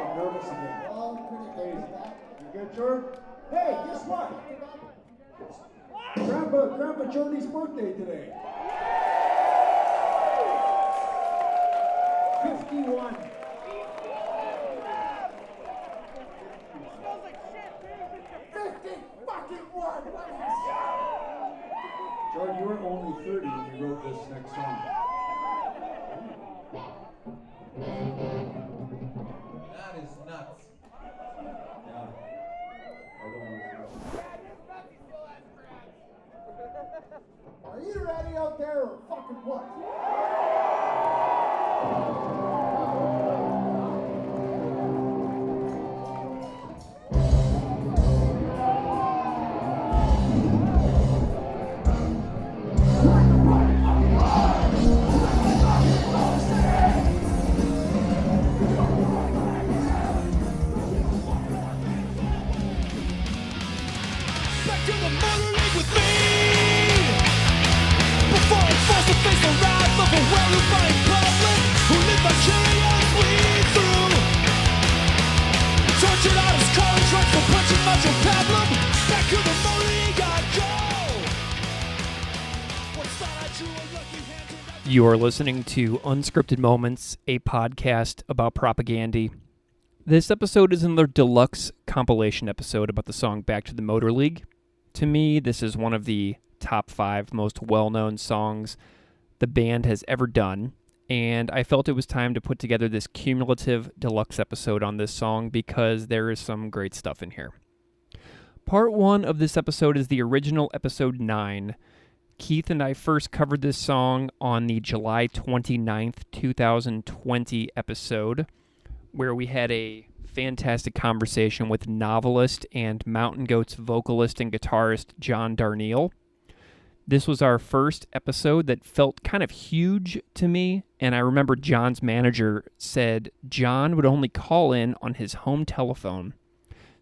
I'm nervous again. Oh, pretty crazy. You good, Jordan? Hey, guess what? Grandpa Jordy's birthday today. 51. Smells like shit, 50 fucking one. Jordan, you were only 30 when you wrote this next song. That is nuts. Yeah. Are you ready out there or fucking what? Back to the motor league with me. Before I'm forced to face the wrath of a well-defined public who live vicariously through. Tortured out his college drugs for punching macho pablum. Back to the motor league I go. Once thought I drew a lucky hand and You are listening to Unscripted Moments, a podcast about propaganda. This episode is another deluxe compilation episode about the song Back to the Motor League. To me, this is one of the top 5 most well-known songs the band has ever done, and I felt it was time to put together this cumulative deluxe episode on this song because there is some great stuff in here. Part 1 of this episode is the original episode 9. Keith and I first covered this song on the July 29th, 2020 episode, where we had a fantastic conversation with novelist and Mountain Goats vocalist and guitarist John Darnielle. This was our first episode that felt kind of huge to me, and I remember John's manager said John would only call in on his home telephone.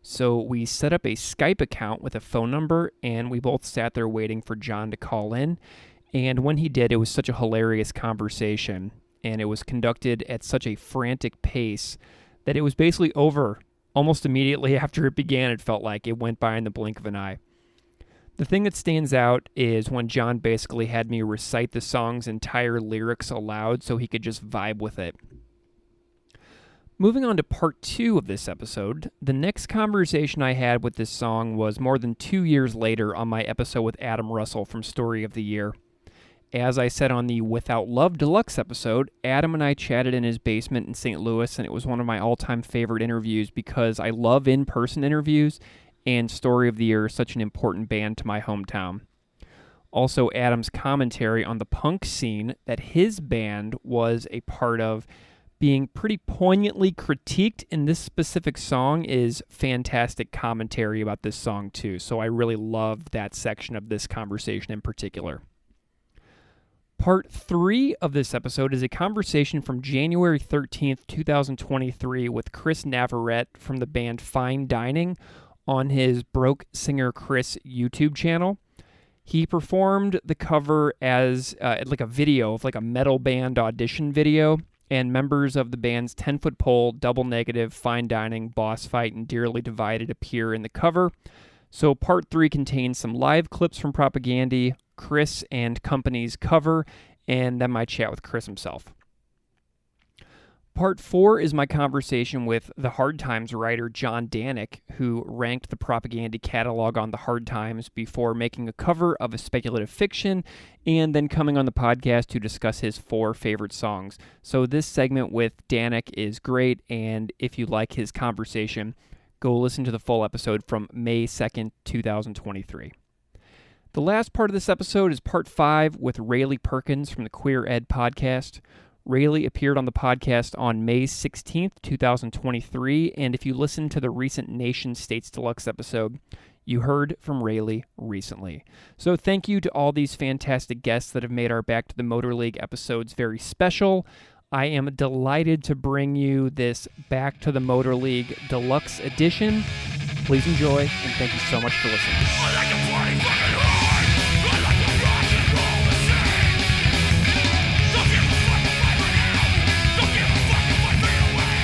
So we set up a Skype account with a phone number, and we both sat there waiting for John to call in, and when he did, it was such a hilarious conversation, and it was conducted at such a frantic pace that it was basically over almost immediately after it began. It felt like it went by in the blink of an eye. The thing that stands out is when John basically had me recite the song's entire lyrics aloud so he could just vibe with it. Moving on to part 2 of this episode, the next conversation I had with this song was more than 2 years later on my episode with Adam Russell from Story of the Year. As I said on the Without Love Deluxe episode, Adam and I chatted in his basement in St. Louis, and it was one of my all-time favorite interviews because I love in-person interviews, and Story of the Year is such an important band to my hometown. Also, Adam's commentary on the punk scene that his band was a part of being pretty poignantly critiqued in this specific song is fantastic commentary about this song too, so I really loved that section of this conversation in particular. Part 3 of this episode is a conversation from January 13th, 2023 with Chris Navarette from the band Fine Dining on his Broke Singer Chris YouTube channel. He performed the cover as like a video of like a metal band audition video, and members of the band's 10-Foot Pole, Double Negative, Fine Dining, Boss Fight, and Dearly Divided appear in the cover. So part 3 contains some live clips from Propaganda, Chris and company's cover, and then my chat with Chris himself. Part 4 is my conversation with the Hard Times writer John Danek, who ranked the Propaganda catalog on the Hard Times before making a cover of a speculative fiction and then coming on the podcast to discuss his 4 favorite songs. So this segment with Danek is great, and if you like his conversation, go listen to the full episode from May 2nd, 2023. The last part of this episode is part 5 with Raylee Perkins from the Queer Ed podcast. Raylee appeared on the podcast on May 16th, 2023, and if you listen to the recent Nation States Deluxe episode, you heard from Raylee recently. So thank you to all these fantastic guests that have made our Back to the Motor League episodes very special. I am delighted to bring you this Back to the Motor League Deluxe edition. Please enjoy, and thank you so much for listening. I like to party fucking hard. I like to rock and roll the same. Don't give a fuck if I run out. Don't give a fuck if I fade away.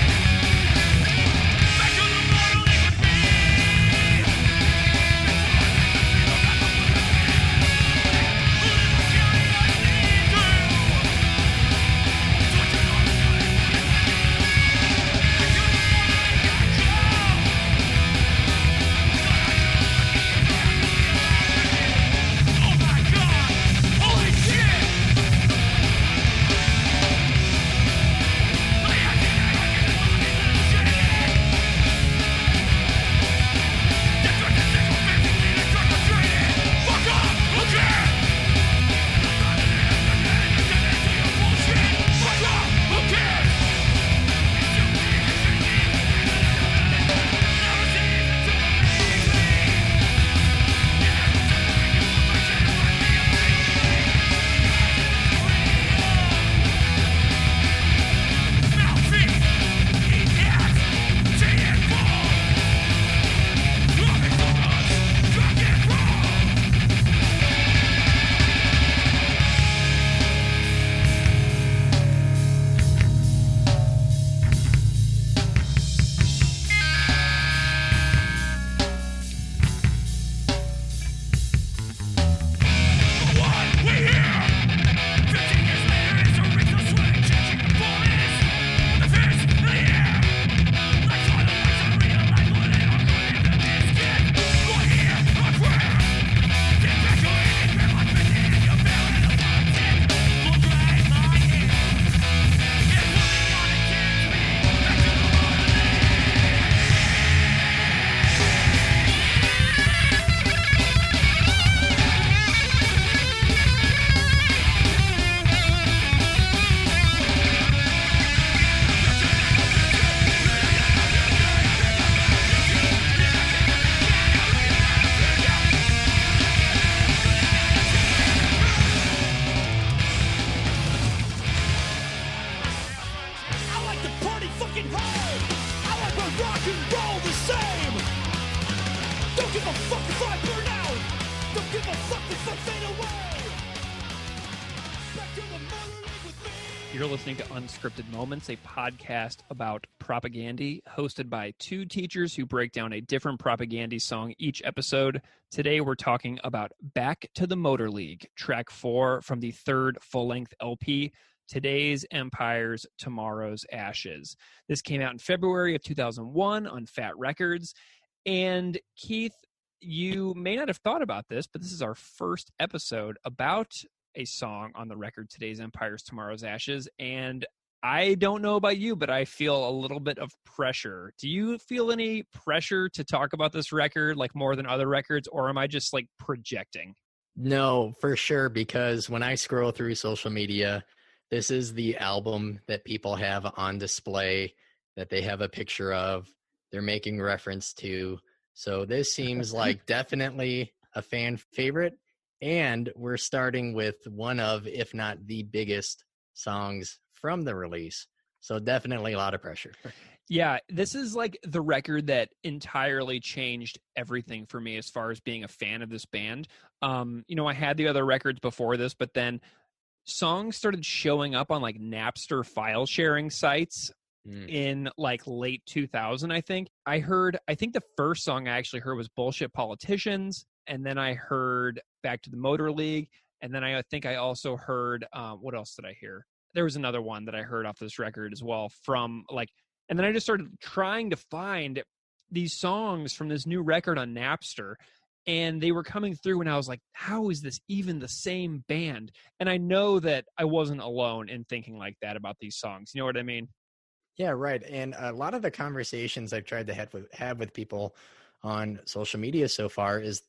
bloody fucking hell. I like my rock and roll the same. Don't give a fuck if I burn out. Don't give a fuck if I fade away. Back to the Motor League with me. You're listening to Unscripted Moments, a podcast about propaganda, hosted by two teachers who break down a different propaganda song each episode. Today, we're talking about Back to the Motor League, track 4 from the third full-length LP, Today's Empires, Tomorrow's Ashes. This came out in February of 2001 on Fat Records. And Keith, you may not have thought about this, but this is our first episode about a song on the record, Today's Empires, Tomorrow's Ashes. And I don't know about you, but I feel a little bit of pressure. Do you feel any pressure to talk about this record, like more than other records, or am I just like projecting? No, for sure, because when I scroll through social media, this is the album that people have on display, that they have a picture of, they're making reference to. So this seems like definitely a fan favorite. And we're starting with one of, if not the biggest songs from the release. So definitely a lot of pressure. Yeah, this is like the record that entirely changed everything for me as far as being a fan of this band. I had the other records before this, but then songs started showing up on like Napster file sharing sites in like late 2000, I think. I think the first song I actually heard was Bullshit Politicians. And then I heard Back to the Motor League. And then I think I also heard, what else did I hear? There was another one that I heard off this record as well and then I just started trying to find these songs from this new record on Napster. And they were coming through and I was like, how is this even the same band? And I know that I wasn't alone in thinking like that about these songs. You know what I mean? Yeah, right. And a lot of the conversations I've tried to have with people on social media so far is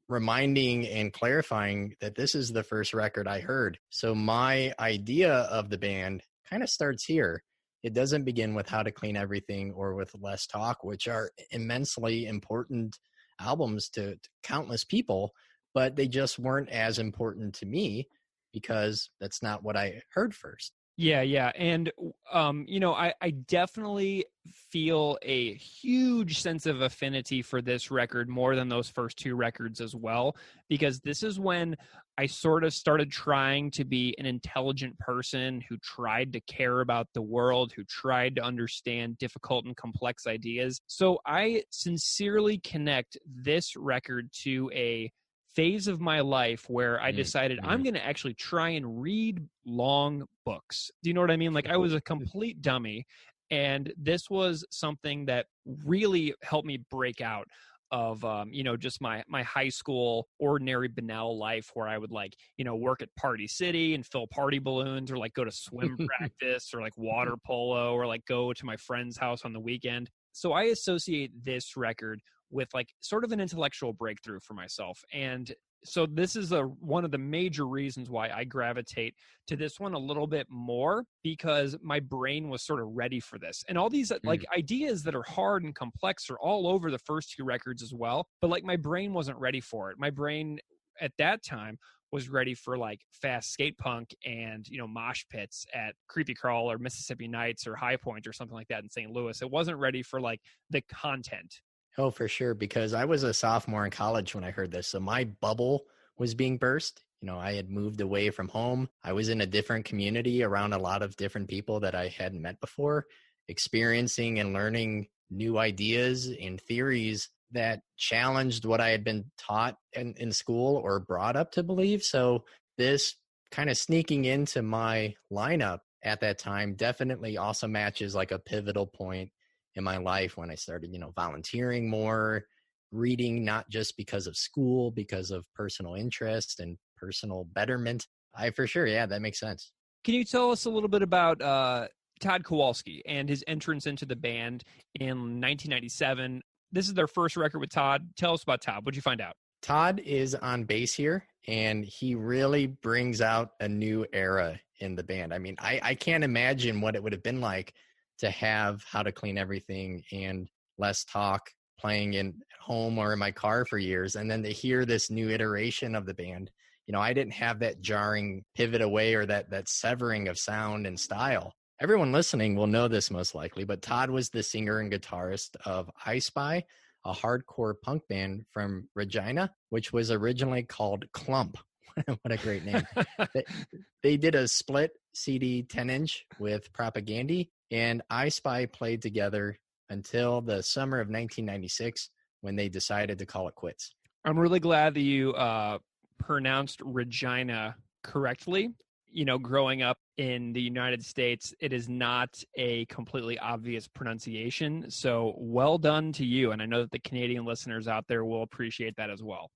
reminding and clarifying that this is the first record I heard. So my idea of the band kind of starts here. It doesn't begin with How to Clean Everything or with Less Talk, which are immensely important albums to countless people, but they just weren't as important to me because that's not what I heard first. Yeah. And, I definitely feel a huge sense of affinity for this record more than those first two records as well, because this is when I sort of started trying to be an intelligent person who tried to care about the world, who tried to understand difficult and complex ideas. So I sincerely connect this record to a phase of my life where I decided I'm going to actually try and read long books. Do you know what I mean? Like I was a complete dummy, and this was something that really helped me break out of, just my high school ordinary banal life where I would work at Party City and fill party balloons or like go to swim practice or like water polo or like go to my friend's house on the weekend. So I associate this record with like sort of an intellectual breakthrough for myself. And so this is one of the major reasons why I gravitate to this one a little bit more, because my brain was sort of ready for this. And all these like ideas that are hard and complex are all over the first two records as well. But like my brain wasn't ready for it. My brain at that time was ready for like fast skate punk and, mosh pits at Creepy Crawl or Mississippi Nights or High Point or something like that in St. Louis. It wasn't ready for like the content. Oh, for sure. Because I was a sophomore in college when I heard this. So my bubble was being burst. I had moved away from home. I was in a different community around a lot of different people that I hadn't met before, experiencing and learning new ideas and theories that challenged what I had been taught in school or brought up to believe. So this kind of sneaking into my lineup at that time definitely also matches like a pivotal point in my life when I started, volunteering more, reading, not just because of school, because of personal interest and personal betterment. For sure. Yeah, that makes sense. Can you tell us a little bit about Todd Kowalski and his entrance into the band in 1997? This is their first record with Todd. Tell us about Todd. What'd you find out? Todd is on bass here, and he really brings out a new era in the band. I mean, I can't imagine what it would have been like to have How to Clean Everything and Less Talk playing in home or in my car for years, and then to hear this new iteration of the band. I didn't have that jarring pivot away or that severing of sound and style. Everyone listening will know this most likely, but Todd was the singer and guitarist of I Spy, a hardcore punk band from Regina, which was originally called Clump. What a great name. They did a split CD 10-inch with Propagandy, and I Spy played together until the summer of 1996 when they decided to call it quits. I'm really glad that you pronounced Regina correctly. You know, growing up in the United States, it is not a completely obvious pronunciation. So well done to you. And I know that the Canadian listeners out there will appreciate that as well.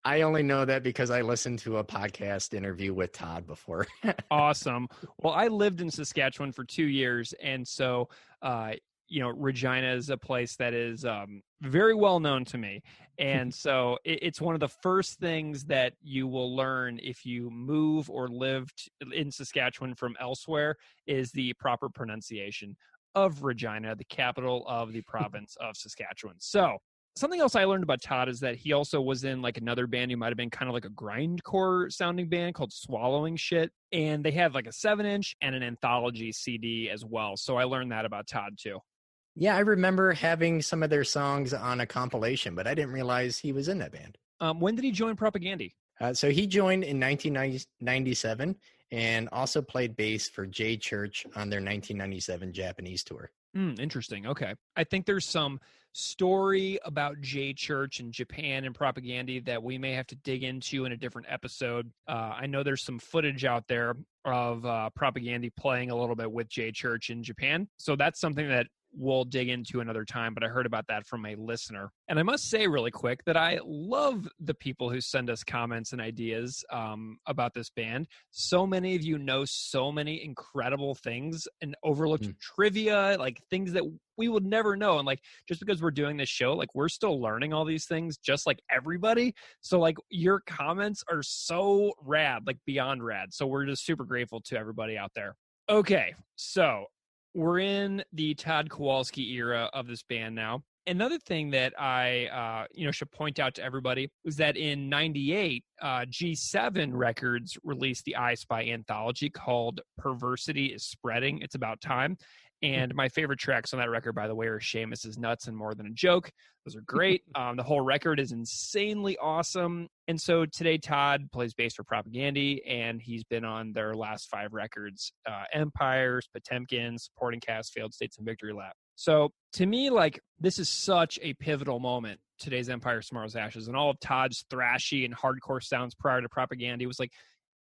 I only know that because I listened to a podcast interview with Todd before. Awesome. Well, I lived in Saskatchewan for 2 years. And so, Regina is a place that is very well known to me. And so it's one of the first things that you will learn if you move or live in Saskatchewan from elsewhere is the proper pronunciation of Regina, the capital of the province of Saskatchewan. So something else I learned about Todd is that he also was in like another band who might have been kind of like a grindcore sounding band called Swallowing Shit. And they had like a 7-inch and an anthology CD as well. So I learned that about Todd too. Yeah, I remember having some of their songs on a compilation, but I didn't realize he was in that band. When did he join Propagandy? So he joined in 1997 and also played bass for J Church on their 1997 Japanese tour. Interesting. Okay. I think there's some story about J Church in Japan and Propagandy that we may have to dig into in a different episode. I know there's some footage out there of Propagandy playing a little bit with J Church in Japan. So that's something that we'll dig into another time, but I heard about that from a listener. And I must say really quick that I love the people who send us comments and ideas about this band. So many of you know so many incredible things and overlooked trivia, like things that we would never know. And like, just because we're doing this show, like we're still learning all these things just like everybody. So like your comments are so rad, like beyond rad. So we're just super grateful to everybody out there. Okay, so we're in the Todd Kowalski era of this band now. Another thing that I should point out to everybody is that in 98, G7 Records released the I Spy anthology called Perversity is Spreading. It's About Time. And my favorite tracks on that record, by the way, are Seamus is Nuts and More Than a Joke. Those are great. The whole record is insanely awesome. And so today Todd plays bass for Propagandy, and he's been on their last 5 records, Empires, Potemkin, Supporting Cast, Failed States, and Victory Lap. So to me, like, this is such a pivotal moment, today's Empire, Tomorrow's Ashes, and all of Todd's thrashy and hardcore sounds prior to Propagandy was like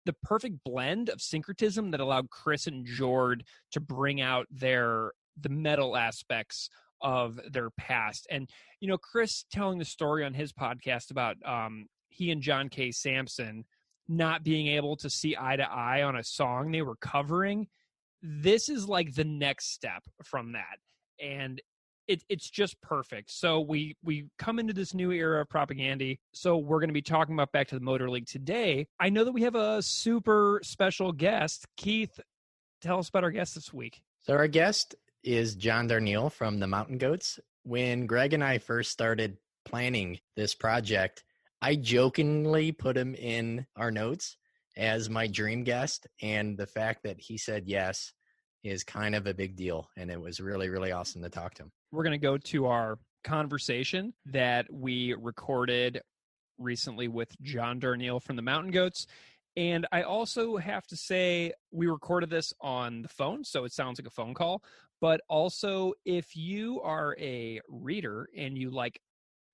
the perfect blend of syncretism that allowed Chris and Jord to bring out the metal aspects of their past. And, Chris telling the story on his podcast about he and John K. Sampson not being able to see eye to eye on a song they were covering, this is like the next step from that. And it's just perfect. So we come into this new era of Propagandy. So we're going to be talking about Back to the Motor League today. I know that we have a super special guest. Keith, tell us about our guest this week. So our guest is John Darnielle from the Mountain Goats. When Greg and I first started planning this project, I jokingly put him in our notes as my dream guest. And the fact that he said yes is kind of a big deal. And it was really, really awesome to talk to him. We're going to go to our conversation that we recorded recently with John Darnielle from the Mountain Goats. And I also have to say, we recorded this on the phone, so it sounds like a phone call. But also, if you are a reader and you like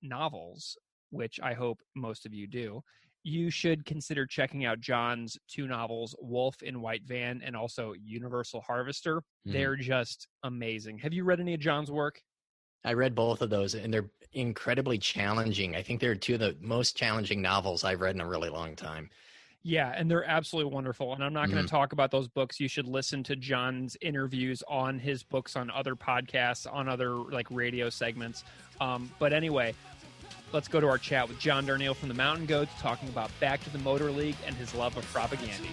novels, which I hope most of you do, you should consider checking out John's 2 novels, Wolf in White Van and also Universal Harvester. They're just amazing. Have you read any of John's work? I read both of those, and they're incredibly challenging. I think they're 2 of the most challenging novels I've read in a really long time. Yeah, and they're absolutely wonderful. And I'm not going to talk about those books. You should listen to John's interviews on his books, on other podcasts, on other like radio segments. But anyway, let's go to our chat with John Darnielle from the Mountain Goats, talking about Back to the Motor League and his love of Propagandy.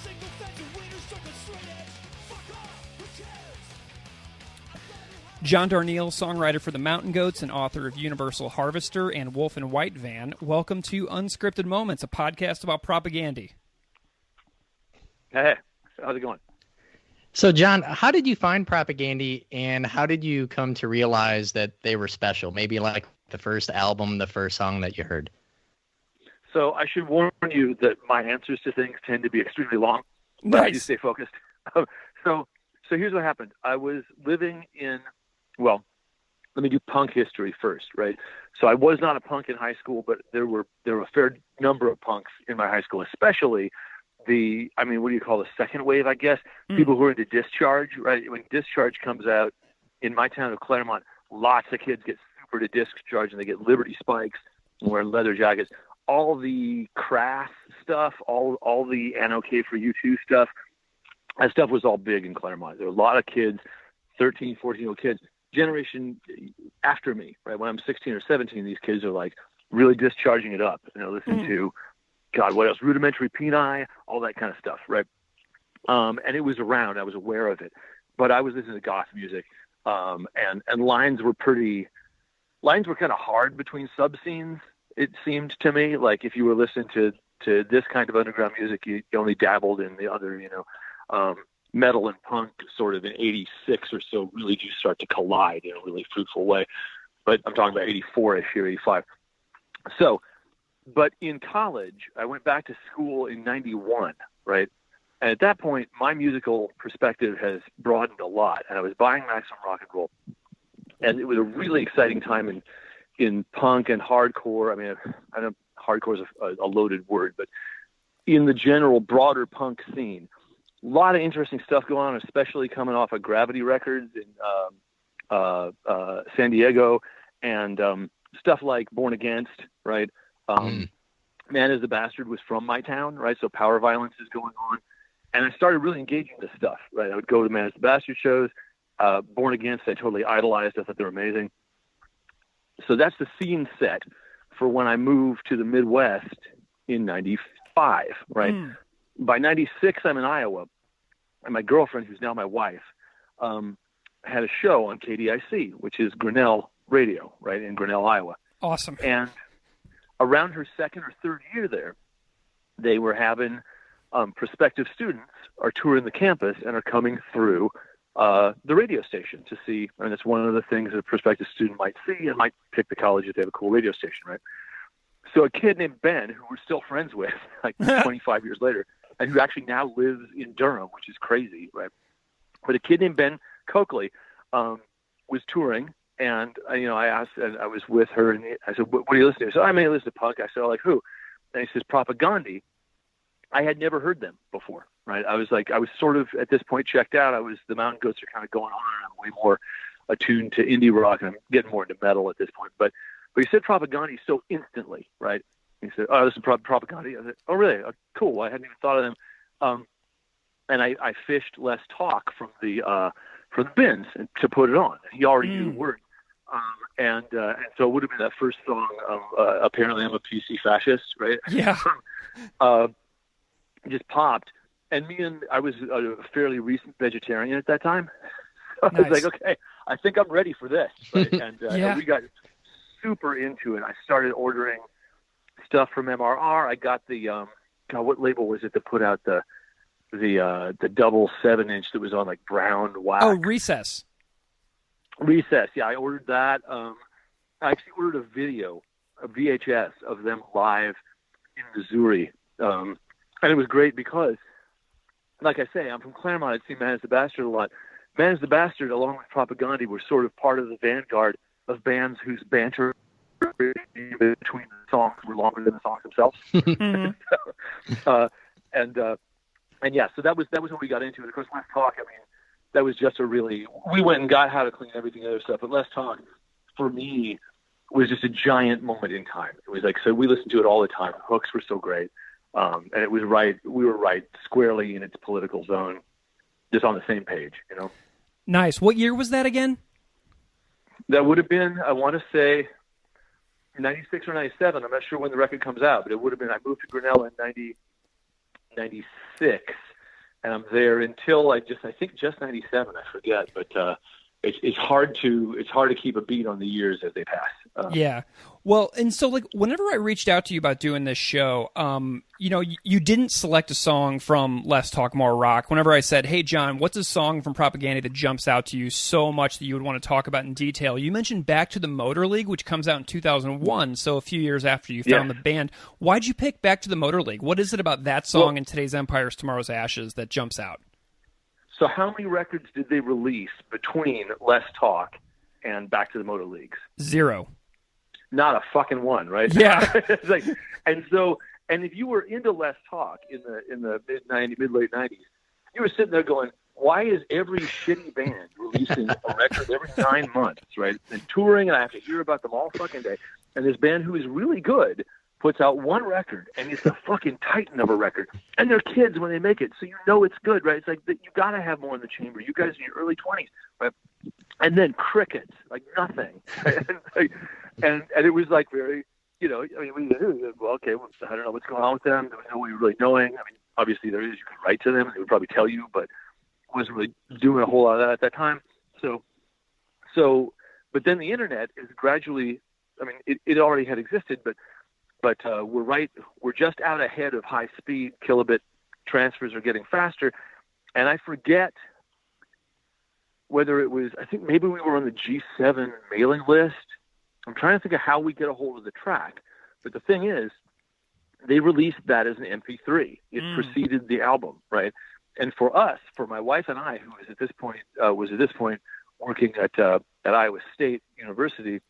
Single fence and wieners stuck a straight edge. Fuck off! John Darnielle, songwriter for the Mountain Goats and author of Universal Harvester and Wolf and White Van. Welcome to Unscripted Moments, a podcast about propaganda. Hey, how's it going? So, John, how did you find propaganda, and how did you come to realize that they were special? Maybe like the first album, the first song that you heard. So I should warn you that my answers to things tend to be extremely long, but Nice. I do stay focused. So here's what happened. I was living in, well, let me do punk history first, right? So I was not a punk in high school, but there were a fair number of punks in my high school, especially what do you call the second wave, I guess? People who are into Discharge, right? When Discharge comes out in my town of Claremont, lots of kids get super to Discharge and they get Liberty spikes and wear leather jackets. All the Crass stuff, all the Anarchy for U2 stuff, that stuff was all big in Claremont. There were a lot of kids, 13, 14-year-old kids, generation after me, right? When I'm 16 or 17, these kids are like really discharging it up. Listening to, God, what else? Rudimentary Peni, all that kind of stuff, right? And it was around. I was aware of it. But I was listening to goth music, and lines were kind of hard between sub-scenes, it seemed to me. Like if you were listening to this kind of underground music, you only dabbled in the other, metal and punk sort of in 86 or so really do start to collide in a really fruitful way. But I'm talking about 84-ish here, 85. So, but in college, I went back to school in 91, right? And at that point, my musical perspective has broadened a lot. And I was buying Maximum Rock and Roll. And it was a really exciting time in punk and hardcore. I mean, I know hardcore is a loaded word, but in the general broader punk scene, a lot of interesting stuff going on, especially coming off of Gravity Records in San Diego, and stuff like Born Against, right? Man is the Bastard was from my town, right? So Power Violence is going on. And I started really engaging this stuff, right? I would go to Man is the Bastard shows. Born Against, I totally idolized. I thought they were amazing. So that's the scene set for when I moved to the Midwest in 95, right? By 96, I'm in Iowa, and my girlfriend, who's now my wife, had a show on KDIC, which is Grinnell Radio, right, in Grinnell, Iowa. Awesome. And around her second or third year there, they were having prospective students are touring the campus and are coming through the radio station to see, and it's one of the things that a prospective student might see and might pick the college if they have a cool radio station, right? So a kid named Ben, who we're still friends with, like 25 years later, and who actually now lives in Durham, which is crazy, right? But a kid named Ben Coakley was touring, and I asked, and I was with her, and I said, "What are you listening to?" So I may listen to punk. I said, "Like who?" And he says, "Propaganda." I had never heard them before, right? I was sort of at this point checked out. The Mountain Goats are kind of going on, and I'm way more attuned to indie rock, and I'm getting more into metal at this point. But he said Propaganda so instantly, right? He said, "Oh, this is Propaganda." I said, "Oh, really? Oh, cool. I hadn't even thought of them." And I fished Les Talk from the bins to put it on. He already knew the word. And so it would have been that first song, Apparently I'm a PC Fascist, right? Yeah. Just popped. And I was a fairly recent vegetarian at that time. So Nice. I was like, okay, I think I'm ready for this. Right? And Yeah. we got super into it. I started ordering stuff from MRR. I got the, what label was it that put out the double 7-inch that was on like brown wax? Oh, Recess. Recess, yeah, I ordered that. I actually ordered a VHS of them live in Missouri. And it was great because, like I say, I'm from Claremont. I'd seen Man is the Bastard a lot. Man is the Bastard, along with Propaganda, were sort of part of the vanguard of bands whose banter between the songs were longer than the songs themselves. And yeah, so that was when we got into it. Of course, Let's Talk, I mean, that was just we went and got How to Clean Everything other stuff, but Let's Talk, for me, was just a giant moment in time. It was like, so we listened to it all the time. The hooks were so great. And it was right, we were right squarely in its political zone, just on the same page, Nice. What year was that again? That would have been, I want to say, 96 or 97. I'm not sure when the record comes out, but it would have been, I moved to Grinnell in 96, and I'm there until I think just 97, I forget, but it's hard to keep a beat on the years as they pass. Yeah. Well, and so like whenever I reached out to you about doing this show, you didn't select a song from Less Talk More Rock. Whenever I said, "Hey John, what's a song from Propaganda that jumps out to you so much that you would want to talk about in detail?" You mentioned Back to the Motor League, which comes out in 2001, so a few years after you found the band. Why'd you pick Back to the Motor League? What is it about that song and Today's Empires, Tomorrow's Ashes that jumps out? So how many records did they release between Less Talk and Back to the Motor Leagues? 0. Not a fucking one, right? Yeah. It's like, and if you were into Less Talk in the mid late 90s, you were sitting there going, why is every shitty band releasing a record every 9 months, right? And touring, and I have to hear about them all fucking day. And this band who is really good puts out one record, and it's a fucking titan of a record. And they're kids when they make it, so you know it's good, right? It's like, you got to have more in the chamber. You guys in your early 20s, right? And then crickets, like nothing. And it was like very, I mean, well, okay, well, I don't know what's going on with them. There was no way of really knowing. I mean, obviously there is. You could write to them, and they would probably tell you, but wasn't really doing a whole lot of that at that time. So, but then the internet is gradually, I mean, it already had existed, but we're just out ahead of high speed kilobit transfers are getting faster. And I forget whether it was, I think maybe we were on the G7 mailing list. I'm trying to think of how we get a hold of the track. But the thing is, they released that as an MP3. It preceded the album, right? And for us, for my wife and I, who was at this point working at Iowa State University,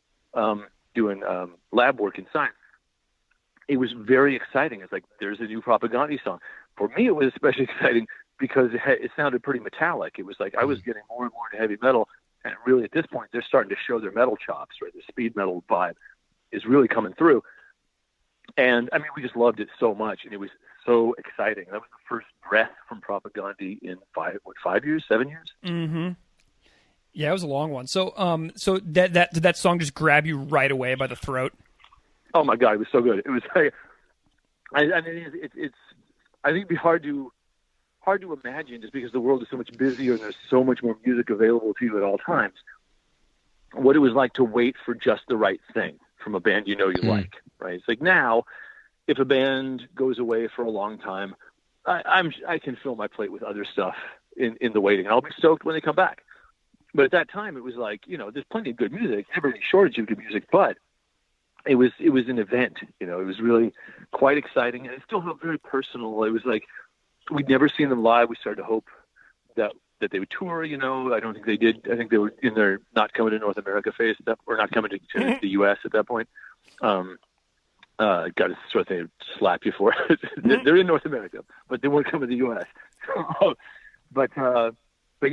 doing lab work in science, it was very exciting. It's like, there's a new Propaganda song. For me, it was especially exciting because it sounded pretty metallic. It was like I was getting more and more into heavy metal, and really at this point, they're starting to show their metal chops, right? The speed metal vibe is really coming through. And I mean, we just loved it so much, and it was so exciting. That was the first breath from Propaganda in 7 years? Mm-hmm. Yeah, it was a long one. So, did that song just grab you right away by the throat? Oh my God, it was so good. It was like, I mean, it's I think it'd be hard to imagine, just because the world is so much busier and there's so much more music available to you at all times, what it was like to wait for just the right thing from a band you like, right? It's like now, if a band goes away for a long time, I can fill my plate with other stuff in the waiting, and I'll be stoked when they come back. But at that time, it was like, there's plenty of good music, never any shortage of good music, but it was an event. It was really quite exciting, and it still felt very personal. It was like, we'd never seen them live. We started to hope that they would tour. I don't think they did. I think they were in their not coming to North America phase, or not coming to the U.S. at that point. Got to sort of thing to slap you for. They're in North America, but they weren't coming to the U.S. But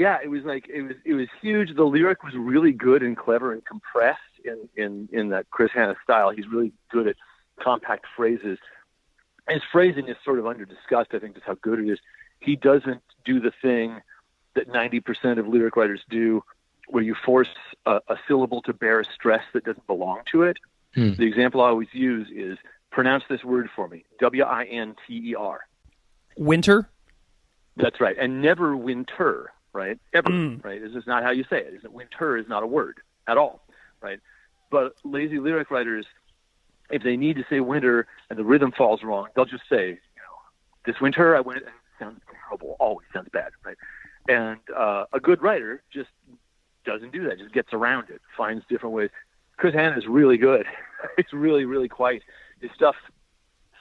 yeah, it was like it was huge. The lyric was really good and clever and compressed in that Chris Hanna style. He's really good at compact phrases. His phrasing is sort of under-discussed, I think, just how good it is. He doesn't do the thing that 90% of lyric writers do, where you force a syllable to bear a stress that doesn't belong to it. The example I always use is, pronounce this word for me, W-I-N-T-E-R. Winter? That's right, and never winter, right? Ever, right? This is not how you say it. Winter is not a word at all, right? But lazy lyric writers, if they need to say winter and the rhythm falls wrong, they'll just say, this winter I went, and it sounds terrible, always sounds bad, right? And a good writer just doesn't do that, just gets around it, finds different ways. Chris Hanna is really good. It's really, really quite. His stuff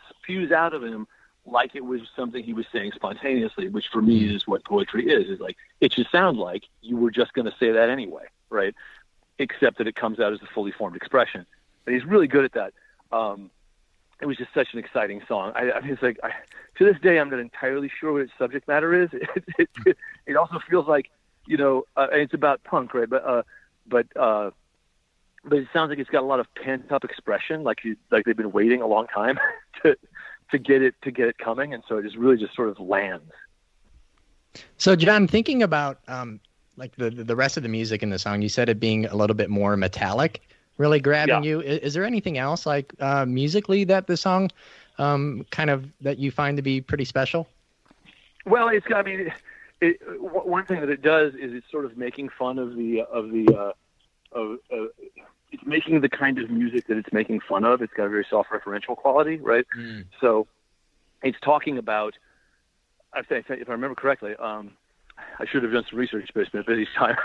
spews out of him like it was something he was saying spontaneously, which for me is what poetry is. Is like, it should sound like you were just going to say that anyway, right? Except that it comes out as a fully formed expression. And he's really good at that. It was just such an exciting song. I mean, it's like, to this day, I'm not entirely sure what its subject matter is. It also feels like, it's about punk, right? But it sounds like it's got a lot of pent up expression, like they've been waiting a long time to get it coming, and so it just sort of lands. So, John, thinking about like the rest of the music in the song, you said it being a little bit more metallic, really grabbing you. Is there anything else like musically that the song kind of that you find to be pretty special? Well, one thing that it does is it's sort of making fun of it's making the kind of music that it's making fun of. It's got a very self-referential quality, right? So it's talking about, if I remember correctly, I should have done some research, but it's been a busy time.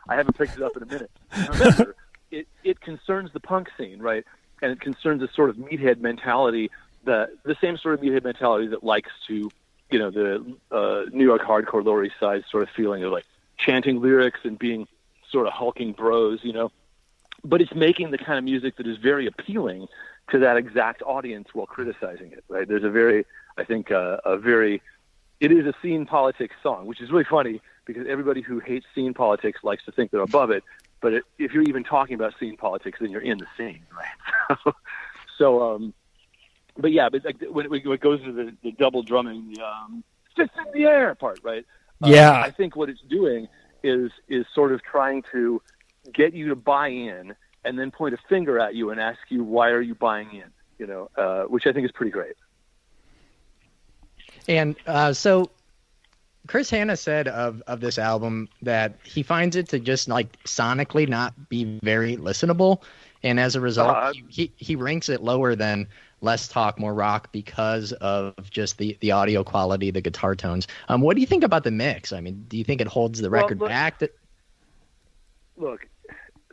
I haven't picked it up in a minute. Remember, it concerns the punk scene, right? And it concerns a sort of meathead mentality, the same sort of meathead mentality that likes to, the New York hardcore Lower East Side sort of feeling of like chanting lyrics and being sort of hulking bros, But it's making the kind of music that is very appealing to that exact audience while criticizing it, right? There's it is a scene politics song, which is really funny because everybody who hates scene politics likes to think they're above it. But if you're even talking about scene politics, then you're in the scene, right? But when it goes to the double drumming, the fist in the air part, right? Yeah. I think what it's doing is sort of trying to get you to buy in and then point a finger at you and ask you, why are you buying in? Which I think is pretty great. And so Chris Hanna said of this album that he finds it to just like sonically not be very listenable. And as a result, he ranks it lower than Less Talk, More Rock because of just the audio quality, the guitar tones. What do you think about the mix? I mean, do you think it holds the record back? Look,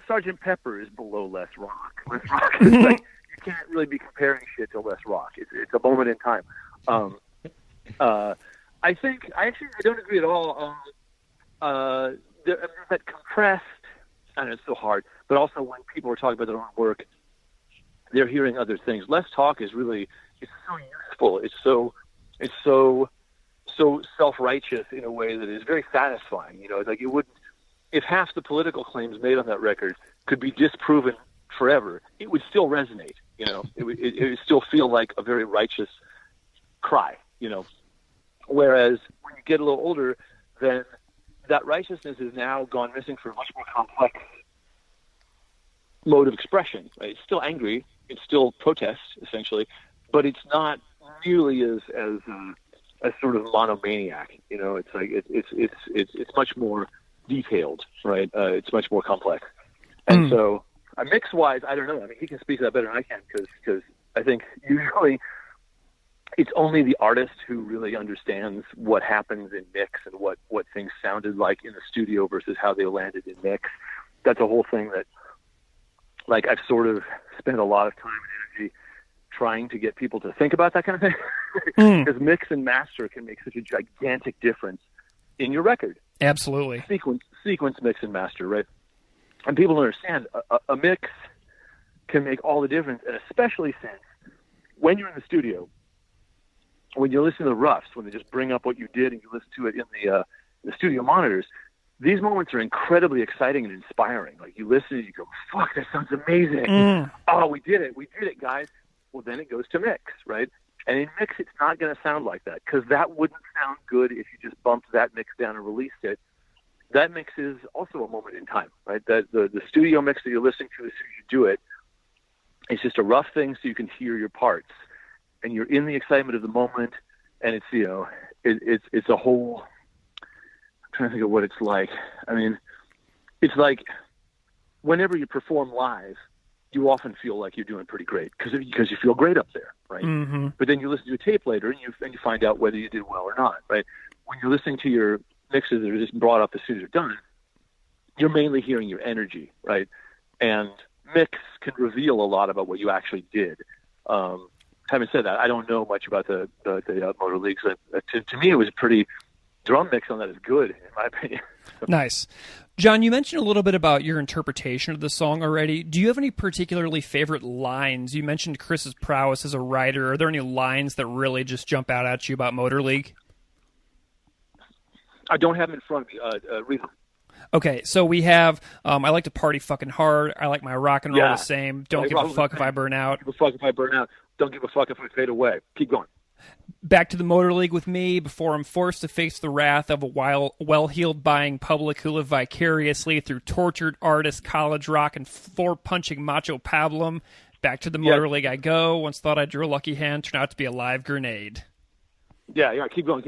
Sgt. Pepper is below Less Rock. Less Rock is like, you can't really be comparing shit to Less Rock. It's a moment in time. I don't agree at all. That compressed, I know it's so hard, but also when people are talking about their own work, they're hearing other things. Less Talk is really, it's so useful. It's so self-righteous in a way that is very satisfying. It's like if half the political claims made on that record could be disproven forever, it would still resonate. It would still feel like a very righteous cry. Whereas when you get a little older, then that righteousness is now gone missing for a much more complex mode of expression. Right? It's still angry, it's still protest essentially, but it's not nearly as sort of monomaniac. It's like it's much more detailed, right? It's much more complex, and so mix-wise, I don't know. I mean, he can speak to that better than I can because I think usually it's only the artist who really understands what happens in mix and what things sounded like in the studio versus how they landed in mix. That's a whole thing that, like, I've sort of spent a lot of time and energy trying to get people to think about that kind of thing. Because mix and master can make such a gigantic difference in your record. Absolutely. Sequence, mix, and master, right? And people don't understand a mix can make all the difference, and especially since when you're in the studio, when you listen to the roughs, when they just bring up what you did and you listen to it in the studio monitors, these moments are incredibly exciting and inspiring. Like, you listen and you go, fuck, that sounds amazing. Oh, we did it, guys. Well, then it goes to mix, right? And in mix, it's not going to sound like that, because that wouldn't sound good if you just bumped that mix down and released it. That mix is also a moment in time, right? The studio mix that you're listening to as soon as you do it, it's just a rough thing so you can hear your parts. And you're in the excitement of the moment, and it's, it's a whole, I'm trying to think of what it's like. I mean, it's like whenever you perform live, you often feel like you're doing pretty great because you feel great up there, right? Mm-hmm. But then you listen to a tape later and you find out whether you did well or not, right? When you're listening to your mixes that are just brought up as soon as you're done, you're mainly hearing your energy, right? And mix can reveal a lot about what you actually did. Having said that, I don't know much about the Motor Leagues. To me, it was a pretty drum mix on that is good, in my opinion. Nice. John, you mentioned a little bit about your interpretation of the song already. Do you have any particularly favorite lines? You mentioned Chris's prowess as a writer. Are there any lines that really just jump out at you about Motor League? I don't have them in front of me. Read them. Okay, so we have, I like to party fucking hard. I like my rock and roll the same. Don't give a fuck if I burn out. Don't give a fuck if I burn out. Don't give a fuck if I fade away. Keep going. Back to the Motor League with me before I'm forced to face the wrath of a well-heeled buying public who live vicariously through tortured artist, college rock, and floor-punching macho pablum. Back to the Motor League I go. Once thought I drew a lucky hand, turned out to be a live grenade. Yeah, keep going.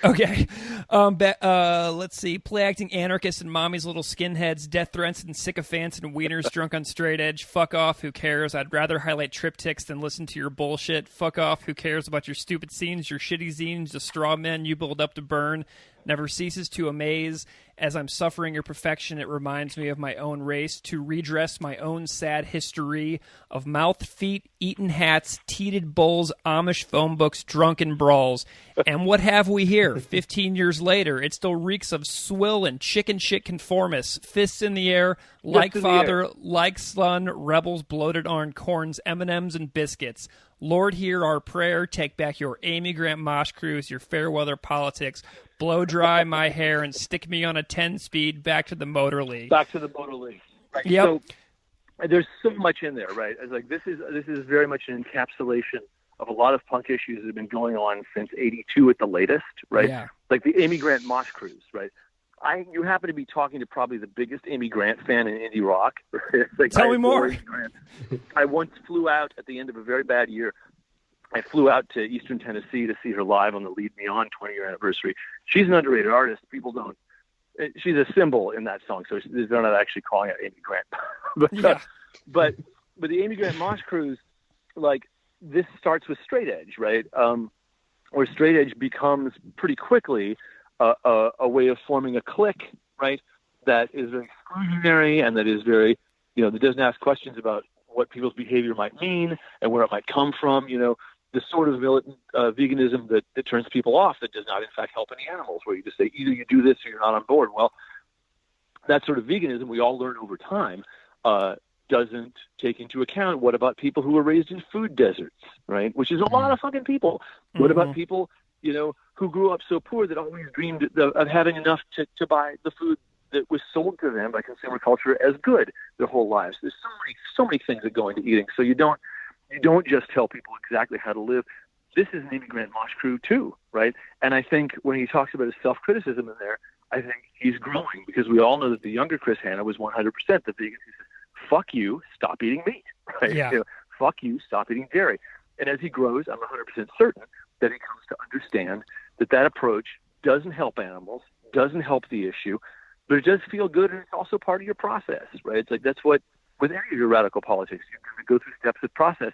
Okay. Let's see. Play acting anarchists and mommy's little skinheads, death threats and sycophants and wieners drunk on straight edge. Fuck off, who cares? I'd rather highlight triptychs than listen to your bullshit. Fuck off, who cares about your stupid scenes, your shitty zines, the straw men you build up to burn. Never ceases to amaze. As I'm suffering your perfection, it reminds me of my own race, to redress my own sad history of mouth, feet, eaten hats, teated bulls, Amish phone books, drunken brawls. And what have we here? 15 years later, it still reeks of swill and chicken shit conformists, fists in the air, like father, like son, rebels bloated on corns, M&Ms, and biscuits. Lord, hear our prayer. Take back your Amy Grant mosh crews, your fair weather politics. Blow dry my hair and stick me on a 10-speed back to the Motor League. Back to the Motor League. Right. Yep. So there's so much in there, right? It's like this is very much an encapsulation of a lot of punk issues that have been going on since '82 at the latest, right? Yeah. Like the Amy Grant mosh crews, right? You happen to be talking to probably the biggest Amy Grant fan in indie rock. Like, Tell me more. I once flew out at the end of a very bad year. I flew out to Eastern Tennessee to see her live on the Lead Me On 20-year anniversary. She's an underrated artist. People don't. She's a symbol in that song, so they're not actually calling it Amy Grant. but the Amy Grant mosh crews, like, this starts with straight edge, right? Where straight edge becomes pretty quickly a way of forming a clique, right? That is very exclusionary and that is very, that doesn't ask questions about what people's behavior might mean and where it might come from, the sort of militant veganism that turns people off, that does not in fact help any animals, where you just say either you do this or you're not on board. Well, that sort of veganism we all learn over time doesn't take into account what about people who were raised in food deserts, right? Which is a lot of fucking people. Mm-hmm. What about people, who grew up so poor that always dreamed of having enough to buy the food that was sold to them by consumer culture as good their whole lives? There's so many things that go into eating. So you don't just tell people exactly how to live. This is an Amy Grant mosh crew too, right? And I think when he talks about his self-criticism in there, I think he's growing, because we all know that the younger Chris Hanna was 100% the vegan who says, fuck you, stop eating meat, right? Yeah. Fuck you, stop eating dairy. And as he grows, I'm 100% certain that he comes to understand that approach doesn't help animals, doesn't help the issue, but it does feel good, and it's also part of your process, right? It's like that's what, with any of your radical politics, you're going to go through steps of process,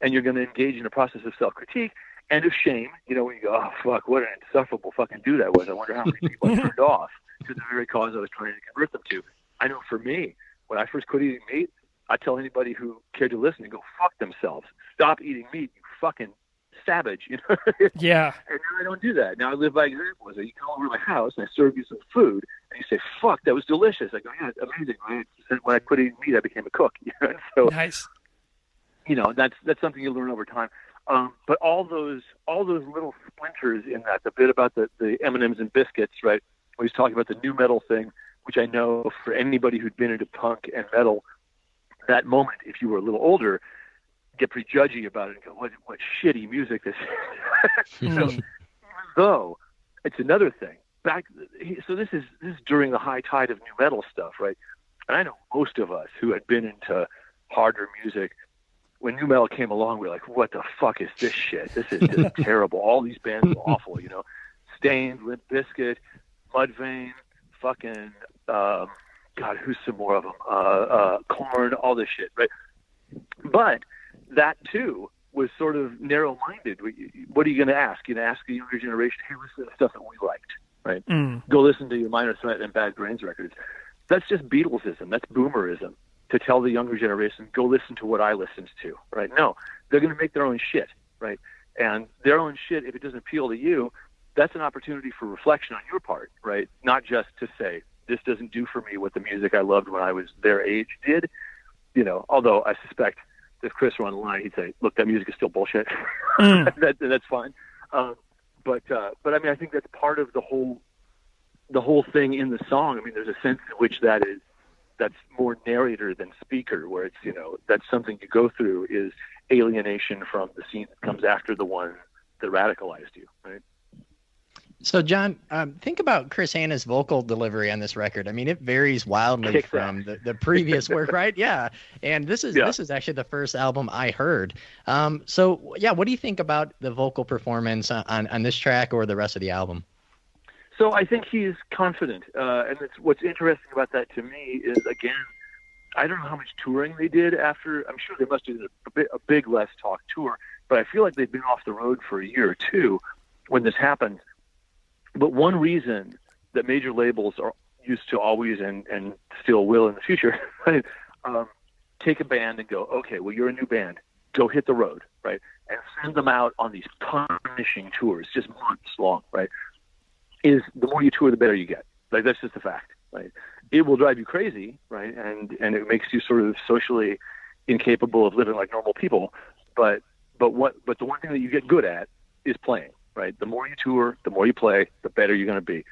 and you're going to engage in a process of self-critique and of shame, when you go, oh, fuck, what an insufferable fucking dude I was. I wonder how many people I turned off to the very cause I was trying to convert them to. I know for me, when I first quit eating meat, I tell anybody who cared to listen to go fuck themselves. Stop eating meat, you fucking savage. Yeah. And now I don't do that. Now I live by example. So you come over to my house and I serve you some food, and you say, fuck, that was delicious. I go, yeah, it's amazing. Right? When I quit eating meat, I became a cook. So, nice. That's something you learn over time. But all those little splinters in that, the bit about the M&Ms and biscuits, right? When he's talking about the new metal thing, which I know for anybody who'd been into punk and metal, that moment, if you were a little older, get pretty judgy about it and go, what shitty music this is. Even though it's another thing. So this is during the high tide of new metal stuff, right? And I know most of us who had been into harder music, when new metal came along, we were like, what the fuck is this shit? This is just terrible. All these bands are awful, Stained, Limp Bizkit, Mudvayne, fucking, God, who's some more of them? Korn, all this shit, right? But that too was sort of narrow-minded. What are you going to ask? You're going to ask the younger generation, hey, listen to the stuff that we liked, right? Go listen to your Minor Threat and Bad Brains records. That's just Beatlesism. That's boomerism, to tell the younger generation, go listen to what I listened to, right? No, they're going to make their own shit, right? And their own shit, if it doesn't appeal to you, that's an opportunity for reflection on your part, right? Not just to say, this doesn't do for me what the music I loved when I was their age did, although I suspect if Chris were on the line, he'd say, look, that music is still bullshit. That's fine. But I mean, I think that's part of the whole thing in the song. I mean, there's a sense in which that's more narrator than speaker, where it's, that's something you go through, is alienation from the scene that comes after the one that radicalized you, right? So, John, think about Chris Hanna's vocal delivery on this record. I mean, it varies wildly from the previous work, right? Yeah, and this is actually the first album I heard. So, yeah, what do you think about the vocal performance on this track or the rest of the album? So I think he's confident, and what's interesting about that to me is, again, I don't know how much touring they did after. I'm sure they must have did a big Less Talk tour, but I feel like they've been off the road for a year or two when this happened. But one reason that major labels are used to always and still will in the future, right, take a band and go, okay, well, you're a new band, go hit the road, right, and send them out on these punishing tours, just months long, right, is the more you tour, the better you get. Like, that's just a fact, right? It will drive you crazy, right, and it makes you sort of socially incapable of living like normal people, but the one thing that you get good at is playing. Right, the more you tour, the more you play, the better you're going to be.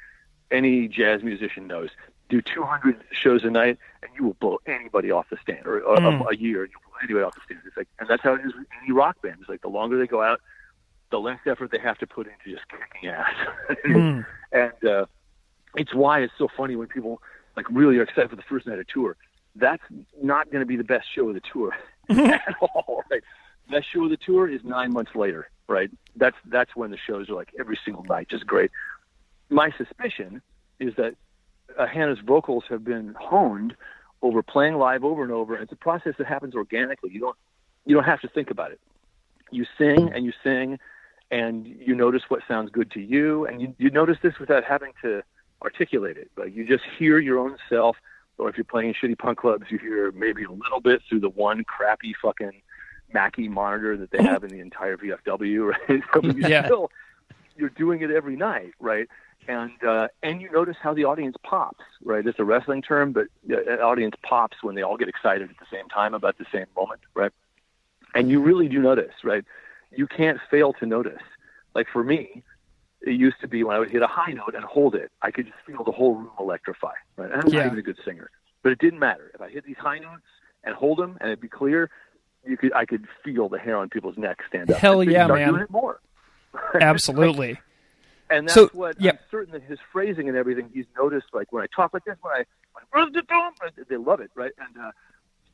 Any jazz musician knows. Do 200 shows a night, and you will blow anybody off the stand. Or a year, and you'll blow anybody off the stand. It's like, and that's how it is with any rock band. It's like the longer they go out, the less effort they have to put into just kicking ass. And it's why it's so funny when people like really are excited for the first night of tour. That's not going to be the best show of the tour at all. Right? Best show of the tour is 9 months later. Right. That's when the shows are like every single night, just great. My suspicion is that Hanna's vocals have been honed over playing live over and over. It's a process that happens organically. You don't have to think about it. You sing and you notice what sounds good to you. And you notice this without having to articulate it. But you just hear your own self. Or if you're playing in shitty punk clubs, you hear maybe a little bit through the one crappy fucking Mackie monitor that they have in the entire VFW, right? So you're doing it every night, right? And you notice how the audience pops, right? It's a wrestling term, but an audience pops when they all get excited at the same time about the same moment, right? And you really do notice, right? You can't fail to notice. Like for me, it used to be when I would hit a high note and hold it, I could just feel the whole room electrify, right? I'm not even a good singer, but it didn't matter. If I hit these high notes and hold them and it'd be clear, I could feel the hair on people's necks stand up. Hell yeah, man! Doing it more. Absolutely. And that's I'm certain that his phrasing and everything, he's noticed. Like when I talk like this, they love it, right?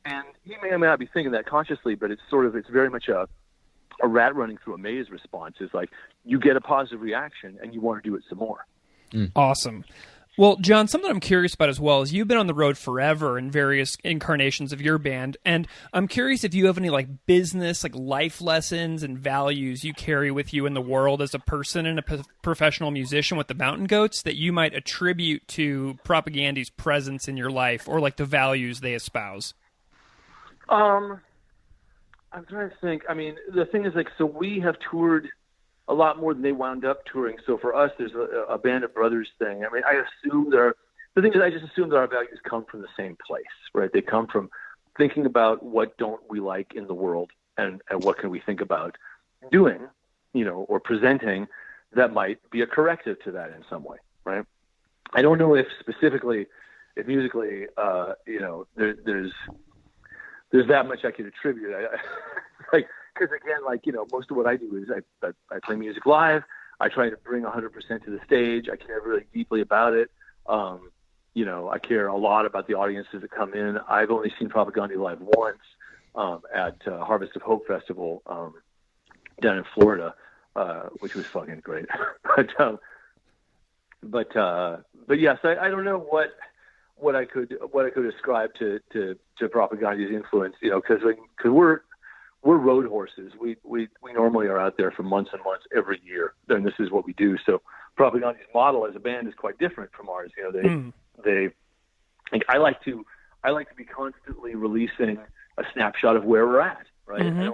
And he may or may not be thinking that consciously, but it's very much a rat running through a maze response. It's like you get a positive reaction and you want to do it some more. Awesome. Well, John, something I'm curious about as well is you've been on the road forever in various incarnations of your band, and I'm curious if you have any like business, like life lessons and values you carry with you in the world as a person and a professional musician with the Mountain Goats that you might attribute to Propagandy's presence in your life or like the values they espouse. I'm trying to think. I mean, the thing is, like, so we have toured a lot more than they wound up touring. So for us, there's a band of brothers thing. I mean, I just assume that our values come from the same place, right? They come from thinking about what don't we like in the world and what can we think about doing, or presenting that might be a corrective to that in some way, right? I don't know if musically, there's that much I could attribute. Because again, most of what I do is I play music live. I try to bring 100% to the stage. I care really deeply about it. I care a lot about the audiences that come in. I've only seen Propaganda live once at Harvest of Hope Festival down in Florida, which was fucking great. But yes, I don't know what I could ascribe to Propaganda's influence, because we're road horses. We normally are out there for months and months every year, and this is what we do. So Propaganda's model as a band is quite different from ours. I like to be constantly releasing a snapshot of where we're at. Right? Mm-hmm.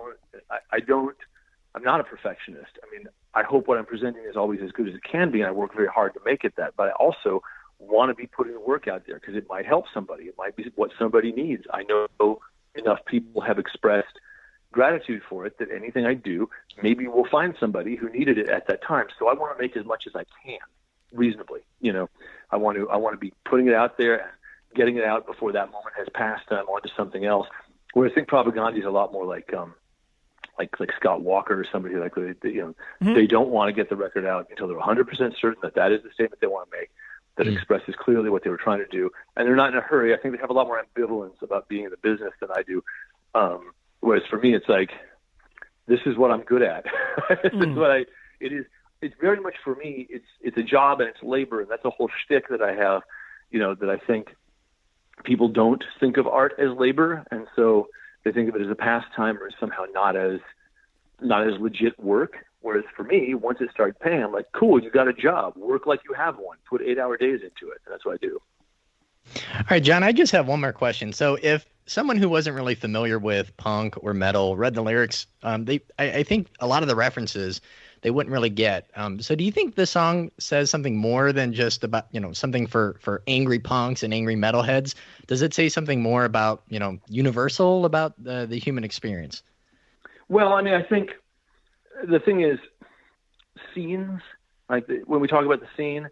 I'm not a perfectionist. I mean, I hope what I'm presenting is always as good as it can be, and I work very hard to make it that. But I also want to be putting the work out there because it might help somebody. It might be what somebody needs. I know enough people have expressed gratitude for it that anything I do, maybe we'll find somebody who needed it at that time. So I want to make as much as I can reasonably. I want to be putting it out there and getting it out before that moment has passed and I'm on to something else. Whereas I think Propaganda is a lot more like like Scott Walker or somebody like they don't want to get the record out until they're 100% certain that is the statement they want to make, that expresses clearly what they were trying to do, and they're not in a hurry. I think they have a lot more ambivalence about being in the business than I do. Whereas for me, it's like, this is what I'm good at. This is what it is. It's very much for me. It's a job and it's labor, and that's a whole shtick that I have. That I think people don't think of art as labor, and so they think of it as a pastime or somehow not as legit work. Whereas for me, once it started paying, I'm like, cool, you got a job. Work like you have one. Put 8-hour days into it. And that's what I do. All right, John, I just have one more question. So if someone who wasn't really familiar with punk or metal read the lyrics, I think a lot of the references they wouldn't really get. So do you think the song says something more than just about, something for angry punks and angry metalheads? Does it say something more about, universal about the human experience? Well, I mean, I think the thing is, scenes, like when we talk about the scene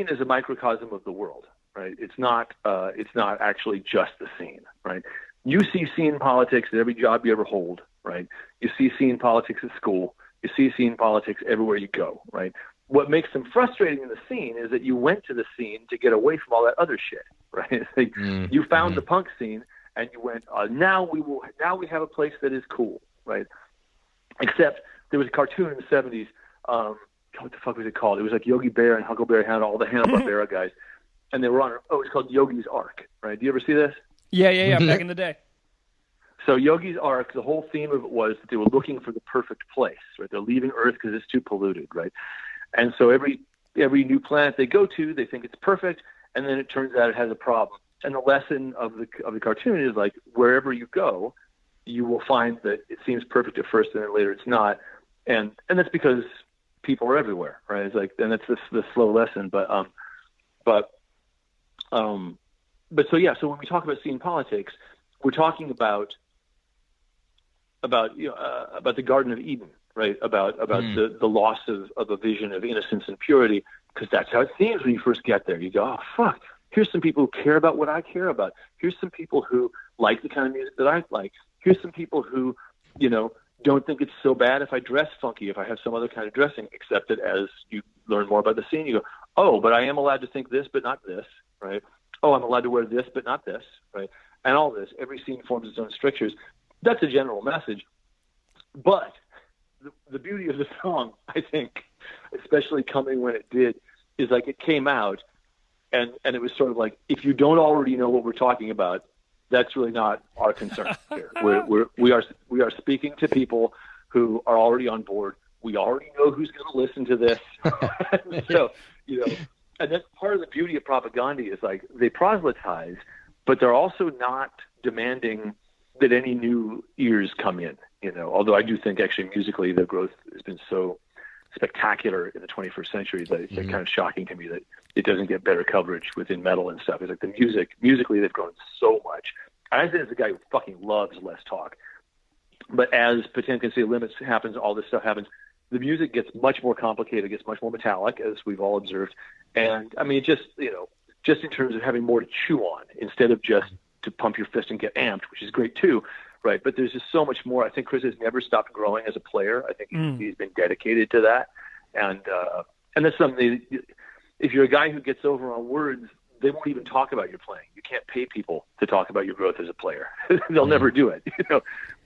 is a microcosm of the world, right? It's not actually just the scene, right? You see scene politics at every job you ever hold, right? You see scene politics at school. You see scene politics everywhere you go, right? What makes them frustrating in the scene is that you went to the scene to get away from all that other shit, right? Like you found the punk scene and you went, now we have a place that is cool, right? Except there was a cartoon in the 70s. What the fuck was it called? It was like Yogi Bear and Huckleberry had all the Hanna-Barbera guys, and they were on. Oh, it's called Yogi's Ark, right? Do you ever see this? Yeah. Back in the day. So Yogi's Ark, the whole theme of it was that they were looking for the perfect place, right? They're leaving Earth because it's too polluted, right? And so every new planet they go to, they think it's perfect, and then it turns out it has a problem. And the lesson of the cartoon is like, wherever you go, you will find that it seems perfect at first, and then later it's not. And that's because people are everywhere, right? It's like, and that's the slow lesson. But so yeah. So when we talk about scene politics, we're talking about the Garden of Eden, right? About the loss of a vision of innocence and purity, because that's how it seems when you first get there. You go, oh fuck, here's some people who care about what I care about. Here's some people who like the kind of music that I like. Here's some people who, don't think it's so bad if I dress funky, if I have some other kind of dressing, except that as you learn more about the scene, you go, oh, but I am allowed to think this, but not this, right? Oh, I'm allowed to wear this, but not this, right? And all this, every scene forms its own strictures. That's a general message. But the beauty of the song, I think, especially coming when it did, is like it came out and it was sort of like, if you don't already know what we're talking about, that's really not our concern here. We are speaking to people who are already on board. We already know who's going to listen to this. So, and that's part of the beauty of propaganda is like they proselytize, but they're also not demanding that any new ears come in, although I do think actually musically the growth has been so spectacular in the 21st century that it's kind of shocking to me that it doesn't get better coverage within metal and stuff. It's like musically they've grown so much. I think as a guy who fucking loves less talk, but as Potemkin City Limits happens, all this stuff happens, the music gets much more complicated, gets much more metallic, as we've all observed. And I mean, just in terms of having more to chew on instead of just to pump your fist and get amped, which is great too. Right. But there's just so much more. I think Chris has never stopped growing as a player. I think he's been dedicated to that. And that's something if you're a guy who gets over on words, they won't even talk about your playing. You can't pay people to talk about your growth as a player. They'll never do it,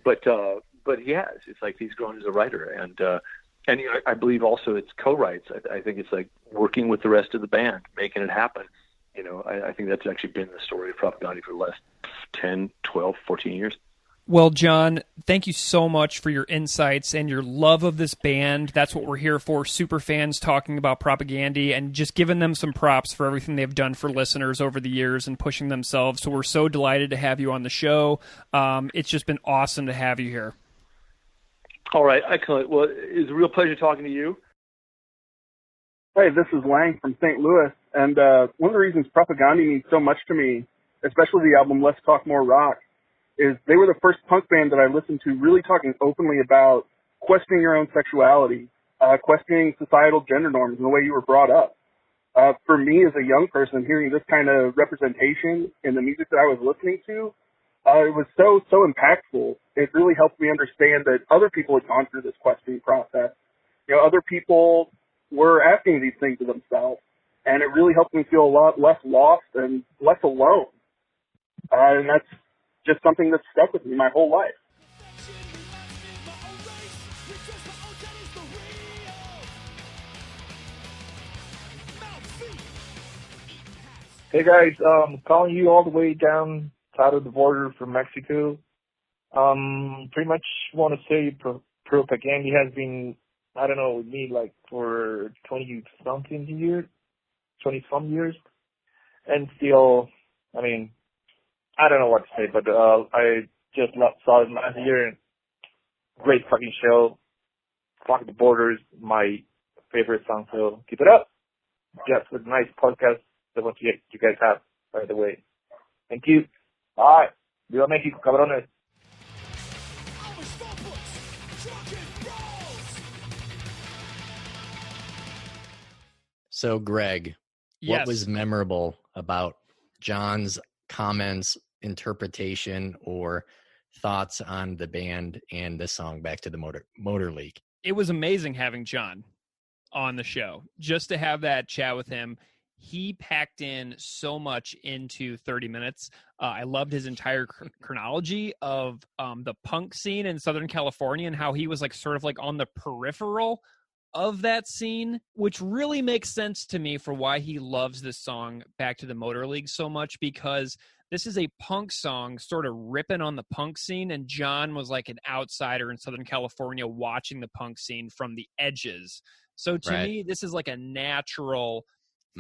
but he has. It's like he's grown as a writer. And I believe also it's co-writes. I think it's like working with the rest of the band, making it happen. I think that's actually been the story of Propaganda for the last 10, 12, 14 years. Well, John, thank you so much for your insights and your love of this band. That's what we're here for, super fans talking about Propaganda and just giving them some props for everything they've done for listeners over the years and pushing themselves. So we're so delighted to have you on the show. It's just been awesome to have you here. All right, excellent. Well, it's a real pleasure talking to you. Hey, this is Lang from St. Louis, and one of the reasons Propaganda means so much to me, especially the album Let's Talk More Rock, is they were the first punk band that I listened to really talking openly about questioning your own sexuality, questioning societal gender norms and the way you were brought up. For me as a young person, hearing this kind of representation in the music that I was listening to it was so impactful. It really helped me understand that other people had gone through this questioning process. You know, other people were asking these things of themselves, and it really helped me feel a lot less lost and less alone. And that's just something that's stuck with me my whole life. Hey guys, calling you all the way down out of the border from Mexico. Pretty much want to say propaganda has been, I don't know, with me like for 20-something years, 20-some years. And still, I mean, I don't know what to say, but I just saw it last year. Great fucking show. Fuck the Borders, my favorite song, so keep it up. Just a nice podcast. The one you guys have, by the way. Thank you. Bye. Viva México, cabrones. So, Greg, Yes. what was memorable about John's comments, interpretation, or thoughts on the band and the song Back to the Motor League? It was amazing having John on the show. Just to have that chat with him. He packed in so much into 30 minutes. I loved his entire chronology of the punk scene in Southern California and how he was like sort of like on the peripheral of that scene, which really makes sense to me for why he loves this song Back to the Motor League so much, because this is a punk song sort of ripping on the punk scene, and John was like an outsider in Southern California watching the punk scene from the edges. So to me, this is like a natural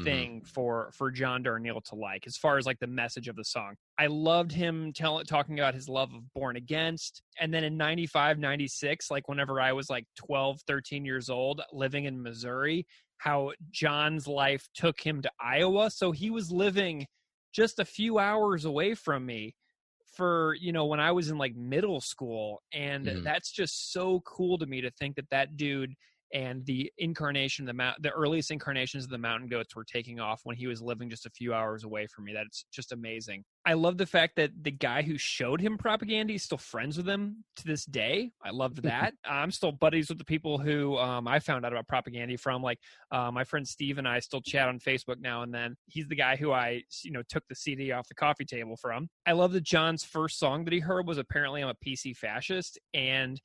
thing for John Darnielle to like, as far as like the message of the song. I loved him talking about his love of Born Against. And then in 95, 96, like whenever I was like 12, 13 years old, living in Missouri, how John's life took him to Iowa. So he was living just a few hours away from me for, you know, when I was in like middle school. And that's just so cool to me to think that that dude and the incarnation, the earliest incarnations of the Mountain Goats were taking off when he was living just a few hours away from me. That's just amazing. I love the fact that the guy who showed him Propaganda is still friends with him to this day. I loved that. I'm still buddies with the people who I found out about Propaganda from. Like my friend Steve and I still chat on Facebook now and then. He's the guy who I, took the CD off the coffee table from. I love that John's first song that he heard was apparently I'm a PC Fascist, and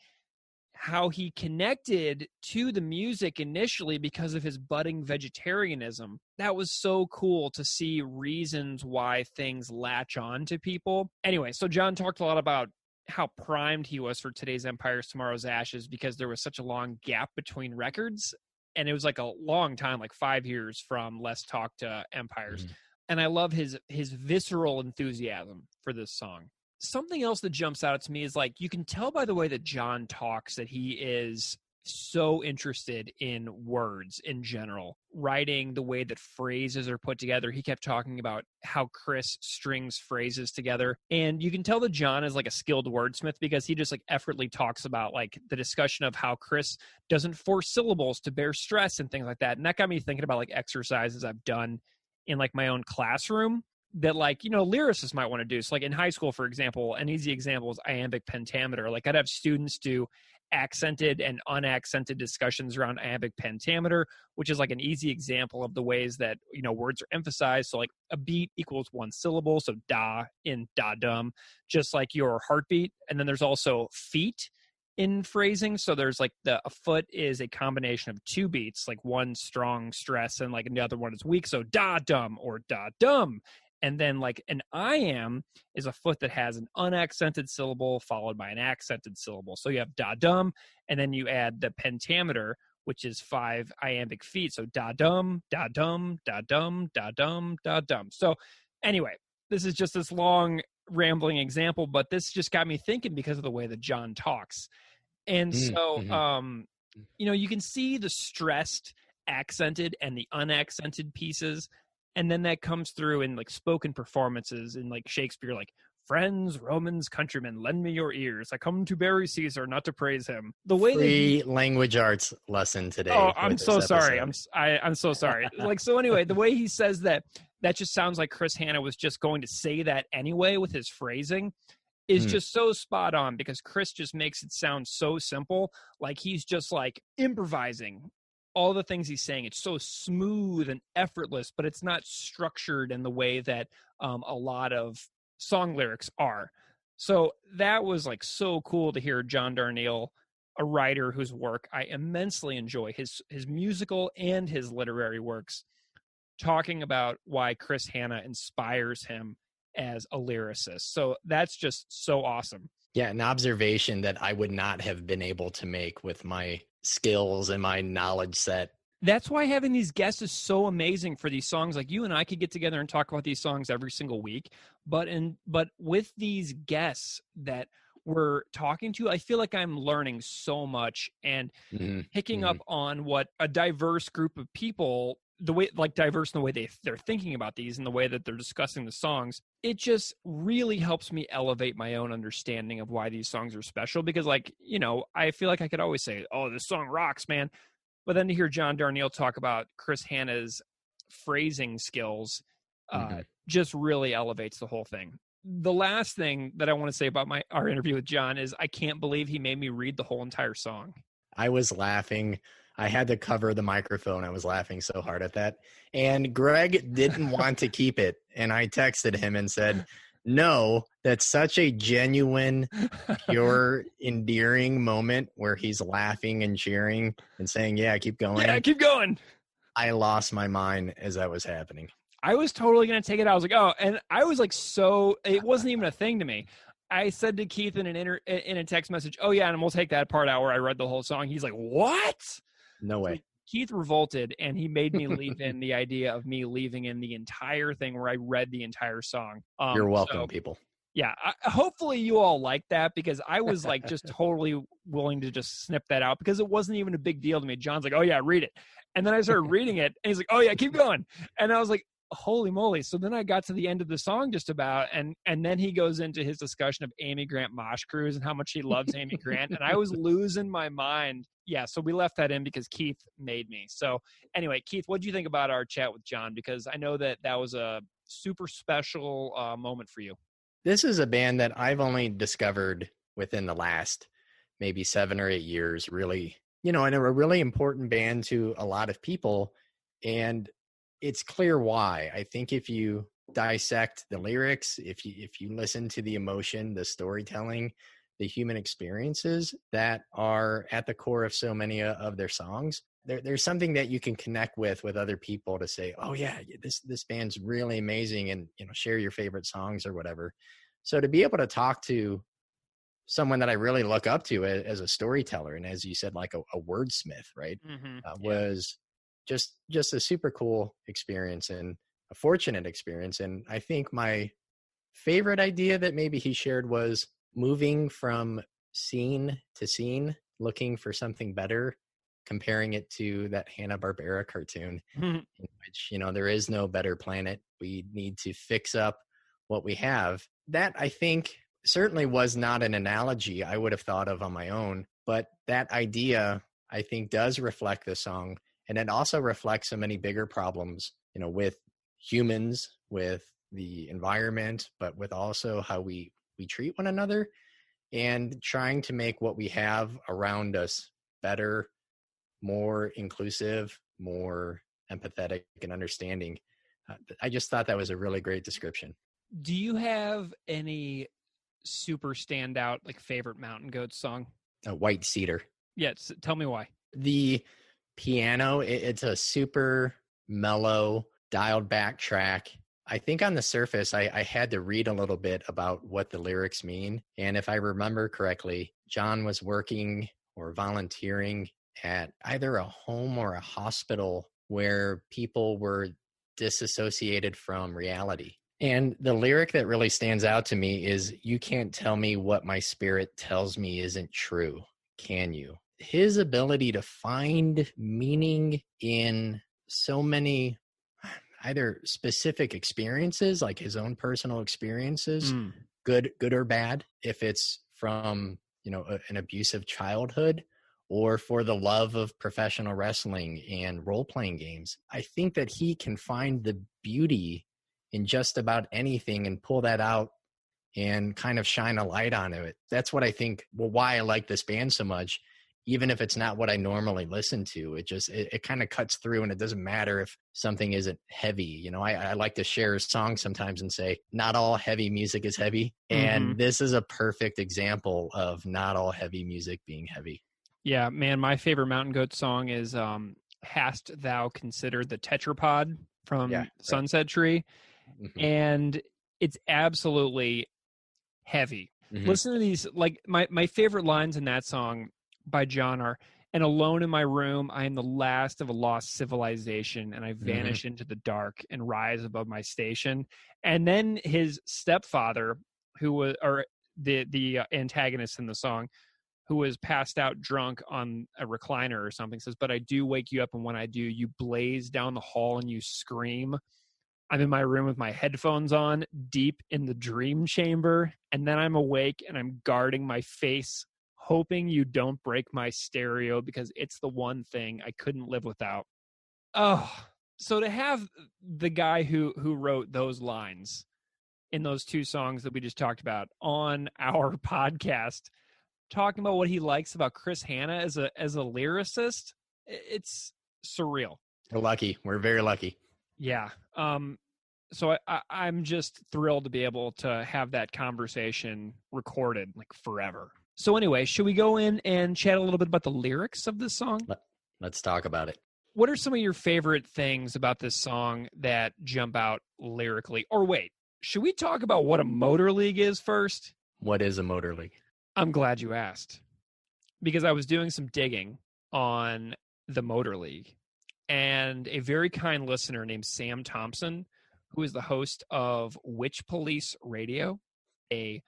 how he connected to the music initially because of his budding vegetarianism. That was so cool to see reasons why things latch on to people. Anyway, so John talked a lot about how primed he was for Today's Empires, Tomorrow's Ashes, because there was such a long gap between records. And it was like a long time, like 5 years from Let's Talk to Empires. And I love his visceral enthusiasm for this song. Something else that jumps out to me is like, you can tell by the way that John talks that he is so interested in words in general, writing, the way that phrases are put together. He kept talking about how Chris strings phrases together. And you can tell that John is like a skilled wordsmith because he just like effortlessly talks about like the discussion of how Chris doesn't force syllables to bear stress and things like that. And that got me thinking about like exercises I've done in like my own classroom that like, lyricists might want to do. So like in high school, for example, an easy example is iambic pentameter. Like I'd have students do accented and unaccented discussions around iambic pentameter, which is like an easy example of the ways that, words are emphasized. So like a beat equals one syllable. So da in da-dum, just like your heartbeat. And then there's also feet in phrasing. So there's like a foot is a combination of two beats, like one strong stress and like another one is weak. So da-dum or da-dum. And then like an iamb is a foot that has an unaccented syllable followed by an accented syllable. So you have da-dum, and then you add the pentameter, which is 5 iambic feet. So da-dum, da-dum, da-dum, da-dum, da-dum. So anyway, this is just this long rambling example, but this just got me thinking because of the way that John talks. And so, you can see the stressed, accented, and the unaccented pieces. And then that comes through in like spoken performances in like Shakespeare, like friends, Romans, countrymen, lend me your ears. I come to bury Caesar, not to praise him. The way free language arts lesson today. Oh, I'm so sorry. I'm so sorry. Like, so anyway, the way he says that just sounds like Chris Hanna was just going to say that anyway with his phrasing. is just so spot on, because Chris just makes it sound so simple. Like he's just like improvising all the things he's saying. It's so smooth and effortless, but it's not structured in the way that a lot of song lyrics are. So that was like so cool to hear John Darnielle, a writer whose work I immensely enjoy, his musical and his literary works, talking about why Chris Hannah inspires him as a lyricist. So that's just so awesome. Yeah, an observation that I would not have been able to make with my skills and my knowledge set. That's why having these guests is so amazing for these songs. Like you and I could get together and talk about these songs every single week, but with these guests that we're talking to, I feel like I'm learning so much and picking up on what a diverse group of people, the way, like diverse in the way they're thinking about these and the way that they're discussing the songs. It just really helps me elevate my own understanding of why these songs are special, because like, you know, I feel like I could always say, oh, this song rocks, man. But then to hear John Darnielle talk about Chris Hannah's phrasing skills just really elevates the whole thing. The last thing that I want to say about our interview with John is I can't believe he made me read the whole entire song. I was laughing. I had to cover the microphone. I was laughing so hard at that. And Greg didn't want to keep it. And I texted him and said, no, that's such a genuine, pure, endearing moment where he's laughing and cheering and saying, yeah, keep going. Yeah, keep going. I lost my mind as that was happening. I was totally going to take it out. I was like, oh, and I was like, so it wasn't even a thing to me. I said to Keith in a text message, oh yeah, and we'll take that part out where I read the whole song. He's like, what? No way. So Keith revolted, and he made me leave in the idea of me leaving in the entire thing where I read the entire song. You're welcome, people. Yeah, hopefully you all like that, because I was like just totally willing to just snip that out because it wasn't even a big deal to me. John's like, oh yeah, read it. And then I started reading it, and he's like, oh yeah, keep going. And I was like, holy moly. So then I got to the end of the song just about, and then he goes into his discussion of Amy Grant Mosh Cruise and how much he loves Amy Grant. And I was losing my mind. Yeah. So we left that in because Keith made me. So anyway, Keith, what do you think about our chat with John? Because I know that was a super special moment for you. This is a band that I've only discovered within the last maybe 7 or 8 years, really, you know, and a really important band to a lot of people. And it's clear why. I think if you dissect the lyrics, if you listen to the emotion, the storytelling, the human experiences that are at the core of so many of their songs, there's something that you can connect with other people to say, oh yeah, this band's really amazing, and you know, share your favorite songs or whatever. So to be able to talk to someone that I really look up to as a storyteller, and as you said, like a wordsmith, right, was just a super cool experience and a fortunate experience. And I think my favorite idea that maybe he shared was moving from scene to scene, looking for something better, comparing it to that Hanna-Barbera cartoon, in which, you know, there is no better planet. We need to fix up what we have. That, I think, certainly was not an analogy I would have thought of on my own, but that idea, I think, does reflect the song. And it also reflects so many bigger problems, you know, with humans, with the environment, but with also how we treat one another, and trying to make what we have around us better, more inclusive, more empathetic and understanding. I just thought that was a really great description. Do you have any super standout, like, favorite Mountain Goats song? White Cedar. Yes. Tell me why. The piano, it's a super mellow, dialed back track. I think on the surface, I had to read a little bit about what the lyrics mean. And if I remember correctly, John was working or volunteering at either a home or a hospital where people were disassociated from reality. And the lyric that really stands out to me is, you can't tell me what my spirit tells me isn't true, can you? His ability to find meaning in so many either specific experiences, like his own personal experiences, good or bad, if it's from, you know, an abusive childhood, or for the love of professional wrestling and role-playing games. I think that he can find the beauty in just about anything and pull that out and kind of shine a light on it. That's what I think, why I like this band so much, even if it's not what I normally listen to. It kind of cuts through, and it doesn't matter if something isn't heavy. You know, I like to share a song sometimes and say, not all heavy music is heavy. And this is a perfect example of not all heavy music being heavy. Yeah, man, my favorite Mountain Goat song is Hast Thou Considered the Tetrapod from Sunset Tree. And it's absolutely heavy. Listen to these, like my favorite lines in that song by John are, "And alone in my room, I am the last of a lost civilization, and I vanish into the dark and rise above my station." And then his stepfather, who was, or the antagonist in the song, who was passed out drunk on a recliner or something, says, "But I do wake you up, and when I do, you blaze down the hall and you scream. I'm in my room with my headphones on, deep in the dream chamber, and then I'm awake and I'm guarding my face, hoping you don't break my stereo because it's the one thing I couldn't live without." Oh, so to have the guy who wrote those lines in those two songs that we just talked about on our podcast, talking about what he likes about Chris Hanna as a lyricist, it's surreal. We're lucky. We're very lucky. Yeah. So I'm just thrilled to be able to have that conversation recorded like forever. So anyway, should we go in and chat a little bit about the lyrics of this song? Let's talk about it. What are some of your favorite things about this song that jump out lyrically? Or wait, should we talk about what a motor league is first? What is a motor league? I'm glad you asked, because I was doing some digging on the Motor League, and a very kind listener named Sam Thompson, who is the host of Witch Police Radio, a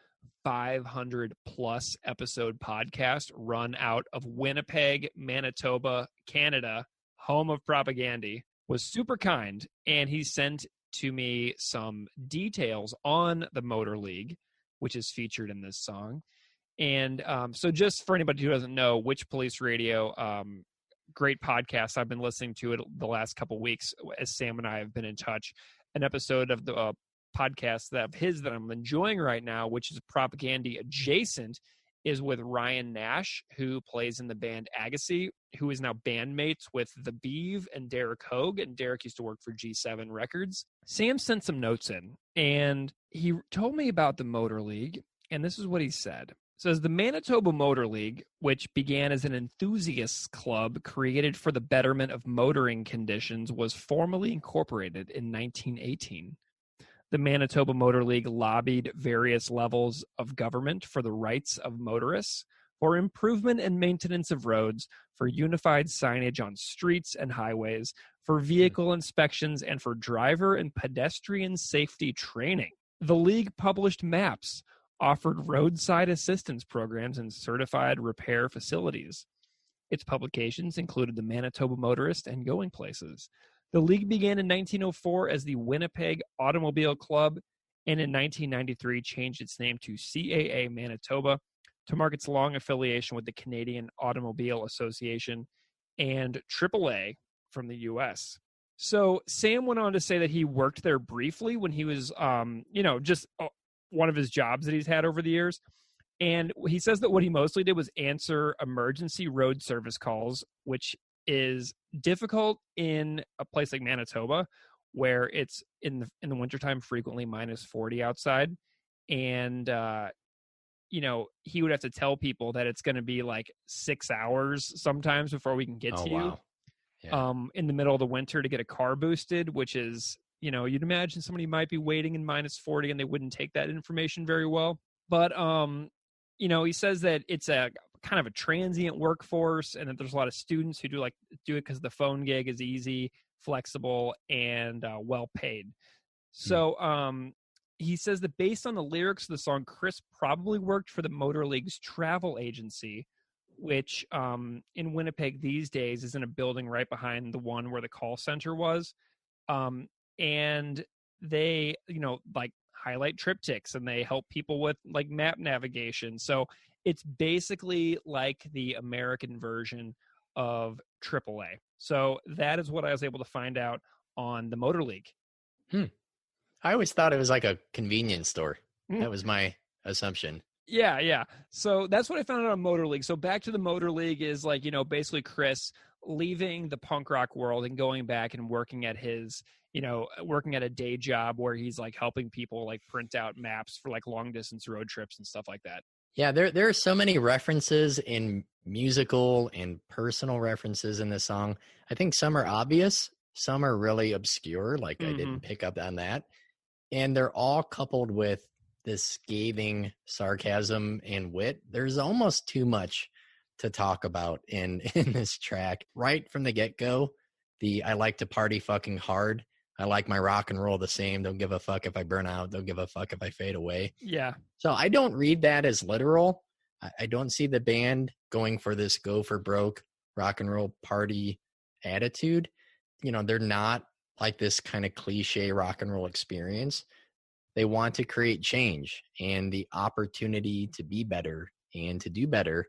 500-plus episode podcast run out of Winnipeg, Manitoba, Canada, home of Propagandy, was super kind, and he sent to me some details on the Motor League, which is featured in this song. And so just for anybody who doesn't know, Witch Police Radio, great podcast. I've been listening to it the last couple of weeks as Sam and I have been in touch. An episode of the podcast that I'm enjoying right now, which is Propagandy adjacent, is with Ryan Nash, who plays in the band Agassi, who is now bandmates with The Beeve and Derek Hogue. And Derek used to work for G7 Records. Sam sent some notes in, and he told me about the Motor League, and this is what he said. Says the Manitoba Motor League, which began as an enthusiasts club created for the betterment of motoring conditions, was formally incorporated in 1918. The Manitoba Motor League lobbied various levels of government for the rights of motorists, for improvement and maintenance of roads, for unified signage on streets and highways, for vehicle inspections, and for driver and pedestrian safety training. The league published maps, offered roadside assistance programs, and certified repair facilities. Its publications included the Manitoba Motorist and Going Places. The league began in 1904 as the Winnipeg Automobile Club, and in 1993 changed its name to CAA Manitoba to mark its long affiliation with the Canadian Automobile Association and AAA from the U.S. So Sam went on to say that he worked there briefly when he was, just one of his jobs that he's had over the years. And he says that what he mostly did was answer emergency road service calls, which is difficult in a place like Manitoba, where it's in the wintertime frequently minus 40 outside. And, he would have to tell people that it's going to be like 6 hours sometimes before we can get to you. Yeah. In the middle of the winter to get a car boosted, which is, you'd imagine somebody might be waiting in minus 40 and they wouldn't take that information very well. But, he says that it's a kind of a transient workforce and that there's a lot of students who do it because the phone gig is easy, flexible, and well paid. So he says that based on the lyrics of the song, Chris probably worked for the Motor League's travel agency, which in Winnipeg these days is in a building right behind the one where the call center was. And they, highlight triptychs and they help people with like map navigation. So it's basically like the American version of AAA. So that is what I was able to find out on the Motor League. I always thought it was like a convenience store. That was my assumption. Yeah. So that's what I found out on Motor League. So Back to the Motor League is like, basically Chris leaving the punk rock world and going back and working at his, working at a day job where he's like helping people like print out maps for like long distance road trips and stuff like that. Yeah, there are so many references in musical and personal references in this song. I think some are obvious, some are really obscure, like I didn't pick up on that. And they're all coupled with this scathing sarcasm and wit. There's almost too much to talk about in this track. Right from the get-go, I like to party fucking hard. I like my rock and roll the same. Don't give a fuck if I burn out. Don't give a fuck if I fade away. Yeah. So I don't read that as literal. I don't see the band going for this go for broke rock and roll party attitude. They're not like this kind of cliche rock and roll experience. They want to create change and the opportunity to be better and to do better.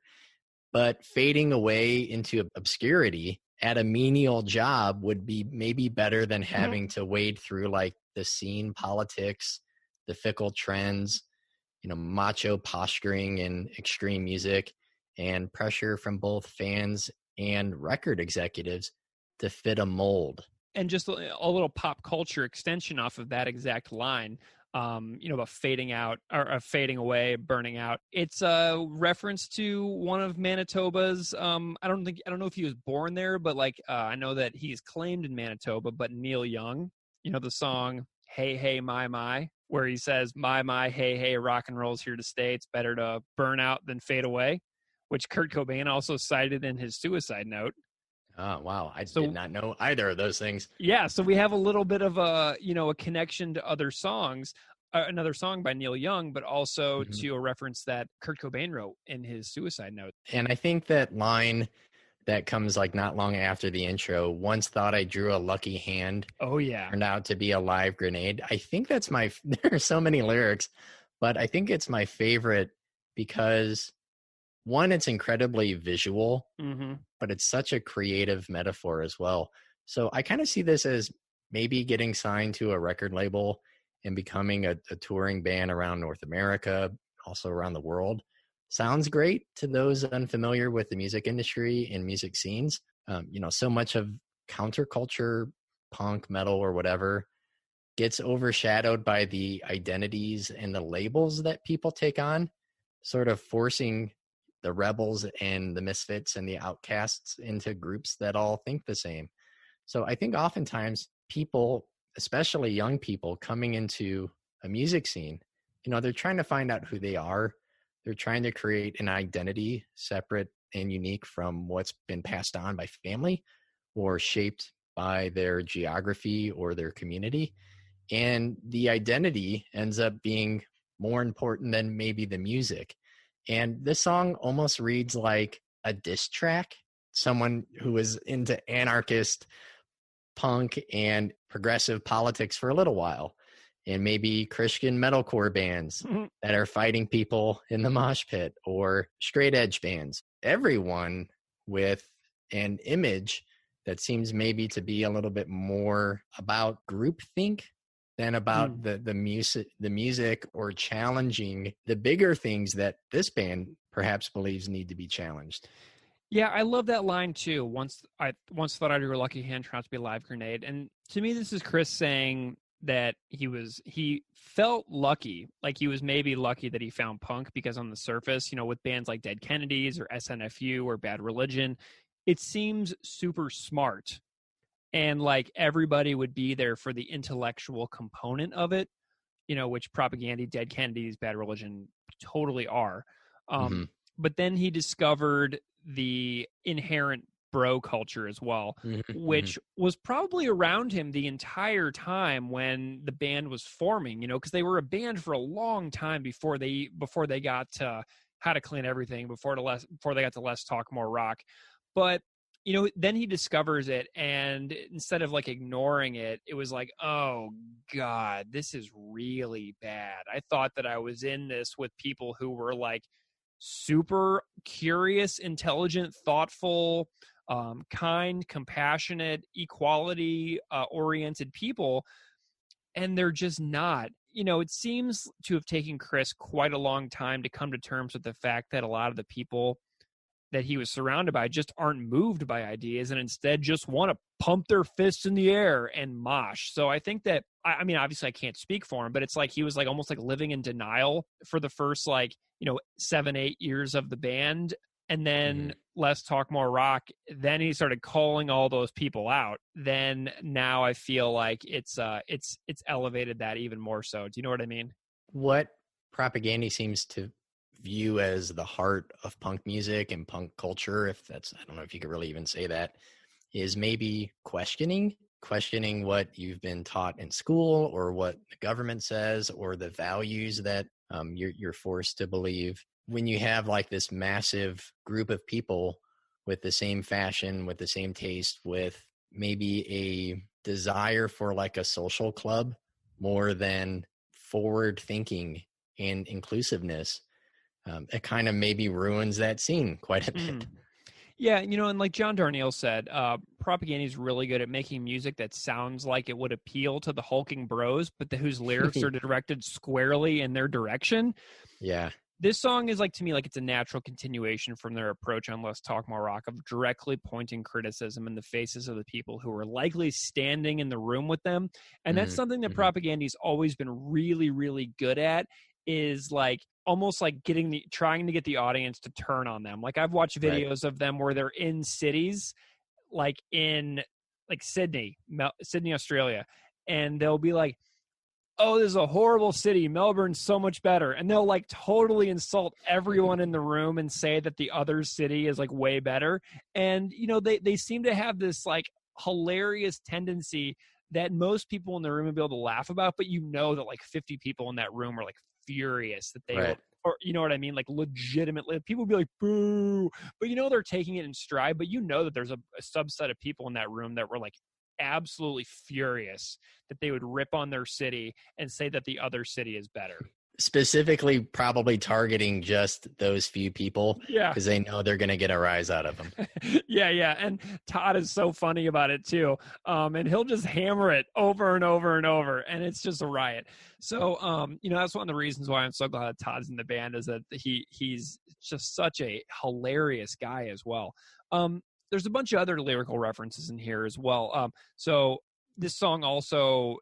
But fading away into obscurity at a menial job would be maybe better than having to wade through like the scene politics, the fickle trends, macho posturing and extreme music, and pressure from both fans and record executives to fit a mold. And just a little pop culture extension off of that exact line, about fading out or fading away, burning out. It's a reference to one of Manitoba's. I don't know if he was born there, but I know that he's claimed in Manitoba. But Neil Young, the song "Hey Hey My," where he says "My hey hey, rock and roll's here to stay. It's better to burn out than fade away," which Kurt Cobain also cited in his suicide note. Oh, wow. I did not know either of those things. Yeah. So we have a little bit of a connection to other songs, another song by Neil Young, but also to a reference that Kurt Cobain wrote in his suicide note. And I think that line that comes like not long after the intro, once thought I drew a lucky hand. Oh, yeah. Turned out to be a live grenade. I think that's there are so many lyrics, but I think it's my favorite because one, it's incredibly visual, but it's such a creative metaphor as well. So I kind of see this as maybe getting signed to a record label and becoming a touring band around North America, also around the world. Sounds great to those unfamiliar with the music industry and music scenes. So much of counterculture, punk, metal, or whatever gets overshadowed by the identities and the labels that people take on, sort of forcing the rebels and the misfits and the outcasts into groups that all think the same. So I think oftentimes people, especially young people coming into a music scene, they're trying to find out who they are. They're trying to create an identity separate and unique from what's been passed on by family or shaped by their geography or their community. And the identity ends up being more important than maybe the music. And this song almost reads like a diss track. Someone who was into anarchist punk and progressive politics for a little while, and maybe Christian metalcore bands that are fighting people in the mosh pit, or straight edge bands. Everyone with an image that seems maybe to be a little bit more about groupthink than about the music or challenging the bigger things that this band perhaps believes need to be challenged. Yeah, I love that line too. Once thought I drew a lucky hand, turned out to be a live grenade. And to me, this is Chris saying that he felt lucky, like he was maybe lucky that he found punk, because on the surface, with bands like Dead Kennedys or SNFU or Bad Religion, it seems super smart. And like everybody would be there for the intellectual component of it, which Propaganda, Dead Kennedys, Bad Religion totally are. But then he discovered the inherent bro culture as well, which was probably around him the entire time when the band was forming, because they were a band for a long time before they got to How to Clean Everything, before they got to Less Talk More Rock. But then he discovers it, and instead of like ignoring it, it was like, oh God, this is really bad. I thought that I was in this with people who were like super curious, intelligent, thoughtful, kind, compassionate, equality oriented people, and they're just not. it seems to have taken Chris quite a long time to come to terms with the fact that a lot of the people that he was surrounded by just aren't moved by ideas and instead just want to pump their fists in the air and mosh. So I think that, I mean, obviously I can't speak for him, but it's like he was like almost like living in denial for the first 7-8 years of the band. And then Let's Talk More Rock. Then he started calling all those people out. Then now I feel like it's elevated that even more so. Do you know what I mean? What Propaganda seems to view as the heart of punk music and punk culture, if that's, I don't know if you could really even say that, is maybe questioning what you've been taught in school or what the government says or the values that you're forced to believe. When you have like this massive group of people with the same fashion, with the same taste, with maybe a desire for like a social club more than forward thinking and inclusiveness, it kind of maybe ruins that scene quite a bit. Yeah, and like John Darnielle said, Propaganda is really good at making music that sounds like it would appeal to the hulking bros, but whose lyrics are directed squarely in their direction. Yeah. This song is like, to me, like it's a natural continuation from their approach on Let's Talk More Rock of directly pointing criticism in the faces of the people who are likely standing in the room with them. And that's something that Propaganda's always been really, really good at, is like almost like trying to get the audience to turn on them. Like I've watched videos of them where they're in cities, like in like Sydney, Australia, and they'll be like, oh, this is a horrible city. Melbourne's so much better. And they'll like totally insult everyone in the room and say that the other city is like way better. And, they seem to have this like hilarious tendency that most people in the room will be able to laugh about, but that like 50 people in that room are like furious that they or you know what I mean? Like legitimately people will be like, boo, but they're taking it in stride, but that there's a subset of people in that room that were like absolutely furious that they would rip on their city and say that the other city is better. Specifically probably targeting just those few people because they know they're going to get a rise out of them. Yeah. And Todd is so funny about it too. And he'll just hammer it over and over and over. And it's just a riot. So, that's one of the reasons why I'm so glad that Todd's in the band, is that he's just such a hilarious guy as well. There's a bunch of other lyrical references in here as well. So this song also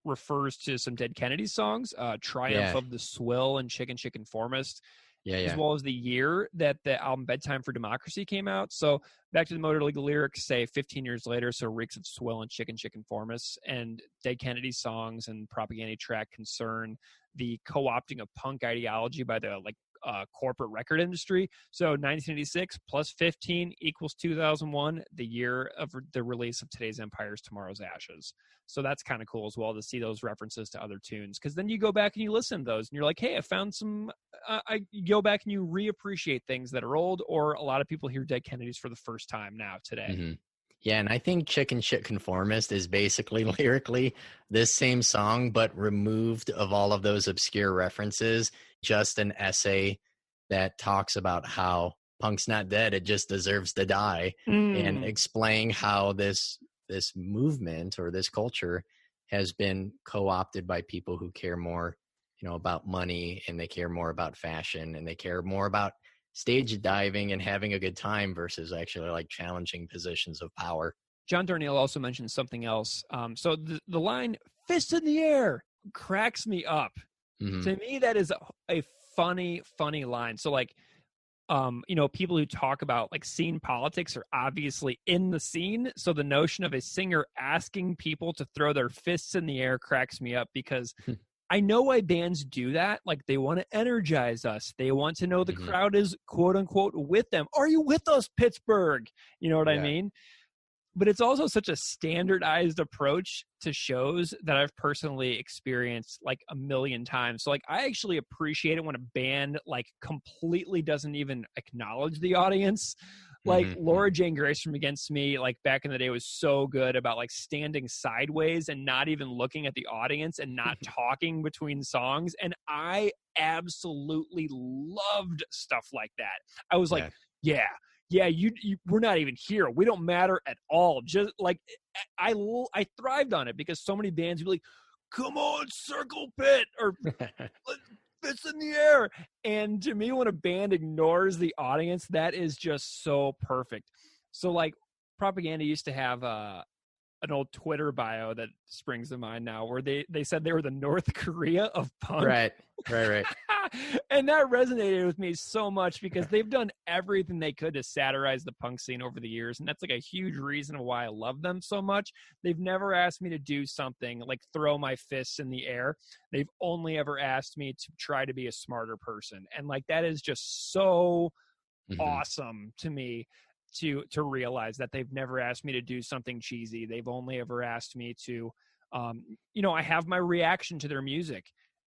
refers to some Dead Kennedys songs, Triumph of the Swill and Chicken Conformist, as well as the year that the album Bedtime for Democracy came out. So Back to the Motor League lyrics say 15 years later, so reeks of swill and Chicken Conformists. And Dead Kennedys songs and Propaganda track concern the co-opting of punk ideology by the corporate record industry. So 1986 plus 15 equals 2001, the year of the release of Today's Empires, Tomorrow's Ashes. So that's kind of cool as well to see those references to other tunes, because then you go back and you listen to those and you're like, hey, I found some you go back and you reappreciate things that are old, or a lot of people hear Dead Kennedys for the first time now today. Yeah, and I think Chicken Shit Conformist is basically lyrically this same song, but removed of all of those obscure references, just an essay that talks about how punk's not dead, it just deserves to die, and explain how this movement or this culture has been co-opted by people who care more, about money, and they care more about fashion, and they care more about stage diving and having a good time versus actually like challenging positions of power. John Darnielle also mentioned something else. So the line "fist in the air" cracks me up. To me, that is a funny line. So like, people who talk about like scene politics are obviously in the scene. So the notion of a singer asking people to throw their fists in the air cracks me up, because I know why bands do that. Like, they want to energize us. They want to know the crowd is quote unquote with them. Are you with us, Pittsburgh? You know what I mean? But it's also such a standardized approach to shows that I've personally experienced like a million times. So like, I actually appreciate it when a band like completely doesn't even acknowledge the audience. Like Laura Jane Grace from Against Me, like back in the day, was so good about like standing sideways and not even looking at the audience and not talking between songs. And I absolutely loved stuff like that. I was like, yeah, you we're not even here. We don't matter at all. Just like I thrived on it, because so many bands would be like, come on, circle pit, or fists in the air. And to me, when a band ignores the audience, that is just so perfect. So like Propaganda used to have an old Twitter bio that springs to mind now, where they said they were the North Korea of punk. Right. And that resonated with me so much because they've done everything they could to satirize the punk scene over the years. And that's like a huge reason why I love them so much. They've never asked me to do something like throw my fists in the air. They've only ever asked me to try to be a smarter person. And like, that is just so awesome to me to realize that they've never asked me to do something cheesy. They've only ever asked me to, I have my reaction to their music.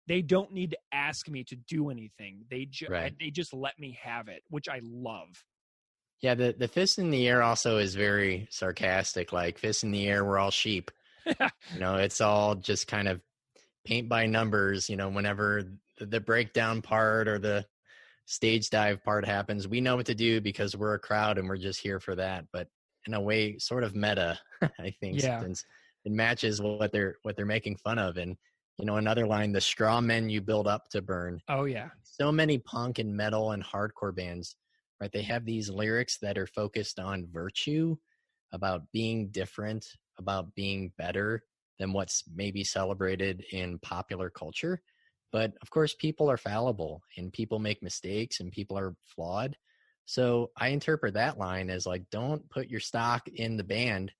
They don't need to ask me to do anything. They just let me have it, which I love. Yeah, the fist in the air also is very sarcastic. Like, fist in the air, we're all sheep. It's all just kind of paint by numbers. Whenever the breakdown part or the stage dive part happens, we know what to do because we're a crowd and we're just here for that. But in a way, sort of meta, I think, since it matches what they're making fun of. And another line, the straw men you build up to burn. Oh yeah. So many punk and metal and hardcore bands, right? They have these lyrics that are focused on virtue, about being different, about being better than what's maybe celebrated in popular culture. But of course, people are fallible and people make mistakes and people are flawed. So I interpret that line as like, don't put your stock in the band,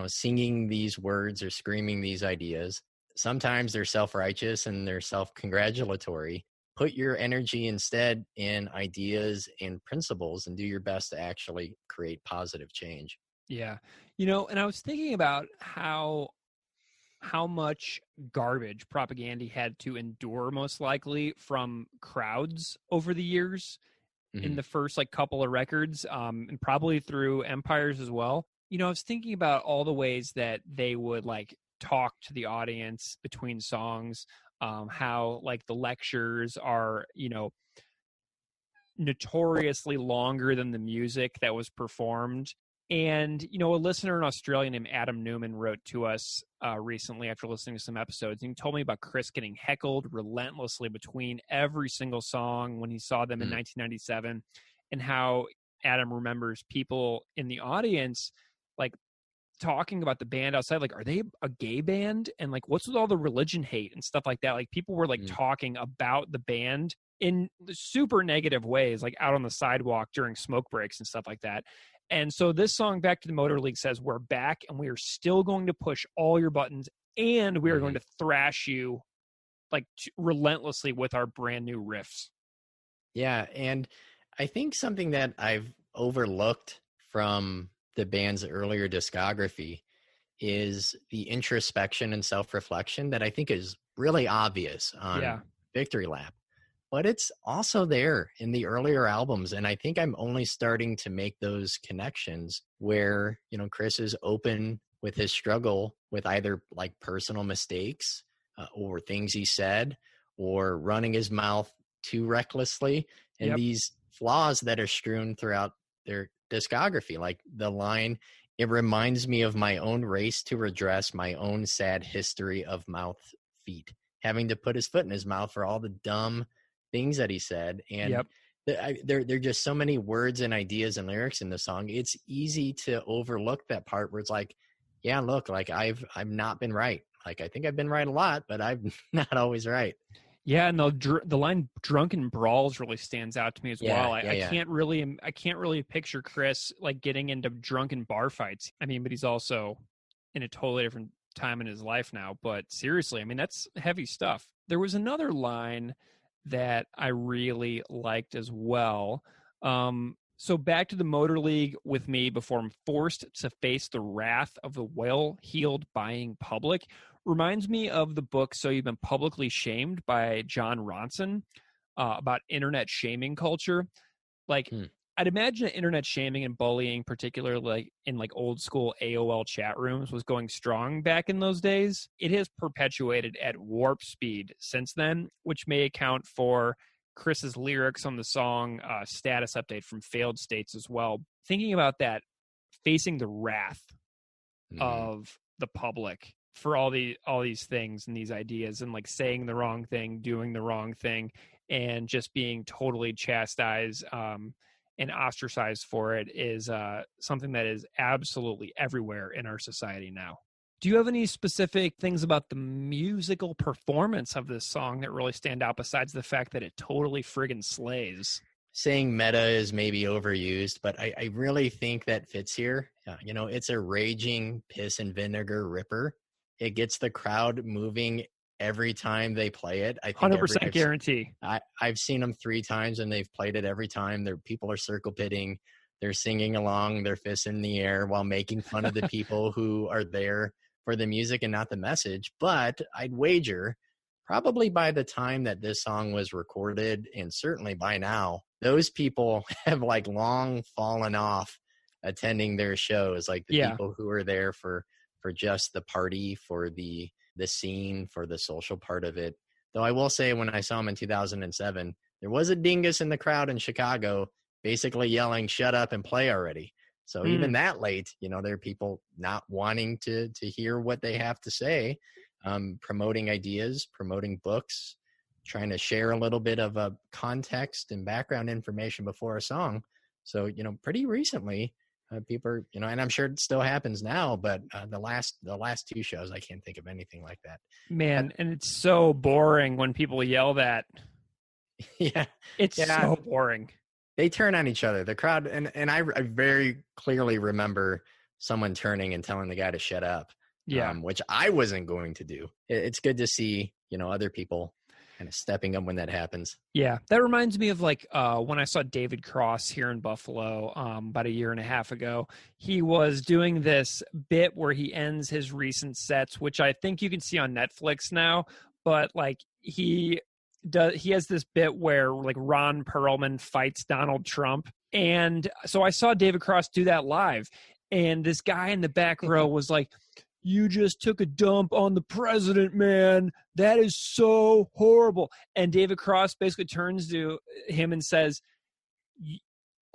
singing these words or screaming these ideas. Sometimes they're self-righteous and they're self-congratulatory. Put your energy instead in ideas and principles and do your best to actually create positive change. Yeah. And I was thinking about how much garbage Propaganda had to endure, most likely, from crowds over the years in the first couple of records, and probably through Empires as well. I was thinking about all the ways that they would talk to the audience between songs, how the lectures are, notoriously longer than the music that was performed. And, a listener in Australia named Adam Newman wrote to us recently after listening to some episodes, and he told me about Chris getting heckled relentlessly between every single song when he saw them in 1997, and how Adam remembers people in the audience talking about the band outside, are they a gay band? And what's with all the religion hate and stuff like that? People were talking about the band in super negative ways, out on the sidewalk during smoke breaks and stuff like that. And so this song, Back to the Motor League, says we're back and we are still going to push all your buttons and we are going to thrash you relentlessly with our brand new riffs. Yeah. And I think something that I've overlooked from the band's earlier discography is the introspection and self-reflection that I think is really obvious on Victory Lap. But it's also there in the earlier albums. And I think I'm only starting to make those connections where, Chris is open with his struggle with either personal mistakes or things he said or running his mouth too recklessly, and these flaws that are strewn throughout their discography, like the line, "It reminds me of my own race to redress my own sad history of mouth feet," having to put his foot in his mouth for all the dumb things that he said. And there are just so many words and ideas and lyrics in the song. It's easy to overlook that part where it's I've not been right. I think I've been right a lot, but I'm not always right. Yeah, and the line "drunken brawls" really stands out to me as well. I can't really picture Chris getting into drunken bar fights. I mean, but he's also in a totally different time in his life now. But seriously, I mean, that's heavy stuff. There was another line that I really liked as well. So back to the Motor League with me before I'm forced to face the wrath of the well-heeled buying public reminds me of the book So You've Been Publicly Shamed by John Ronson, about internet shaming culture. I'd imagine internet shaming and bullying, particularly in old school AOL chat rooms, was going strong back in those days. It has perpetuated at warp speed since then, which may account for Chris's lyrics on the song Status Update from Failed States as well. Thinking about that, facing the wrath of the public for all these things and these ideas, and like saying the wrong thing, doing the wrong thing, and just being totally chastised and ostracized for it is something that is absolutely everywhere in our society now. Do you have any specific things about the musical performance of this song that really stand out besides the fact that it totally friggin' slays? Saying meta is maybe overused, but I really think that fits here. It's a raging piss and vinegar ripper. It gets the crowd moving every time they play it. I think 100% guarantee. I've seen them 3 times and they've played it every time. People are circle pitting. They're singing along, their fists in the air while making fun of the people who are there for the music and not the message. But I'd wager probably by the time that this song was recorded, and certainly by now, those people have like long fallen off attending their shows. Like the people who are there for just the party, for the scene, for the social part of it. Though I will say, when I saw him in 2007, there was a dingus in the crowd in Chicago basically yelling, "Shut up and play already." So even that late, there are people not wanting to hear what they have to say, promoting ideas, promoting books, trying to share a little bit of a context and background information before a song. So, pretty recently, people are, and I'm sure it still happens now, but the last 2 shows, I can't think of anything like that. Man, and it's so boring when people yell that. Yeah. It's so boring. They turn on each other, the crowd. And I very clearly remember someone turning and telling the guy to shut up. Yeah. Which I wasn't going to do. It's good to see, other people kind of stepping up when that happens. Yeah. That reminds me of like when I saw David Cross here in Buffalo about a year and a half ago. He was doing this bit where he ends his recent sets, which I think you can see on Netflix now, but like he has this bit where like Ron Perlman fights Donald Trump. And so I saw David Cross do that live. And this guy in the back row was like, "You just took a dump on the president, man. That is so horrible." And David Cross basically turns to him and says,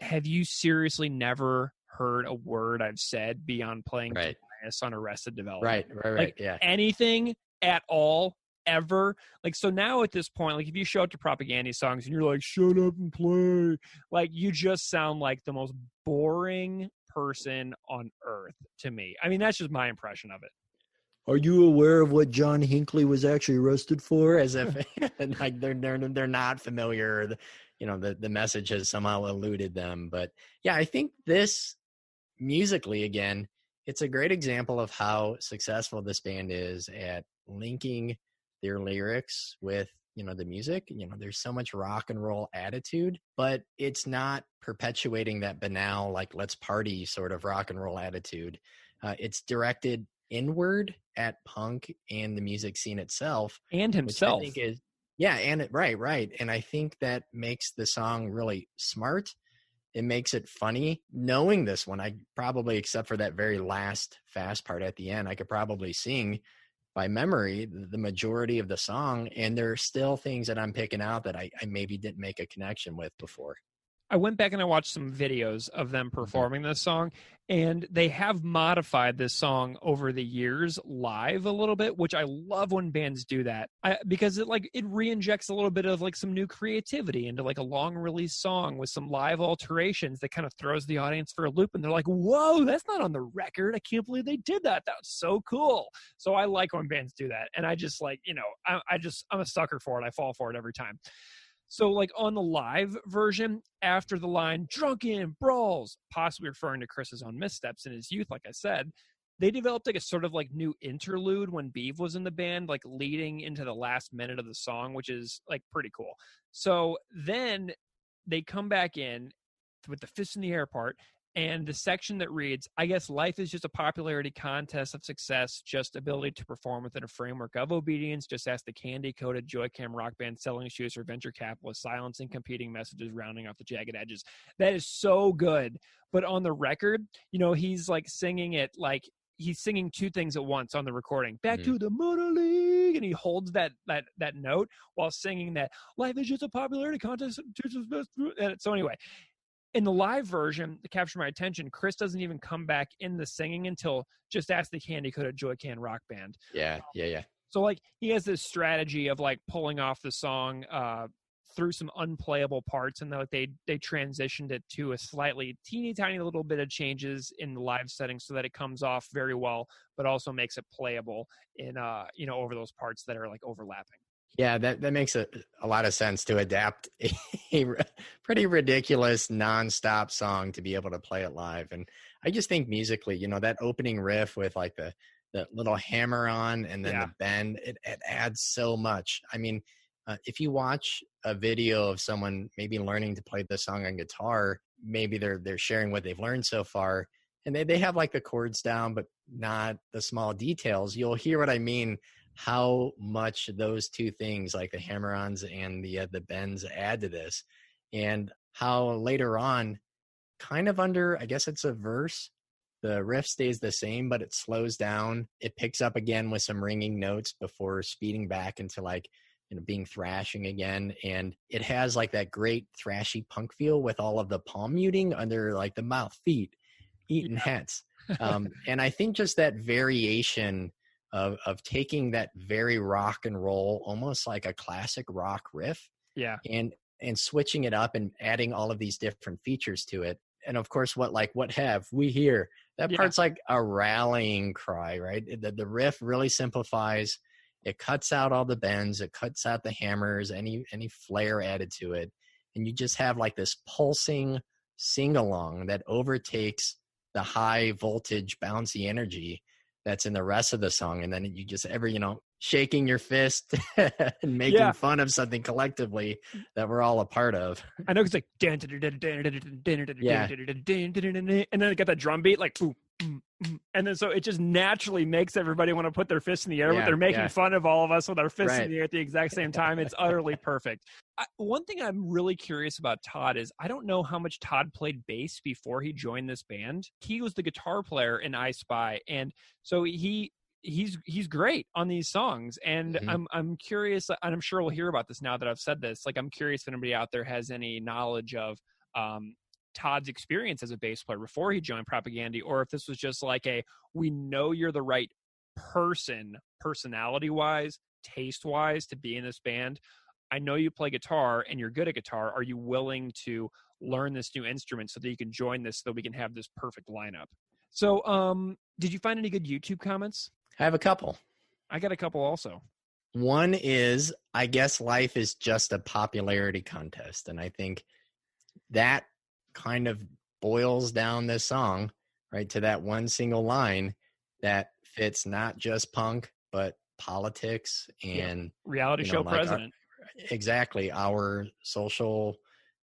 "Have you seriously never heard a word I've said beyond playing Tobias on Arrested Development?" Right. Like, yeah. Anything at all, ever. Like, so now at this point, like if you show up to Propaganda songs and you're like, "Shut up and play," like you just sound like the most boring person on earth to me. I mean, that's just my impression of it. Are you aware of what John Hinckley was actually arrested for? As if like they're not familiar. The message has somehow eluded them. But yeah, I think this musically, again, it's a great example of how successful this band is at linking their lyrics with the music. There's so much rock and roll attitude, but it's not perpetuating that banal, like, let's party sort of rock and roll attitude. It's directed inward at punk and the music scene itself. And himself. Which I think is, right. And I think that makes the song really smart. It makes it funny. Knowing this one, I probably, except for that very last fast part at the end, I could probably sing by memory the majority of the song, and there are still things that I'm picking out that I maybe didn't make a connection with before. I went back and I watched some videos of them performing this song, and they have modified this song over the years live a little bit, which I love when bands do that, because it re-injects a little bit of like some new creativity into like a long release song with some live alterations that kind of throws the audience for a loop, and they're like, "Whoa, that's not on the record. I can't believe they did that. That was so cool." So I like when bands do that, and I just like, I'm a sucker for it. I fall for it every time. So like on the live version, after the line "drunken brawls," possibly referring to Chris's own missteps in his youth, like I said, they developed like a sort of like new interlude when Beav was in the band, like leading into the last minute of the song, which is like pretty cool. So then they come back in with the fist in the air part, and the section that reads, "I guess life is just a popularity contest of success, just ability to perform within a framework of obedience. Just ask the candy-coated Joy-Cam rock band selling shoes for venture capitalists, silencing competing messages, rounding off the jagged edges." That is so good. But on the record, he's like singing it like he's singing 2 things at once on the recording. Back to the Motor League, and he holds that note while singing that life is just a popularity contest. So anyway, In the live version, to capture my attention, Chris doesn't even come back in the singing until Just Ask the Candy Coated Joy Can Rock Band. Yeah. So like he has this strategy of like pulling off the song through some unplayable parts, and like they transitioned it to a slightly teeny tiny little bit of changes in the live setting so that it comes off very well, but also makes it playable in over those parts that are like overlapping. Yeah, that makes a lot of sense to adapt a pretty ridiculous nonstop song to be able to play it live. And I just think musically, that opening riff with like the little hammer on and then the bend, it adds so much. I mean, if you watch a video of someone maybe learning to play the song on guitar, maybe they're sharing what they've learned so far, and they have like the chords down, but not the small details. You'll hear what I mean, how much those two things, like the hammer-ons and the bends, add to this, and how later on, kind of under, I guess it's a verse, the riff stays the same, but it slows down. It picks up again with some ringing notes before speeding back into like, being thrashing again. And it has like that great thrashy punk feel with all of the palm muting under like the mouth, feet, eating hats. And I think just that variation of taking that very rock and roll, almost like a classic rock riff, and switching it up and adding all of these different features to it. And of course, what have we here? That part's like a rallying cry, right? The riff really simplifies. It cuts out all the bends. It cuts out the hammers, any flair added to it. And you just have like this pulsing sing-along that overtakes the high voltage, bouncy energy that's in the rest of the song. And then you just shaking your fist and making fun of something collectively that we're all a part of. I know it's like, and then it got that drum beat, like, boom, and then so it just naturally makes everybody want to put their fists in the air, but they're making fun of all of us with our fists in the air at the exact same time. It's utterly perfect. One thing I'm really curious about Todd is I don't know how much Todd played bass before he joined this band. He was the guitar player in I Spy, and so he's great on these songs. And I'm curious, and I'm sure we'll hear about this now that I've said this. Like, I'm curious if anybody out there has any knowledge of Todd's experience as a bass player before he joined Propaganda, or if this was just like we know you're the right person, personality wise, taste wise, to be in this band. I know you play guitar and you're good at guitar. Are you willing to learn this new instrument so that you can join this, so that we can have this perfect lineup? So, did you find any good YouTube comments? I have a couple. I got a couple also. One is, I guess life is just a popularity contest. And I think that kind of boils down this song, right, to that one single line that fits not just punk, but politics and reality show like president. Exactly. Our social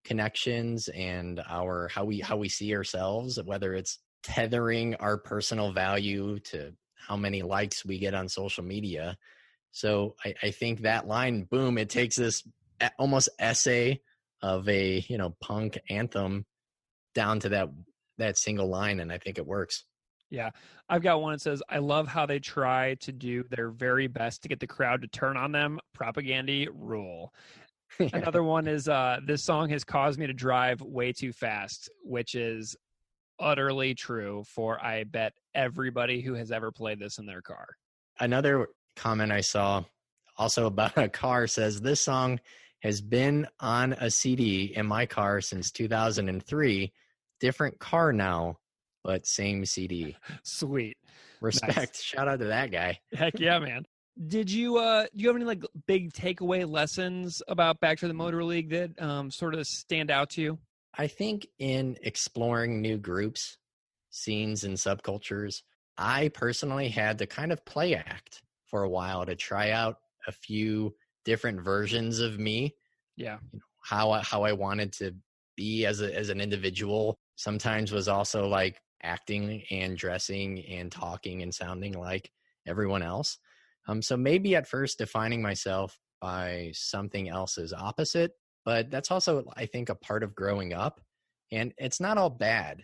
connections and our how we see ourselves, whether it's tethering our personal value to how many likes we get on social media. So I think that line, boom, it takes this almost essay of a punk anthem down to that single line, and I think it works. Yeah, I've got one that says, I love how they try to do their very best to get the crowd to turn on them. Propaganda rule. Another one is, this song has caused me to drive way too fast, which is utterly true for, I bet, everybody who has ever played this in their car. Another comment I saw also about a car says, this song has been on a CD in my car since 2003. Different car now, but same CD. Sweet. Respect. Nice. Shout out to that guy. Heck yeah, man. Did you do you have any like big takeaway lessons about Back to the Motor League that sort of stand out to you? I think in exploring new groups, scenes, and subcultures, I personally had to kind of play act for a while to try out a few different versions of me. Yeah. How I wanted to be as an individual sometimes was also like acting and dressing and talking and sounding like everyone else. So maybe at first defining myself by something else's opposite, but that's also, I think, a part of growing up, and it's not all bad.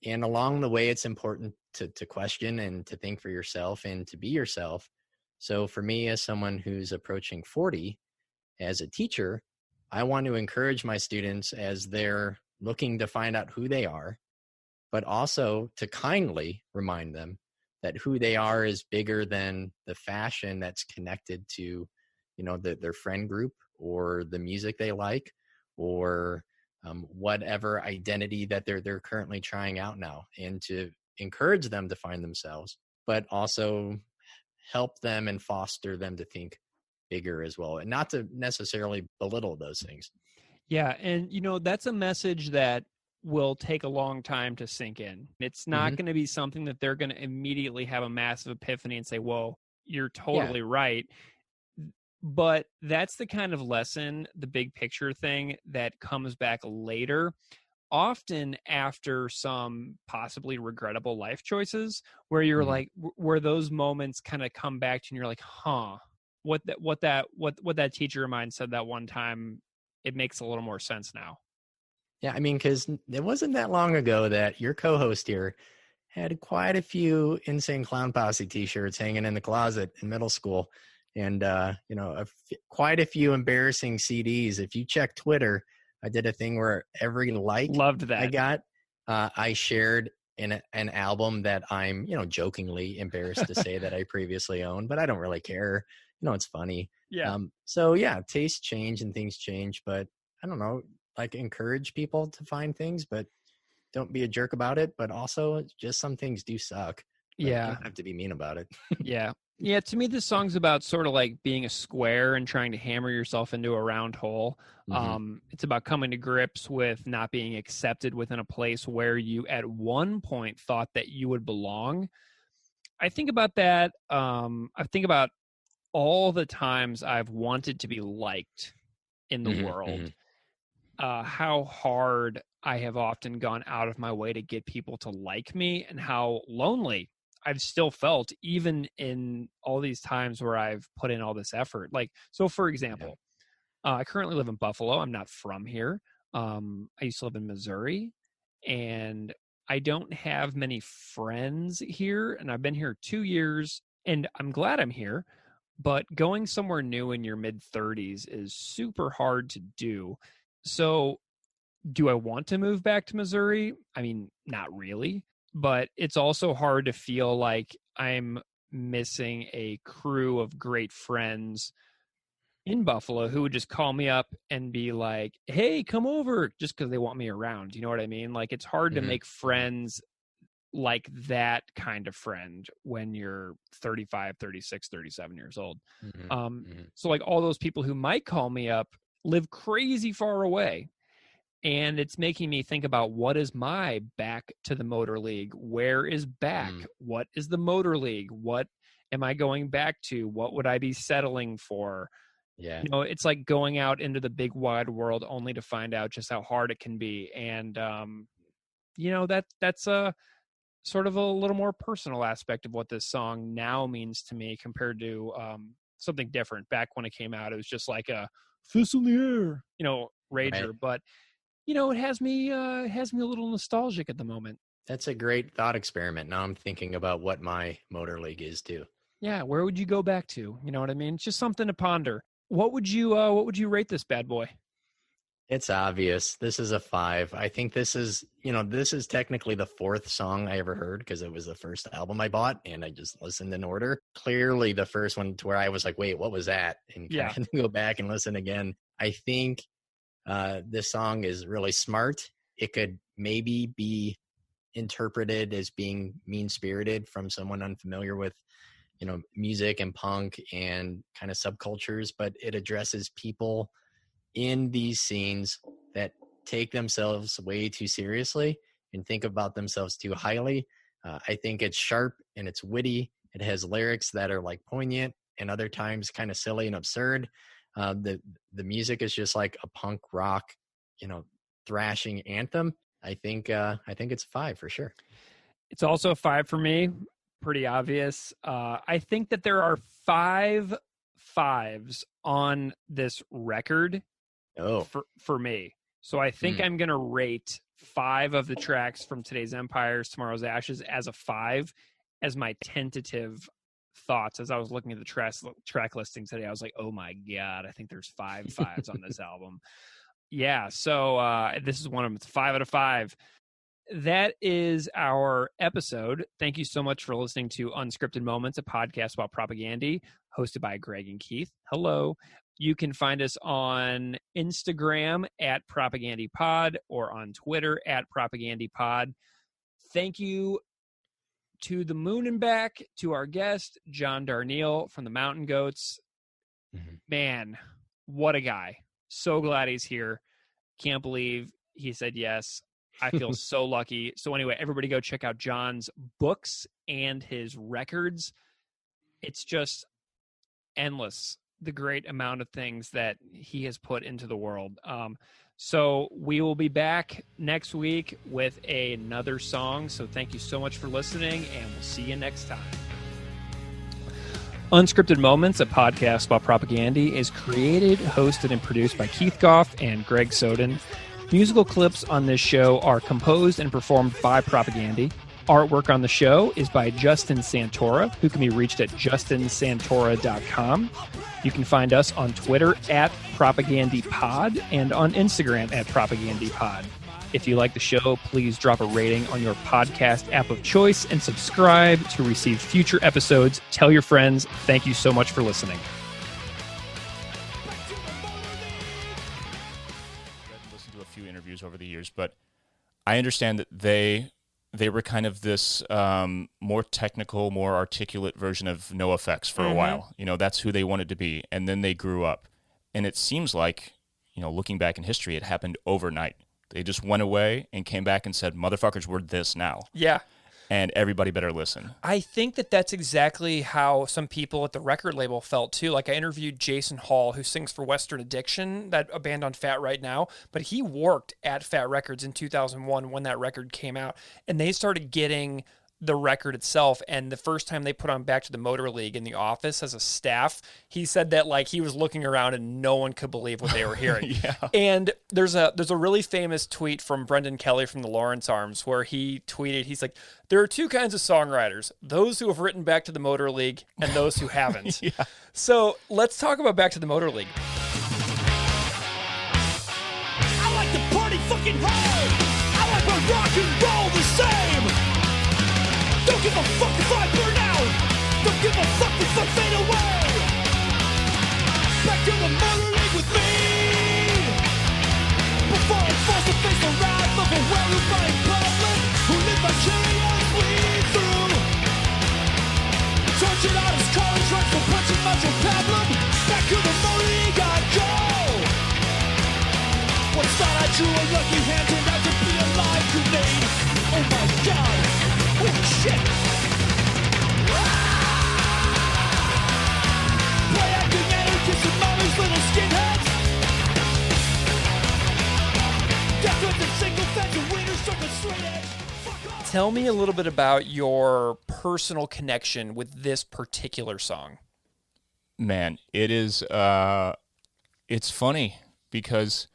And along the way, it's important to question and to think for yourself and to be yourself. So for me, as someone who's approaching 40, as a teacher, I want to encourage my students as they're looking to find out who they are, but also to kindly remind them that who they are is bigger than the fashion that's connected to, their friend group or the music they like, or whatever identity that they're currently trying out now, and to encourage them to find themselves, but also help them and foster them to think bigger as well, and not to necessarily belittle those things. Yeah, and that's a message that will take a long time to sink in. It's not going to be something that they're going to immediately have a massive epiphany and say, whoa, you're totally right. But that's the kind of lesson, the big picture thing, that comes back later, often after some possibly regrettable life choices, where you're like, where those moments kind of come back to you and you're like, what that teacher of mine said that one time, it makes a little more sense now. Yeah, I mean, because it wasn't that long ago that your co-host here had quite a few Insane Clown Posse t-shirts hanging in the closet in middle school, and quite a few embarrassing CDs. If you check Twitter, I did a thing where every loved that I got, I shared in an album that I'm, jokingly embarrassed to say that I previously owned, but I don't really care. It's funny. Yeah. So yeah, tastes change and things change, but I don't know, like, encourage people to find things, but don't be a jerk about it. But also, just some things do suck. You don't have to be mean about it. Yeah. To me, this song's about sort of like being a square and trying to hammer yourself into a round hole. It's about coming to grips with not being accepted within a place where you at one point thought that you would belong. I think about that. I think about all the times I've wanted to be liked in the world. How hard I have often gone out of my way to get people to like me, and how lonely I've still felt even in all these times where I've put in all this effort. Like, so for example, I currently live in Buffalo. I'm not from here. I used to live in Missouri, and I don't have many friends here, and I've been here 2 years, and I'm glad I'm here, but going somewhere new in your mid-30s is super hard to do. So do I want to move back to Missouri? I mean, not really, but it's also hard to feel like I'm missing a crew of great friends in Buffalo who would just call me up and be like, hey, come over, just because they want me around. You know what I mean? Like, it's hard to make friends like that kind of friend when you're 35, 36, 37 years old. So like all those people who might call me up live crazy far away. And it's making me think about, what is my back to the Motor League? Where is back? What is the Motor League? What am I going back to? What would I be settling for? Yeah. It's like going out into the big wide world only to find out just how hard it can be. And, that's a sort of a little more personal aspect of what this song now means to me compared to something different. Back when it came out, it was just like a fist in the air, rager. Right. But it has me a little nostalgic at the moment. That's a great thought experiment. Now I'm thinking about what my Motor League is too. Yeah, where would you go back to? You know what I mean? It's just something to ponder. What would you rate this bad boy? It's obvious. This is a 5. I think this is technically the 4th song I ever heard, because it was the first album I bought and I just listened in order. Clearly the first one to where I was like, wait, what was that? And kind of go back and listen again. I think this song is really smart. It could maybe be interpreted as being mean-spirited from someone unfamiliar with, music and punk and kind of subcultures, but it addresses people in these scenes that take themselves way too seriously and think about themselves too highly. I think it's sharp and it's witty. It has lyrics that are like poignant and other times kind of silly and absurd. The music is just like a punk rock, thrashing anthem. I think it's a 5 for sure. It's also a 5 for me. Pretty obvious. I think that there are 5 5s on this record. For me. So I think I'm going to rate 5 of the tracks from today's Empires, Tomorrow's Ashes as a 5, as my tentative thoughts. As I was looking at the track listing today, I was like, oh my God, I think there's 5 5s on this album. Yeah, so this is one of them. It's 5 out of 5. That is our episode. Thank you so much for listening to Unscripted Moments, a podcast about propaganda, hosted by Greg and Keith. Hello. You can find us on Instagram at PropagandaPod or on Twitter at PropagandaPod. Thank you to the moon and back, to our guest, John Darnielle from the Mountain Goats. Man, what a guy. So glad he's here. Can't believe he said yes. I feel so lucky. So anyway, everybody go check out John's books and his records. It's just endless, the great amount of things that he has put into the world. So we will be back next week with another song. So thank you so much for listening, and we'll see you next time. Unscripted Moments, a podcast about propaganda, is created, hosted, and produced by Keith Goff and Greg Soden. Musical clips on this show are composed and performed by Propaganda. Artwork on the show is by Justin Santora, who can be reached at justinsantora.com. You can find us on Twitter at PropagandaPod and on Instagram at PropagandaPod. If you like the show, please drop a rating on your podcast app of choice and subscribe to receive future episodes. Tell your friends. Thank you so much for listening. Over the years, but I understand that they were kind of this more technical, more articulate version of NoFX for a while. You know, that's who they wanted to be, and then they grew up. And it seems like, you know, looking back in history, it happened overnight. They just went away and came back and said, "Motherfuckers, we're this now." Yeah. And everybody better listen. I think that that's exactly how some people at the record label felt too. Like I interviewed Jason Hall, who sings for Western Addiction, a band on Fat right now, but he worked at Fat Records in 2001 when that record came out, and they started getting the record itself. And the first time they put on Back to the Motor League in the office as a staff, he said that like he was looking around and no one could believe what they were hearing. Yeah. And there's a really famous tweet from Brendan Kelly from the Lawrence Arms where he tweeted, he's like, there are two kinds of songwriters, those who have written Back to the Motor League and those who haven't. Yeah. So let's talk about Back to the Motor League. I like to party fucking hard. I like my rock and roll the same. Don't give a fuck if I burn out. Don't give a fuck if I fade away. Back to the Motor League with me. Before I force to face the wrath of a well-refined public who live vicariously through. Tortured out his college runs for punching Metro Pablum. Back to the Motor League I go. Once thought I drew a lucky hand, turned out to be a live grenade. Oh my god. Holy shit! Play acting anarchists and mommy's little skinheads. Death with the single fence and winners stuck on straight edge. Fuck off. Tell me a little bit about your personal connection with this particular song. Man, it is, it's funny because,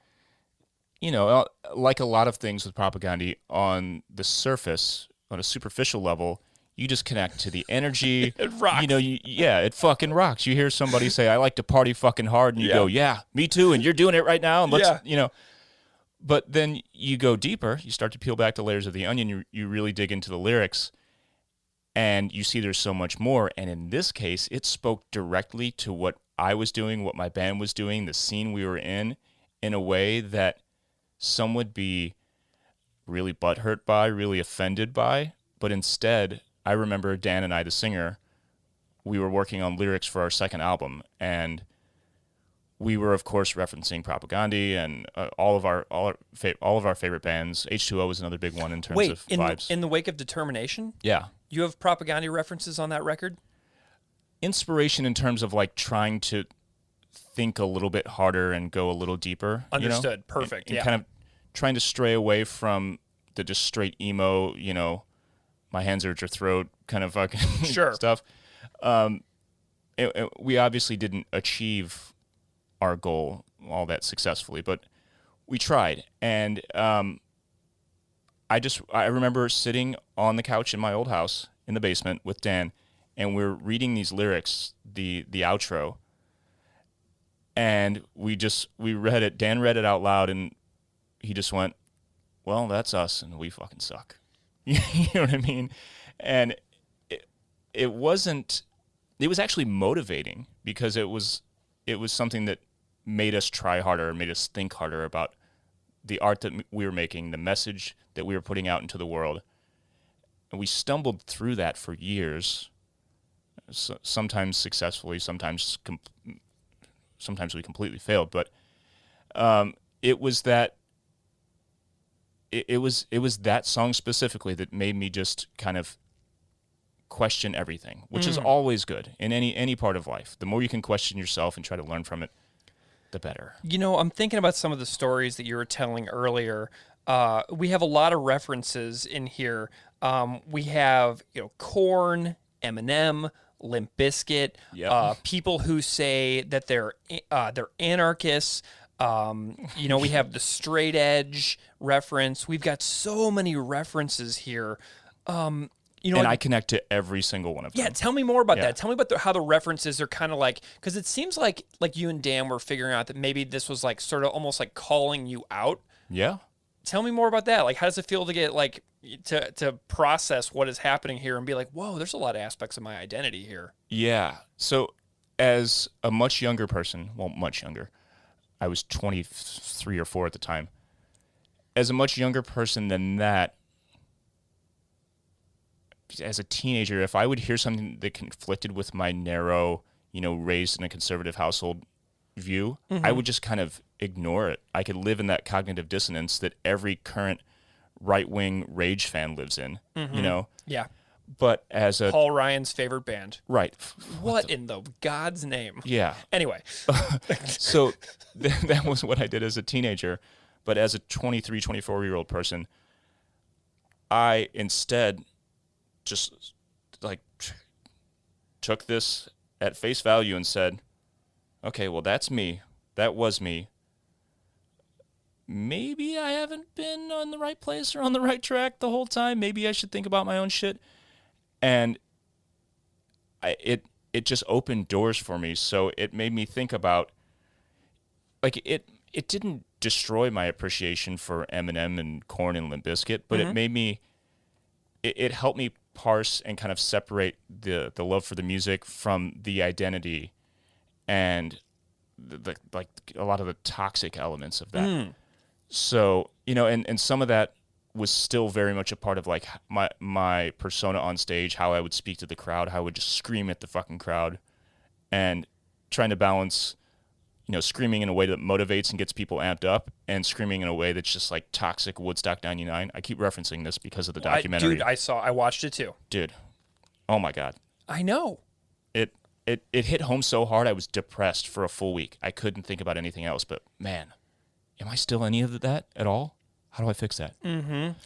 you know, like a lot of things with propaganda on the surface, on a superficial level, you just connect to the energy. It rocks. You know, it fucking rocks. You hear somebody say, "I like to party fucking hard," and you go, "Yeah, me too," and you're doing it right now. And let's, you know. But then you go deeper. You start to peel back the layers of the onion. You really dig into the lyrics, and you see there's so much more. And in this case, it spoke directly to what I was doing, what my band was doing, the scene we were in a way that some would be really butthurt by, really offended by. But instead, I remember Dan and I, the singer, we were working on lyrics for our second album, and we were, of course, referencing propaganda and all of our favorite bands. H2O was another big one in terms of vibes. In the wake of Determination? Yeah. You have propaganda references on that record? Inspiration in terms of like trying to think a little bit harder and go a little deeper. Understood. You know? Perfect. And kind of trying to stray away from the just straight emo, you know, my hands are at your throat kind of fucking stuff. We obviously didn't achieve our goal all that successfully, but we tried. And I remember sitting on the couch in my old house in the basement with Dan, and we're reading these lyrics, the outro, And we read it. Dan read it out loud, and he just went, well, that's us, and we fucking suck. You know what I mean? And it was actually motivating, because it was something that made us try harder, made us think harder about the art that we were making, the message that we were putting out into the world. And we stumbled through that for years, sometimes successfully, sometimes we completely failed. But it was that song specifically that made me just kind of question everything, which is always good in any part of life. The more you can question yourself and try to learn from it, the better. You know, I'm thinking about some of the stories that you were telling earlier. We have a lot of references in here. We have, Korn, Eminem, Limp Bizkit, people who say that they're anarchists. We have the straight edge reference. We've got so many references here. I connect to every single one of them. Yeah, tell me more about that. Tell me about how the references are kind of like, because it seems like you and Dan were figuring out that maybe this was like sort of almost like calling you out. Yeah. Tell me more about that. Like, how does it feel to get like to process what is happening here and be like, whoa, there's a lot of aspects of my identity here. Yeah. So as a much younger person, well, much younger, I was 23 or 4 at the time. As a much younger person than that, as a teenager, if I would hear something that conflicted with my narrow, raised in a conservative household view, I would just kind of ignore it. I could live in that cognitive dissonance that every current right-wing rage fan lives in, Yeah. But as a... Paul Ryan's favorite band. Right. What in the God's name? Yeah. Anyway. So that was what I did as a teenager. But as a 23, 24-year-old person, I instead just took this at face value and said, okay, well, that's me. That was me. Maybe I haven't been on the right place or on the right track the whole time. Maybe I should think about my own shit. And it just opened doors for me. So it made me think about, it didn't destroy my appreciation for Eminem and Korn and Limp Bizkit, but it made me, it helped me parse and kind of separate the love for the music from the identity and a lot of the toxic elements of that. So, and some of that was still very much a part of my persona on stage, how I would speak to the crowd, how I would just scream at the fucking crowd, and trying to balance, screaming in a way that motivates and gets people amped up, and screaming in a way that's just like toxic Woodstock 99. I keep referencing this because of the documentary. I watched it too. Dude, oh my God. I know. It hit home so hard, I was depressed for a full week. I couldn't think about anything else, but man, am I still any of that at all? How do I fix that?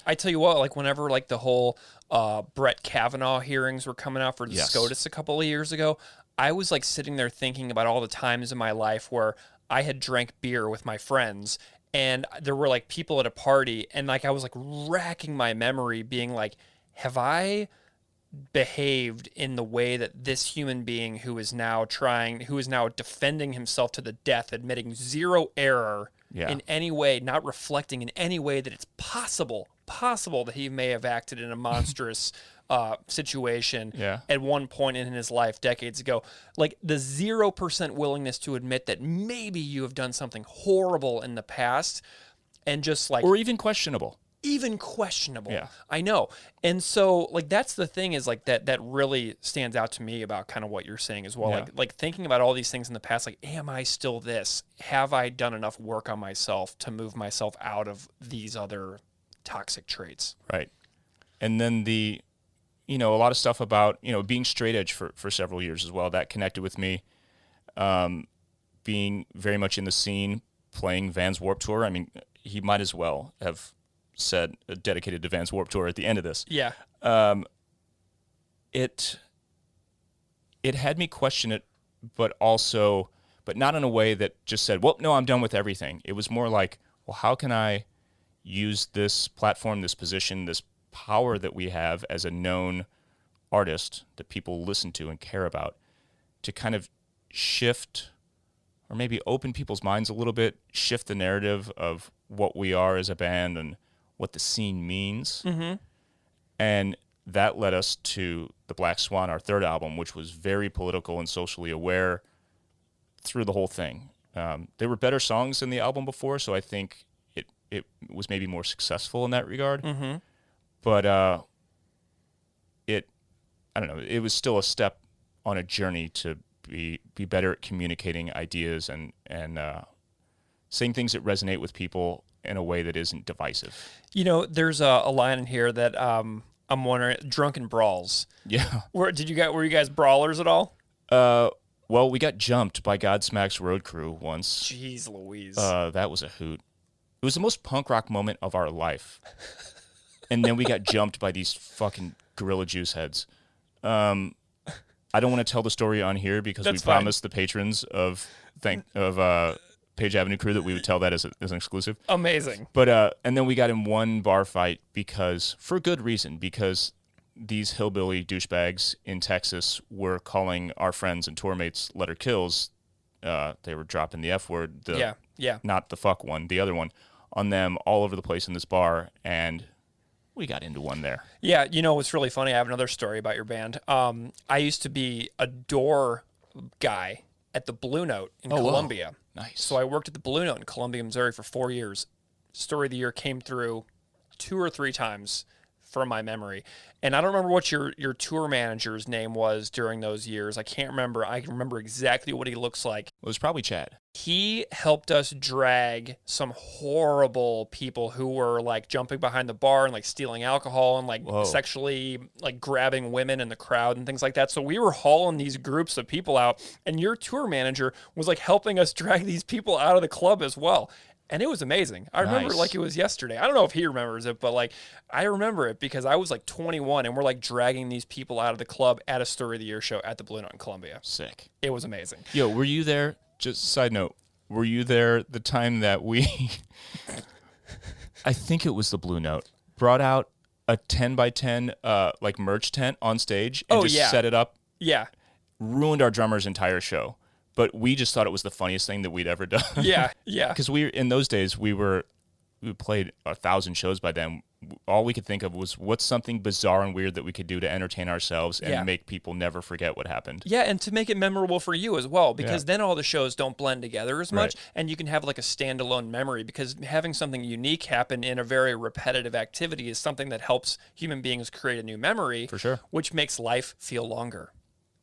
I tell you what, whenever the whole Brett Kavanaugh hearings were coming out for the SCOTUS a couple of years ago, I was sitting there thinking about all the times in my life where I had drank beer with my friends, and there were people at a party, and I was racking my memory, being have I behaved in the way that this human being who is now defending himself to the death, admitting zero error in any way, not reflecting in any way that it's possible that he may have acted in a monstrous situation at one point in his life decades ago. The 0% willingness to admit that maybe you have done something horrible in the past, and just or even questionable. Yeah. I know. And so that's the thing, is that really stands out to me about kind of what you're saying as well. Yeah. Thinking about all these things in the past, am I still this? Have I done enough work on myself to move myself out of these other toxic traits? Right. And then a lot of stuff about, being straight edge for several years as well, that connected with me. Being very much in the scene, playing Vans Warped Tour. I mean, he might as well have said dedicated to Vans Warped Tour at the end of this. Yeah. It had me question it, but not in a way that just said, well, no, I'm done with everything. It was more like, well, how can I use this platform, this position, this power that we have as a known artist that people listen to and care about, to kind of shift or maybe open people's minds a little bit, shift the narrative of what we are as a band and what the scene means. Mm-hmm. And that led us to The Black Swan, our third album, which was very political and socially aware through the whole thing. There were better songs than the album before, so I think it was maybe more successful in that regard. Mm-hmm. But I don't know, it was still a step on a journey to be better at communicating ideas and saying things that resonate with people in a way that isn't divisive. You know, there's a line in here that I'm wondering, drunken brawls. Yeah. Were you guys brawlers at all? Well, we got jumped by Godsmack's road crew once. Jeez Louise. That was a hoot. It was the most punk rock moment of our life. And then we got jumped by these fucking Gorilla Juice heads. I don't want to tell the story on here because That's we promised the patrons of Page Avenue Crew that we would tell that as an exclusive. Amazing. But and then we got in one bar fight because, for good reason, because these hillbilly douchebags in Texas were calling our friends and tour mates letter kills. They were dropping the F word, not the fuck one, the other one, on them all over the place in this bar, and we got into one there. Yeah, you know what's really funny? I have another story about your band. I used to be a door guy at the Blue Note in Columbia. Whoa. Nice. So I worked at the Blue Note in Columbia, Missouri for 4 years. Story of the Year came through 2 or 3 times from my memory. And I don't remember what your tour manager's name was during those years. I can't remember. I can remember exactly what he looks like. It was probably Chad. He helped us drag some horrible people who were like jumping behind the bar and like stealing alcohol and like sexually like grabbing women in the crowd and things like that. So we were hauling these groups of people out, and your tour manager was like helping us drag these people out of the club as well. And it was amazing. I remember it like it was yesterday. I don't know if he remembers it, but like I remember it because I was like 21 and we're like dragging these people out of the club at a Story of the Year show at the Blue Note in Columbia. Sick. It was amazing. Yo, were you there? Just side note, were you there the time that we, I think it was the Blue Note, brought out a 10 by 10 like merch tent on stage and set it up? Yeah. Ruined our drummer's entire show. But we just thought it was the funniest thing that we'd ever done. Yeah. Because in those days, we played 1,000 shows by then. All we could think of was what's something bizarre and weird that we could do to entertain ourselves and make people never forget what happened. Yeah, and to make it memorable for you as well, because then all the shows don't blend together as much, and you can have like a standalone memory, because having something unique happen in a very repetitive activity is something that helps human beings create a new memory, For sure. which makes life feel longer.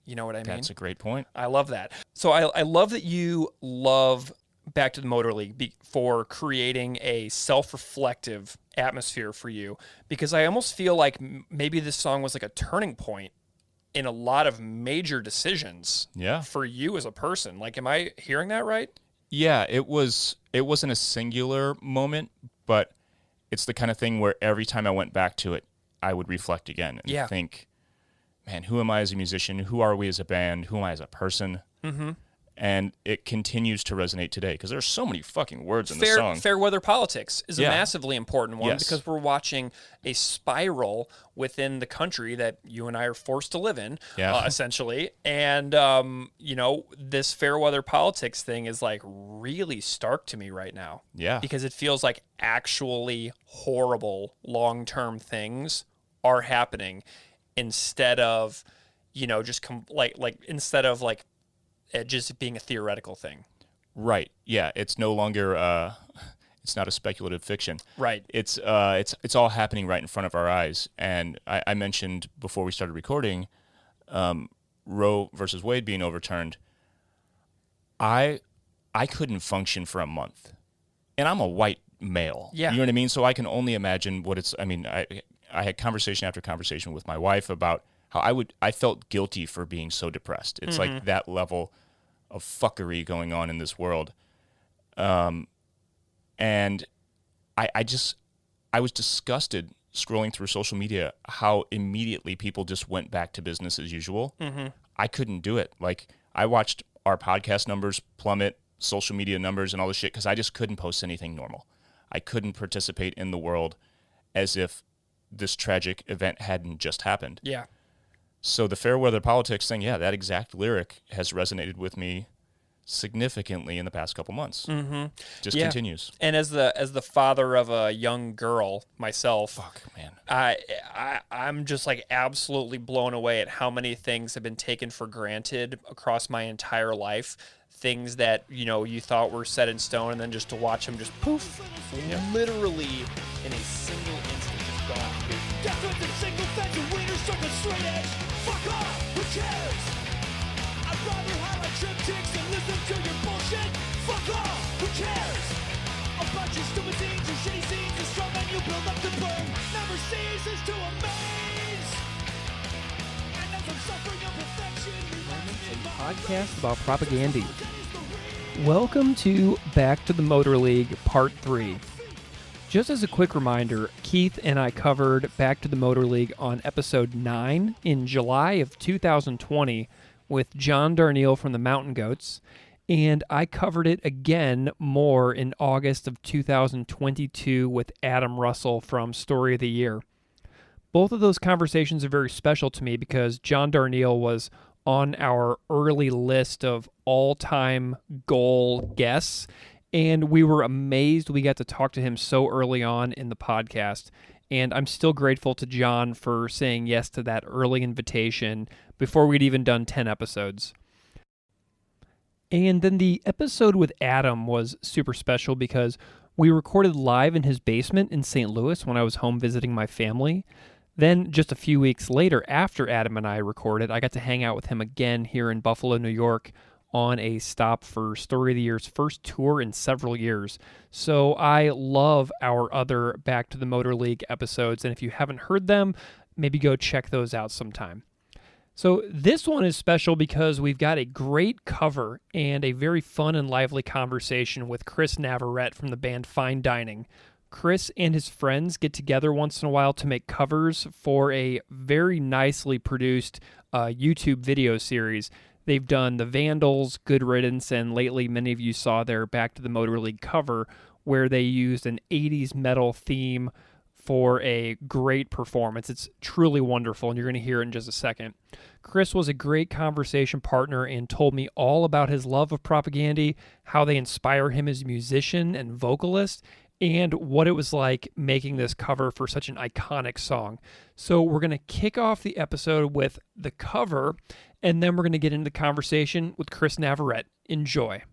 You know what I mean? That's a great point. I love that. So I love that you love Back to the Motor League for creating a self-reflective atmosphere for you, because I almost feel like maybe this song was like a turning point in a lot of major decisions for you as a person. Like, am I hearing that right? Yeah, it wasn't a singular moment, but it's the kind of thing where every time I went back to it, I would reflect again and think, man, who am I as a musician? Who are we as a band? Who am I as a person? Mm-hmm. And it continues to resonate today because there's so many fucking words in the song. Fair weather politics is a massively important one because we're watching a spiral within the country that you and I are forced to live in, essentially. And, you know, this fair weather politics thing is like really stark to me right now. Yeah. Because it feels like actually horrible long-term things are happening instead of, you know, just instead of like it just being a theoretical thing. Right. Yeah. It's no longer, it's not a speculative fiction. Right. It's all happening right in front of our eyes. And I mentioned before we started recording, Roe versus Wade being overturned. I couldn't function for a month, and I'm a white male. Yeah. You know what I mean? So I can only imagine what it's, I mean, I had conversation after conversation with my wife about how I felt guilty for being so depressed. It's like that level of fuckery going on in this world. And I was disgusted scrolling through social media how immediately people just went back to business as usual. Mm-hmm. I couldn't do it. Like, I watched our podcast numbers plummet, social media numbers and all this shit, because I just couldn't post anything normal. I couldn't participate in the world as if this tragic event hadn't just happened. Yeah. So the fair weather politics thing, that exact lyric has resonated with me significantly in the past couple months. Just Yeah. continues. And as the father of a young girl myself, Fuck, man. I'm just like absolutely blown away at how many things have been taken for granted across my entire life. Things that, you know, you thought were set in stone, and then just to watch them just poof, literally in a single instant, just gone. Death with a single fence and wieners stuck on straight edge. Fuck off, who cares? I'd rather highlight triptychs and listen to your bullshit. Fuck off, who cares? A bunch of stupid scenes or shitty scenes, a strong man you build up to burn never ceases to amaze. And as I'm suffering of perfection, Podcast about propaganda. Welcome to Back to the Motor League Part 3. Just as a quick reminder, Keith and I covered Back to the Motor League on episode 9 in July of 2020 with John Darnielle from the Mountain Goats, and I covered it again more in August of 2022 with Adam Russell from Story of the Year. Both of those conversations are very special to me because John Darnielle was on our early list of all-time goal guests, and we were amazed we got to talk to him so early on in the podcast. And I'm still grateful to John for saying yes to that early invitation before we'd even done 10 episodes. And then the episode with Adam was super special because we recorded live in his basement in St. Louis when I was home visiting my family. Then, just a few weeks later, after Adam and I recorded, I got to hang out with him again here in Buffalo, New York, on a stop for Story of the Year's first tour in several years. So I love our other Back to the Motor League episodes, and if you haven't heard them, maybe go check those out sometime. So this one is special because we've got a great cover and a very fun and lively conversation with Chris Navarette from the band Fine Dining. Chris and his friends get together once in a while to make covers for a very nicely produced YouTube video series. They've done The Vandals, Good Riddance, and lately many of you saw their Back to the Motor League cover where they used an 80s metal theme for a great performance. It's truly wonderful, and you're going to hear it in just a second. Chris was a great conversation partner and told me all about his love of propaganda, how they inspire him as a musician and vocalist, and what it was like making this cover for such an iconic song. So we're going to kick off the episode with the cover, and then we're going to get into the conversation with Chris Navarette. Enjoy.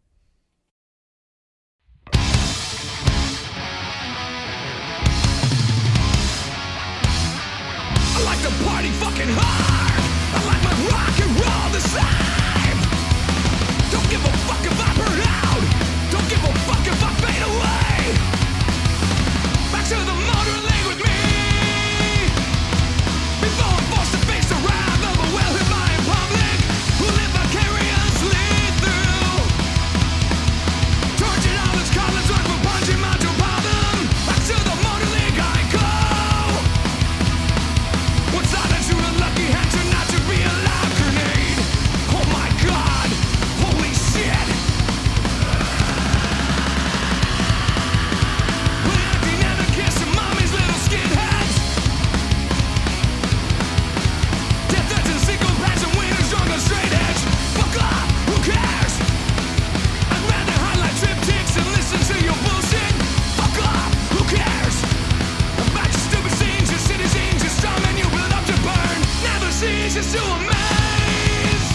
I like to party fucking hard. I like my rock and roll the same. Don't give a fuck if I burn out. Don't give a fuck if I fade away. Back to the motor league with me. Before I'm forced to face the wrath of a well-hit in public who live vicariously through. Tortured all his college work for punching my to problem. Back to the motor league I go. What's that to the lucky hand to not to be a live grenade? Oh my god, holy shit. Acting anarchists and mommy's little skinheads. Death threats and single passion wieners strung on straight edge. Fuck off, who cares? I'd rather highlight triptychs and listen to your bullshit. Fuck off, who cares? About your stupid scenes, your city scenes, your strong men you build up to burn never ceases to amaze.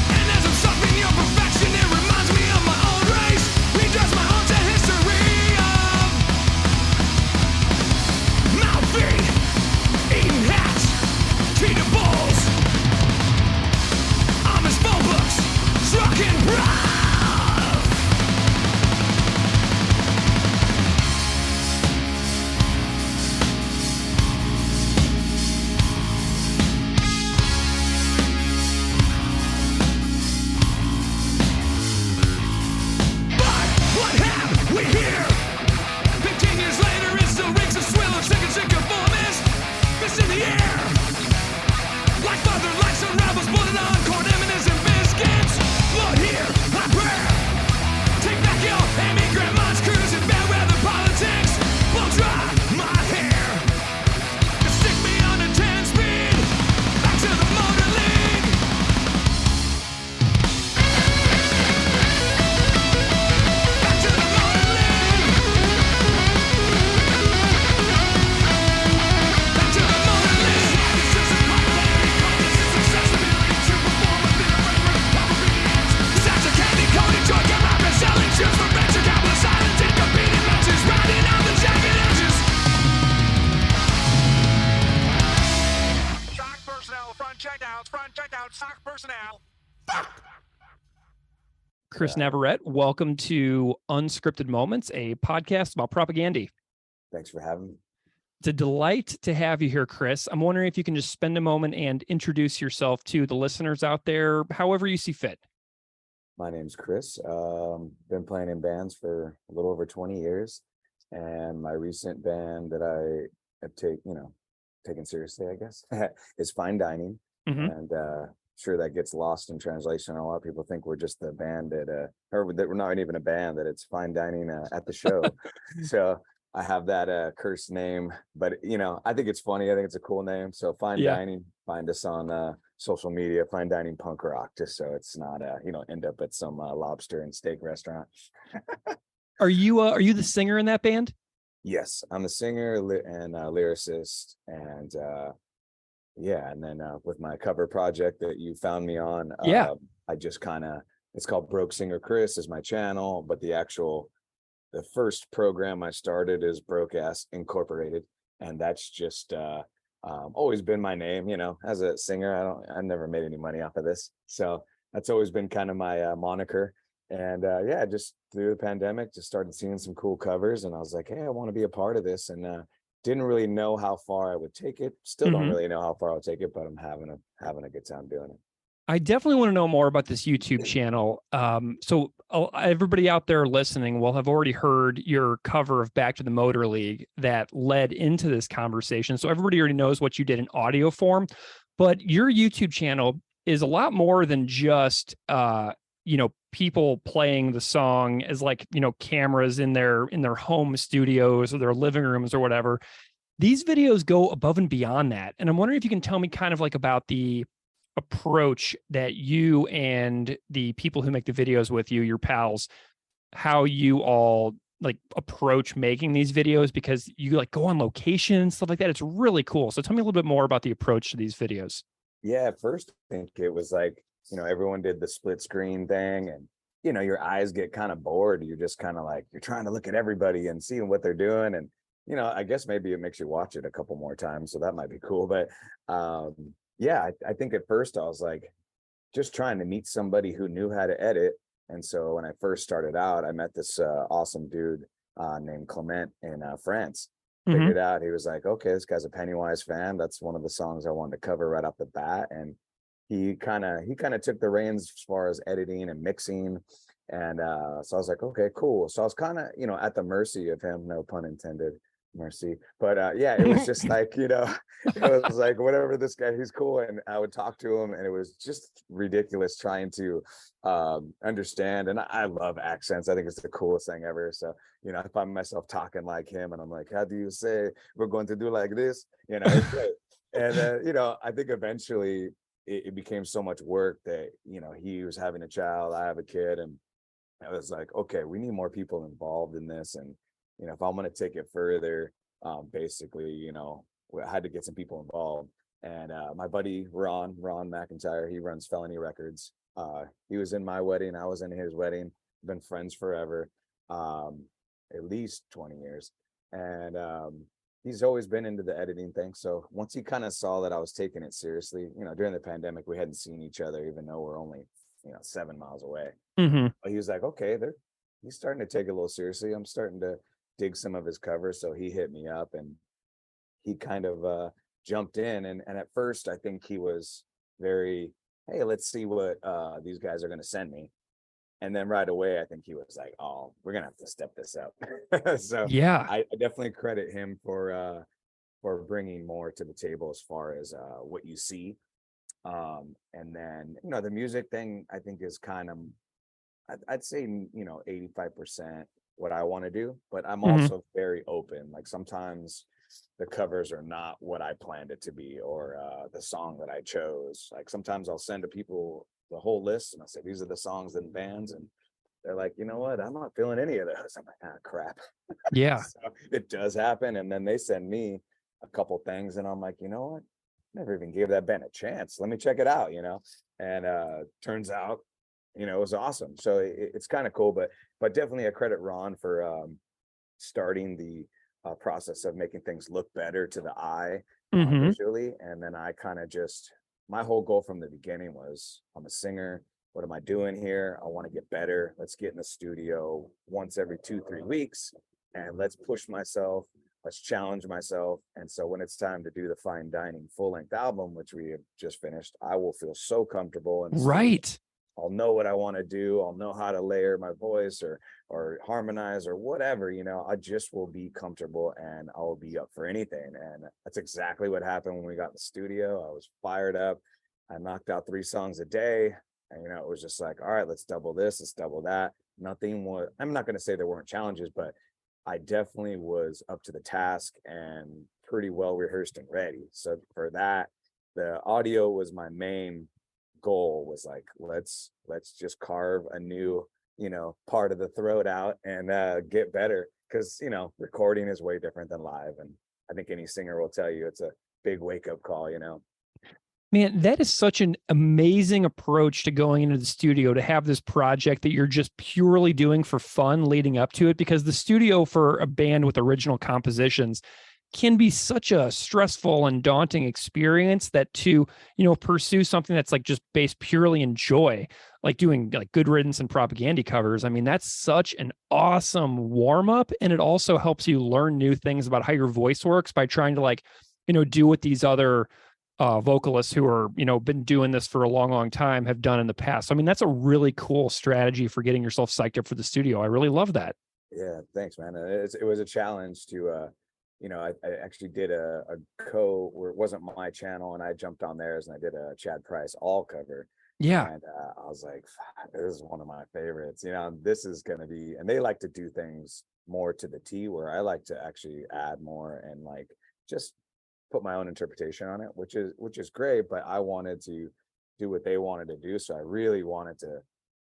And as I'm suffering your perfection, it reminds me of my own race. Redress my own history of mouth feed, eating hats, treated bulls. I'm his phone books, struck and proud. about stock personnel. Chris Navarette, welcome to Unscripted Moments, a podcast about propaganda. Thanks for having me. It's a delight to have you here, Chris. I'm wondering if you can just spend a moment and introduce yourself to the listeners out there, however you see fit. My name's Chris. Been playing in bands for a little over 20 years. And my recent band that I have taken seriously, I guess, is Fine Dining. And sure that gets lost in translation. A lot of people think we're just the band or that we're not even a band, that it's Fine Dining at the show. So I have that cursed name, but I think it's funny. I think it's a cool name. So Fine Dining, find us on social media, Fine Dining Punk Rock, just so it's not end up at some lobster and steak restaurant. Are you the singer in that band? Yes, I'm the singer and lyricist, and and then with my cover project that you found me on, I just it's called Broke Singer Chris is my channel, but the first program I started is Broke Ass Incorporated, and that's just always been my name. As a singer, I've never made any money off of this, so that's always been kind of my moniker. And just through the pandemic, just started seeing some cool covers, and I was like, hey, I want to be a part of this, and didn't really know how far I would take it. Still don't really know how far I'll take it, but I'm having a good time doing it. I definitely want to know more about this YouTube channel. So everybody out there listening will have already heard your cover of Back to the Motor League that led into this conversation. So everybody already knows what you did in audio form, but your YouTube channel is a lot more than just, people playing the song as cameras in their home studios or their living rooms or whatever. These videos go above and beyond that. And I'm wondering if you can tell me kind of about the approach that you and the people who make the videos with you, your pals, how you all approach making these videos, because you go on location and stuff like that. It's really cool. So tell me a little bit more about the approach to these videos. Yeah, at first I think it was everyone did the split screen thing, and your eyes get kind of bored. You're just kind of you're trying to look at everybody and seeing what they're doing, and I guess maybe it makes you watch it a couple more times, so that might be cool. But I think at first I was just trying to meet somebody who knew how to edit. And so when I first started out, I met this awesome dude named Clement in France. Figured out, he was like, okay, this guy's a Pennywise fan. That's one of the songs I wanted to cover right off the bat. And he kind of took the reins as far as editing and mixing. And so I was like, okay, cool. So I was kind of, at the mercy of him, no pun intended. Mercy. But it was just it was whatever, this guy, he's cool. And I would talk to him, and it was just ridiculous trying to understand. And I love accents. I think it's the coolest thing ever. So I find myself talking like him, and I'm like, how do you say we're going to do like this? It's great. And I think eventually it became so much work that he was having a child, I have a kid, and I was like, okay, we need more people involved in this. And if I'm going to take it further, basically, I had to get some people involved. And my buddy, Ron McIntyre, he runs Felony Records. He was in my wedding. I was in his wedding. Been friends forever, at least 20 years. And he's always been into the editing thing. So once he kind of saw that I was taking it seriously, during the pandemic, we hadn't seen each other, even though we're only, 7 miles away. But he was like, okay, he's starting to take it a little seriously. I'm starting to dig some of his covers. So he hit me up, and he kind of jumped in. And at first I think he was very, hey, let's see what these guys are going to send me. And then right away, I think he was like, oh, we're going to have to step this up. So yeah, I definitely credit him for bringing more to the table as far as what you see. And then, the music thing, I think is kind of, I'd say, 85% what I want to do, but I'm also very open. Sometimes the covers are not what I planned it to be, or the song that I chose. Sometimes I'll send to people the whole list, and I say, these are the songs and bands, and they're like, you know what, I'm not feeling any of those. I'm like, crap. Yeah. So it does happen. And then they send me a couple things, and I'm like, you know what, never even gave that band a chance. Let me check it out, and turns out, it was awesome. So it's kind of cool, but definitely I credit Ron for starting the process of making things look better to the eye visually. And then I kind of just my whole goal from the beginning was, I'm a singer. What am I doing here? I want to get better. Let's get in the studio once every 2-3 weeks and let's push myself. Let's challenge myself. And so when it's time to do the Fine Dining full-length album, which we have just finished, I will feel so comfortable. And right. I'll know what I want to do. I'll know how to layer my voice or harmonize or whatever, I just will be comfortable and I'll be up for anything. And that's exactly what happened when we got in the studio. I was fired up. I knocked out 3 songs a day. And, it was just like, all right, let's double this, let's double that. Nothing was, I'm not going to say there weren't challenges, but I definitely was up to the task and pretty well rehearsed and ready. So for that, the audio was my main goal, was like, let's just carve a new, part of the throat out and get better. Because, recording is way different than live. And I think any singer will tell you it's a big wake up call, Man, that is such an amazing approach to going into the studio, to have this project that you're just purely doing for fun leading up to it, because the studio for a band with original compositions can be such a stressful and daunting experience that to, pursue something that's like just based purely in joy, like doing like Good Riddance and Propaganda covers. I mean, that's such an awesome warm up. And it also helps you learn new things about how your voice works by trying to do what these other vocalists who are, been doing this for a long, long time have done in the past. So, I mean, that's a really cool strategy for getting yourself psyched up for the studio. I really love that. Yeah, thanks, man. It was a challenge to, I actually did a where it wasn't my channel and I jumped on theirs and I did a Chad Price all cover. Yeah. And I was like, this is one of my favorites, this is going to be, and they like to do things more to the T, where I like to actually add more and like just put my own interpretation on it, which is great, but I wanted to do what they wanted to do. So I really wanted to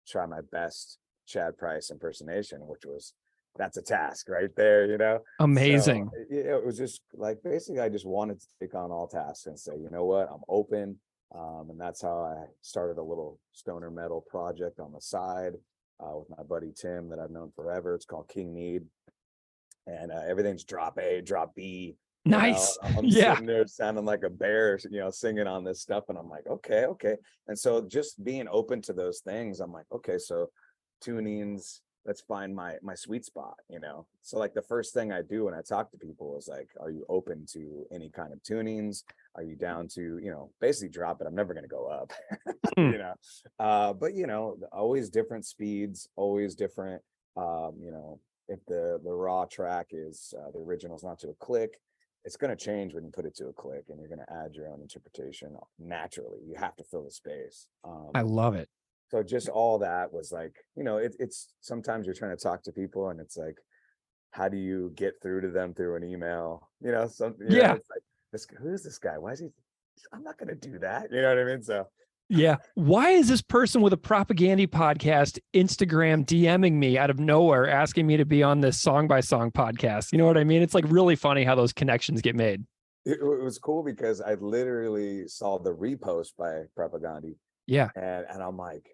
try my best Chad Price impersonation, that's a task right there, Amazing. So it was just like, basically I just wanted to take on all tasks and say, you know what, I'm open. And that's how I started a little stoner metal project on the side with my buddy Tim that I've known forever. It's called King Need. And everything's drop A, drop B. Nice. I'm sitting there sounding like a bear, singing on this stuff. And I'm like, okay. And so just being open to those things, I'm like, okay, so tunings, let's find my sweet spot, So like the first thing I do when I talk to people is like, are you open to any kind of tunings? Are you down to, basically drop it? I'm never going to go up, but always different speeds, always different, if the raw track is the original's not to a click, it's going to change when you put it to a click, and you're going to add your own interpretation naturally. You have to fill the space. I love it. So just all that was like, it's sometimes you're trying to talk to people and it's like, how do you get through to them through an email? It's like, who is this guy? Why is he? I'm not going to do that. You know what I mean? So yeah. Why is this person with a Propaganda podcast Instagram DMing me out of nowhere, asking me to be on this song by song podcast? You know what I mean? It's like really funny how those connections get made. It was cool because I literally saw the repost by Propaganda. Yeah. And I'm like,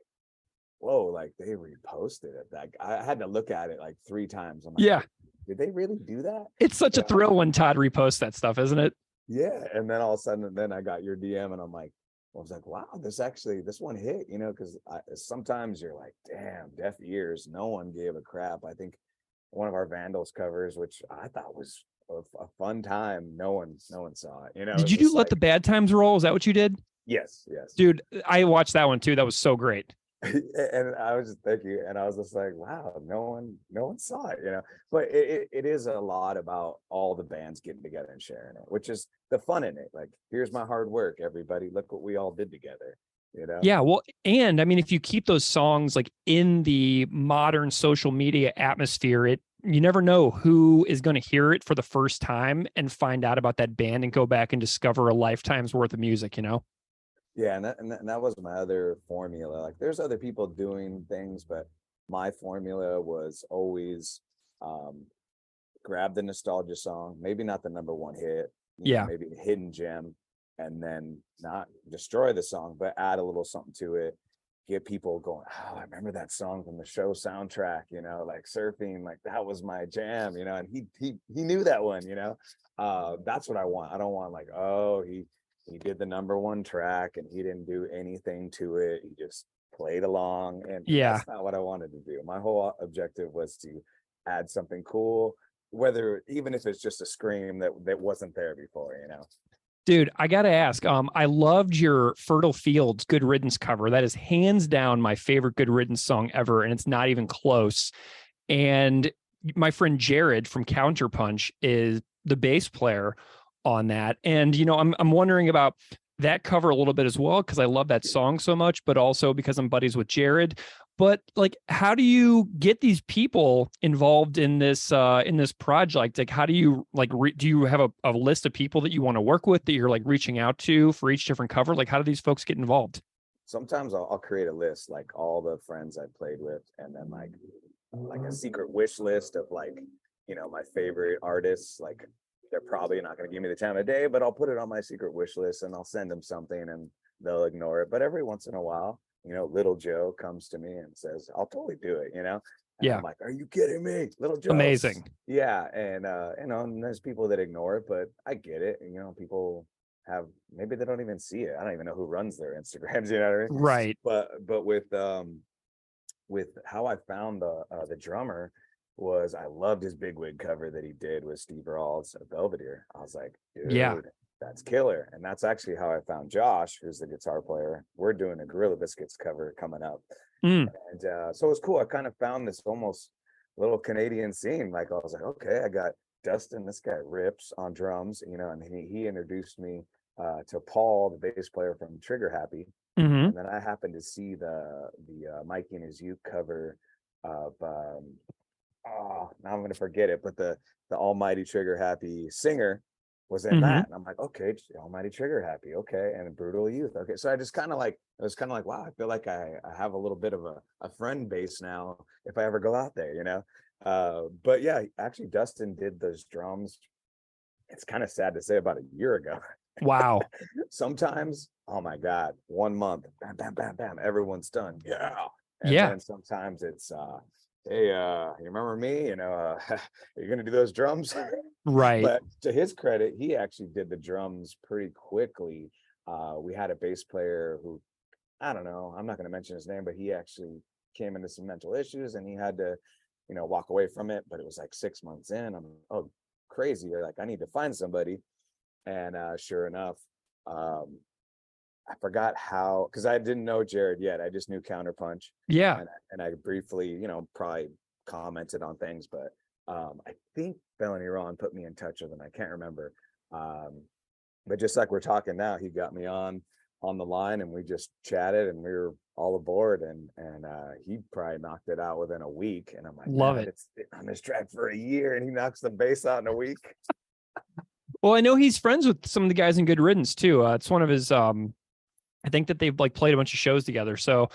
whoa, like they reposted it. Like I had to look at it like 3 times. I'm like, yeah. Did they really do that? It's such a thrill when Todd reposts that stuff, isn't it? Yeah. And then all of a sudden, then I got your DM and I'm like, I was like, wow, this one hit, because sometimes you're like, damn, deaf ears. No one gave a crap. I think one of our Vandals covers, which I thought was a fun time, no one saw it. Did you do Let the Bad Times Roll? Is that what you did? Yes. Dude, I watched that one too. That was so great. And I was just thank you. And I was just like, wow, no one saw it, But it is a lot about all the bands getting together and sharing it, which is the fun in it. Like, here's my hard work, everybody. Look what we all did together. Yeah, well, and I mean, if you keep those songs like in the modern social media atmosphere, you never know who is going to hear it for the first time and find out about that band and go back and discover a lifetime's worth of music, Yeah, and that was my other formula. Like, there's other people doing things, but my formula was always grab the nostalgia song, maybe not the number one hit, maybe a hidden gem, and then not destroy the song, but add a little something to it. Get people going, oh, I remember that song from the show soundtrack, like surfing, like that was my jam, and he knew that one, that's what I want. I don't want like, oh, he he did the number one track and he didn't do anything to it. He just played along, and that's not what I wanted to do. My whole objective was to add something cool, whether even if it's just a scream that wasn't there before, you know. Dude, I gotta ask. I loved your Fertile Fields Good Riddance cover. That is hands down my favorite Good Riddance song ever, and it's not even close. And my friend Jared from Counterpunch is the bass player on that. And you know, I'm wondering about that cover a little bit as well, because I love that song so much, but also because I'm buddies with Jared. But like, how do you get these people involved in this project? Like, how do you like, do you have a list of people that you want to work with that you're like reaching out to for each different cover? Like, how do these folks get involved? Sometimes I'll create a list, like all the friends I played with, and then like a secret wish list of like, you know, my favorite artists. Like, they're probably not going to give me the time of day, but I'll put it on my secret wish list and I'll send them something and they'll ignore it. But every once in a while, you know, Little Joe comes to me and says, I'll totally do it, you know? And I'm like, are you kidding me? Little Joe. Amazing. Yeah. And, you know, and there's people that ignore it, but I get it. And, you know, people have, maybe they don't even see it. I don't even know who runs their Instagrams, you know what I mean? Right. But with how I found the drummer was I loved his big wig cover that he did with Steve Rawls at Belvedere. I was like, dude, that's killer. And that's actually how I found Josh, who's the guitar player. We're doing a Gorilla Biscuits cover coming up. And so it was cool. I kind of found this almost little Canadian scene. Like, I was like, okay, I got Dustin, this guy rips on drums, you know, and he introduced me to Paul, the bass player from Trigger Happy. And then I happened to see the Mikey and His Youth cover of now I'm going to forget it, but the Almighty Trigger Happy singer was in that. And I'm like, okay, Almighty Trigger Happy. Okay. And Brutal Youth. Okay. So I just kind of like, it was kind of like, wow, I feel like I have a little bit of a friend base now if I ever go out there, you know? But yeah, actually Dustin did those drums. It's kind of sad to say, about a year ago. Wow. Sometimes, oh my God, 1 month, bam, bam, bam, bam, everyone's done. Yeah. And then sometimes it's, hey, you remember me? You know, you're gonna do those drums, right? But to his credit, he actually did the drums pretty quickly. We had a bass player who, I don't know, I'm not gonna mention his name, but he actually came into some mental issues and he had to, you know, walk away from it. But it was like 6 months in. I'm crazy. Like, I need to find somebody. And sure enough, I forgot how, because I didn't know Jared yet. I just knew Counterpunch. Yeah. And I briefly, you know, probably commented on things, but I think Felony Ron put me in touch with him. I can't remember. But just like we're talking now, he got me on the line and we just chatted and we were all aboard, and he probably knocked it out within a week. And I'm like, love it. It's on this track for a year and he knocks the bass out in a week. Well, I know he's friends with some of the guys in Good Riddance too. It's one of his, I think that they've like played a bunch of shows together. So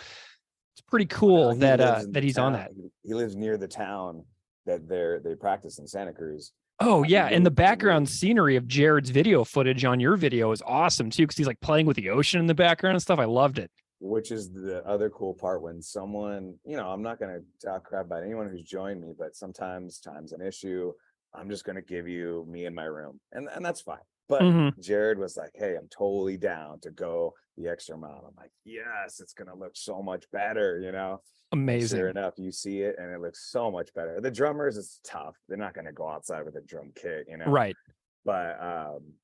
it's pretty cool that he's on that. He lives near the town that they practice in, Santa Cruz. Oh yeah. And the background scenery of Jared's video footage on your video is awesome too, because he's like playing with the ocean in the background and stuff. I loved it. Which is the other cool part, when someone, you know, I'm not going to talk crap about anyone who's joined me, but sometimes time's an issue. I'm just going to give you me in my room, and that's fine. But Jared was like, hey, I'm totally down to go the extra mile. I'm like, yes, it's going to look so much better, you know? Amazing. Sure enough, you see it and it looks so much better. The drummers, it's tough. They're not going to go outside with a drum kit, you know? Right. But,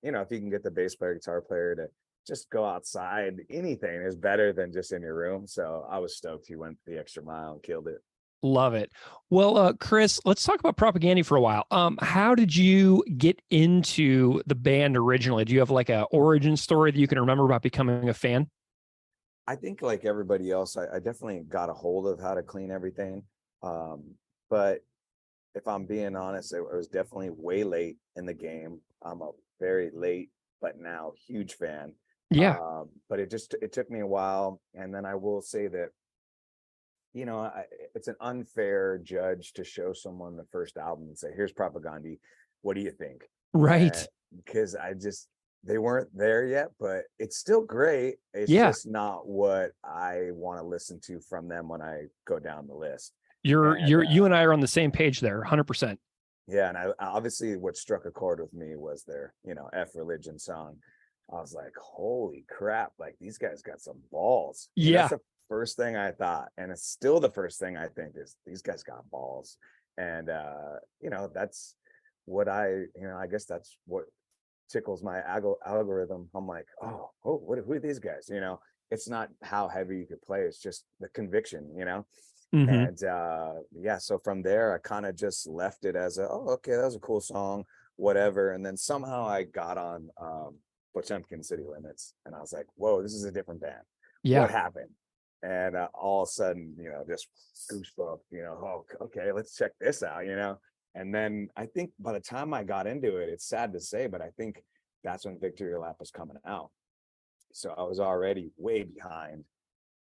you know, if you can get the bass player, guitar player to just go outside, anything is better than just in your room. So I was stoked he went the extra mile and killed it. Love it. Well, Chris, let's talk about Propaganda for a while. How did you get into the band originally? Do you have like a origin story that you can remember about becoming a fan? I think like everybody else, I definitely got a hold of how to clean everything. But if I'm being honest, I was definitely way late in the game. I'm a very late, but now huge fan. Yeah. But it took me a while. And then I will say that, you know, it's an unfair judge to show someone the first album and say, here's Propaganda. What do you think? Right. Because they weren't there yet, but it's still great. It's just not what I want to listen to from them when I go down the list. You and I are on the same page there, 100%. Yeah. And I obviously what struck a chord with me was their, you know, F Religion song. I was like, holy crap, like these guys got some balls. Yeah. That's the first thing I thought. And it's still the first thing I think is these guys got balls. And, that's what I guess that's what tickles my algorithm. I'm like, who are these guys? It's not how heavy you could play. It's just the conviction, Mm-hmm. And so from there, I kind of just left it as okay, that was a cool song, whatever. And then somehow I got on Potemkin City Limits, and I was like, whoa, this is a different band. Yeah. What happened? And all of a sudden, just goosebump, okay, let's check this out, And then I think by the time I got into it, it's sad to say, but I think that's when Victory Lap was coming out. So I was already way behind.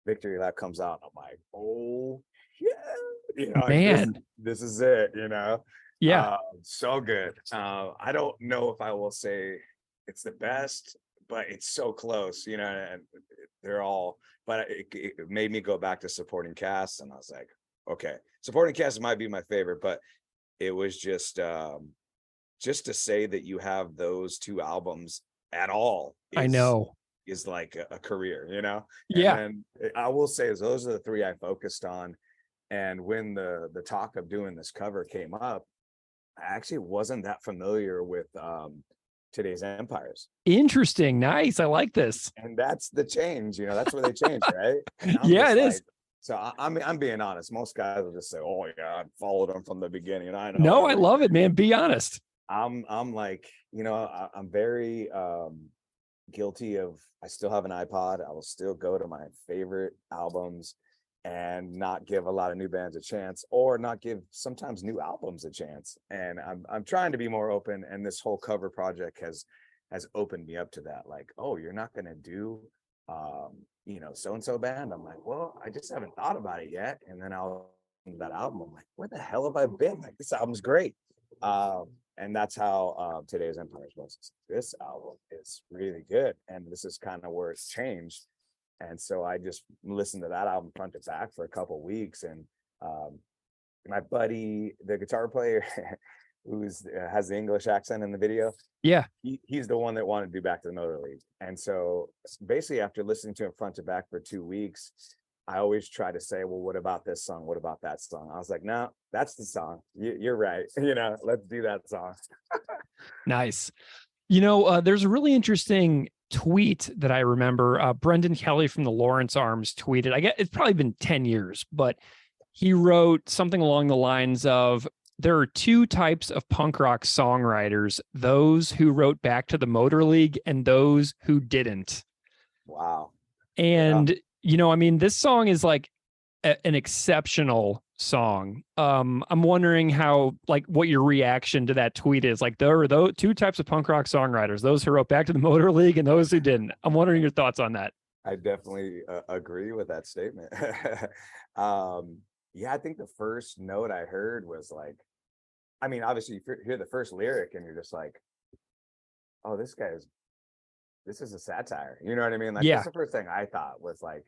Victory Lap comes out, and I'm like, oh yeah, man, this is it, Yeah. So good. I don't know if I will say it's the best, but it's so close, and they're all, but it made me go back to supporting cast, and I was like, okay, supporting cast might be my favorite, but it was just to say that you have those two albums at all I know is like a career, Yeah. And I will say those are the three I focused on. And when the talk of doing this cover came up, I actually wasn't that familiar with Today's Empires. Interesting. Nice. I like this. And that's the change, that's where they change, right? Yeah, it is. So I'm being honest. Most guys will just say, "Oh yeah, I followed them from the beginning." I know. No, I love it, man. Be honest. I'm like, I'm very guilty of. I still have an iPod. I will still go to my favorite albums and not give a lot of new bands a chance, or not give sometimes new albums a chance. And I'm trying to be more open. And this whole cover project has opened me up to that. Like, oh, you're not going to do, so-and-so band. I'm like, well, I just haven't thought about it yet. And then I'll that album. I'm like, where the hell have I been? Like, this album's great. And that's how Today's Empires was. This album is really good. And this is kind of where it's changed. And so I just listened to that album front to back for a couple of weeks. And my buddy, the guitar player who's has the English accent in the video, yeah, he's the one that wanted to do Back to the Motor League. And so basically after listening to him front to back for 2 weeks, I always try to say, well, what about this song? What about that song? I was like, no, that's the song. You're right. Let's do that song. Nice. There's a really interesting tweet that I remember. Brendan Kelly from the Lawrence Arms tweeted, I guess it's probably been 10 years, but he wrote something along the lines of, there are two types of punk rock songwriters, those who wrote Back to the Motor League and those who didn't. Wow. And, this song is like an exceptional song. I'm wondering how, like, what your reaction to that tweet is. Like, there are those two types of punk rock songwriters, those who wrote Back to the Motor League and those who didn't. I'm wondering your thoughts on that. I definitely agree with that statement. I think the first note I heard was like, obviously you hear the first lyric and you're just like, oh, this is a satire. You know what I mean? Like, that's the first thing I thought was like,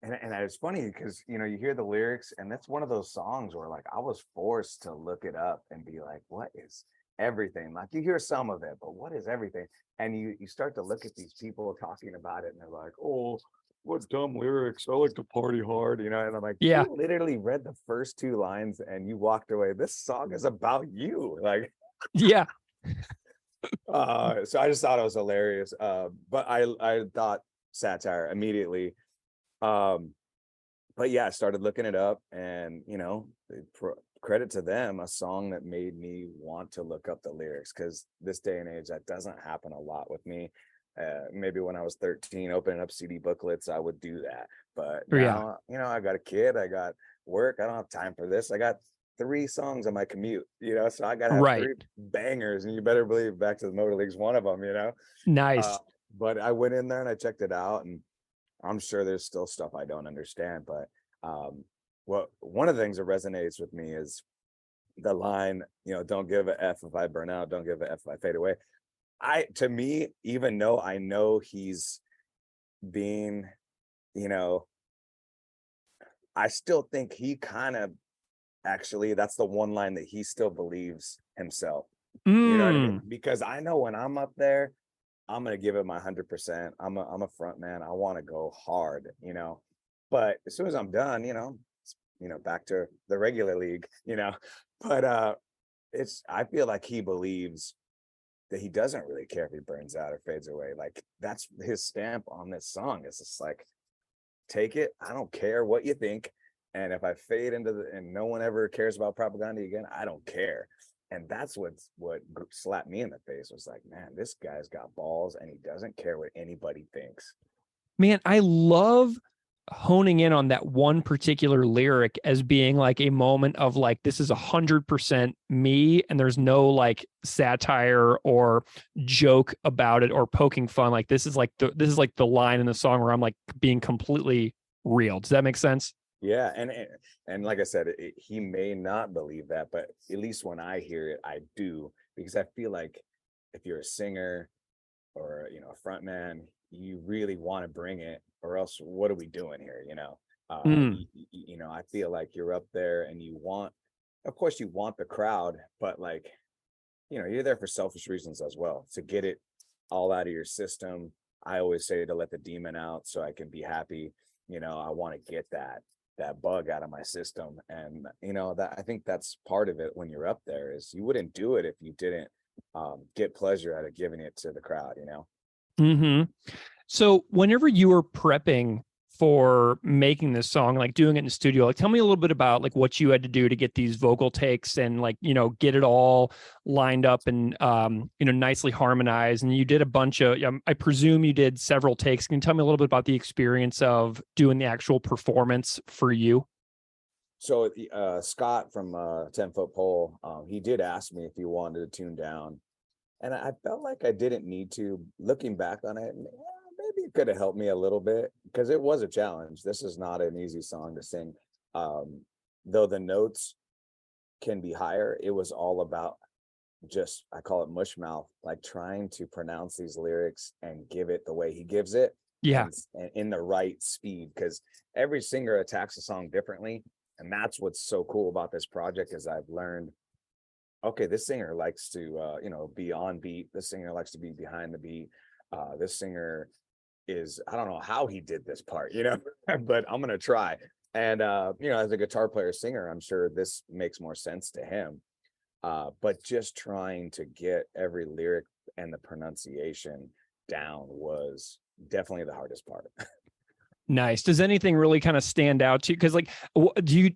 and it's funny because, you hear the lyrics and that's one of those songs where like, I was forced to look it up and be like, what is everything? Like, you hear some of it, but what is everything? And you start to look at these people talking about it and they're like, oh, what dumb lyrics. I like to party hard, and I'm like, yeah, you literally read the first two lines and you walked away. This song is about you. Like, yeah. So I just thought it was hilarious. But I thought satire immediately. But yeah, I started looking it up and, credit to them, a song that made me want to look up the lyrics, because this day and age, that doesn't happen a lot with me. Maybe when I was 13, opening up CD booklets, I would do that. But now, I got a kid, I got work, I don't have time for this. I got 3 songs on my commute, so I got to have 3 bangers, and you better believe Back to the Motor League's one of them, Nice. But I went in there and I checked it out, and I'm sure there's still stuff I don't understand. But one of the things that resonates with me is the line, don't give a F if I burn out, don't give a F if I fade away. To me, even though I know he's being, I still think he kind of actually, that's the one line that he still believes himself. You know what I mean? Because I know when I'm up there, I'm going to give it my 100%. I'm a front man. I want to go hard, but as soon as I'm done, back to the regular league, but I feel like he believes that he doesn't really care if he burns out or fades away. Like that's his stamp on this song. It's just like, take it. I don't care what you think. And if I fade and no one ever cares about Propaganda again, I don't care. And that's what slapped me in the face, was like, man, this guy's got balls and he doesn't care what anybody thinks. Man, I love honing in on that one particular lyric as being like a moment of like, this is 100% me, and there's no like satire or joke about it or poking fun. Like this is like the line in the song where I'm like being completely real. Does that make sense? Yeah, and like I said, he may not believe that, but at least when I hear it, I do, because I feel like if you're a singer or a front man, you really want to bring it, or else what are we doing here? I feel like you're up there and of course you want the crowd, but like, you're there for selfish reasons as well, to get it all out of your system. I always say to let the demon out so I can be happy. I want to get that bug out of my system. And, that I think that's part of it when you're up there, is you wouldn't do it if you didn't get pleasure out of giving it to the crowd, Mm-hmm. So whenever you were prepping for making this song, like doing it in the studio, like tell me a little bit about like what you had to do to get these vocal takes and like, get it all lined up and, nicely harmonized. And you did a bunch of, I presume you did several takes. Can you tell me a little bit about the experience of doing the actual performance for you? So Scott from 10 Foot Pole, he did ask me if he wanted to tune down. And I felt like I didn't need to. Looking back on it, maybe it could have helped me a little bit, because it was a challenge. This is not an easy song to sing. Though the notes can be higher, it was all about just, I call it mush mouth, like trying to pronounce these lyrics and give it the way he gives it. Yeah. And in the right speed, because every singer attacks a song differently. And that's what's so cool about this project, is I've learned, okay, this singer likes to, be on beat. This singer likes to be behind the beat. This singer is, I don't know how he did this part, but I'm going to try. And, as a guitar player singer, I'm sure this makes more sense to him. But just trying to get every lyric and the pronunciation down was definitely the hardest part. Nice. Does anything really kind of stand out to you? Because like,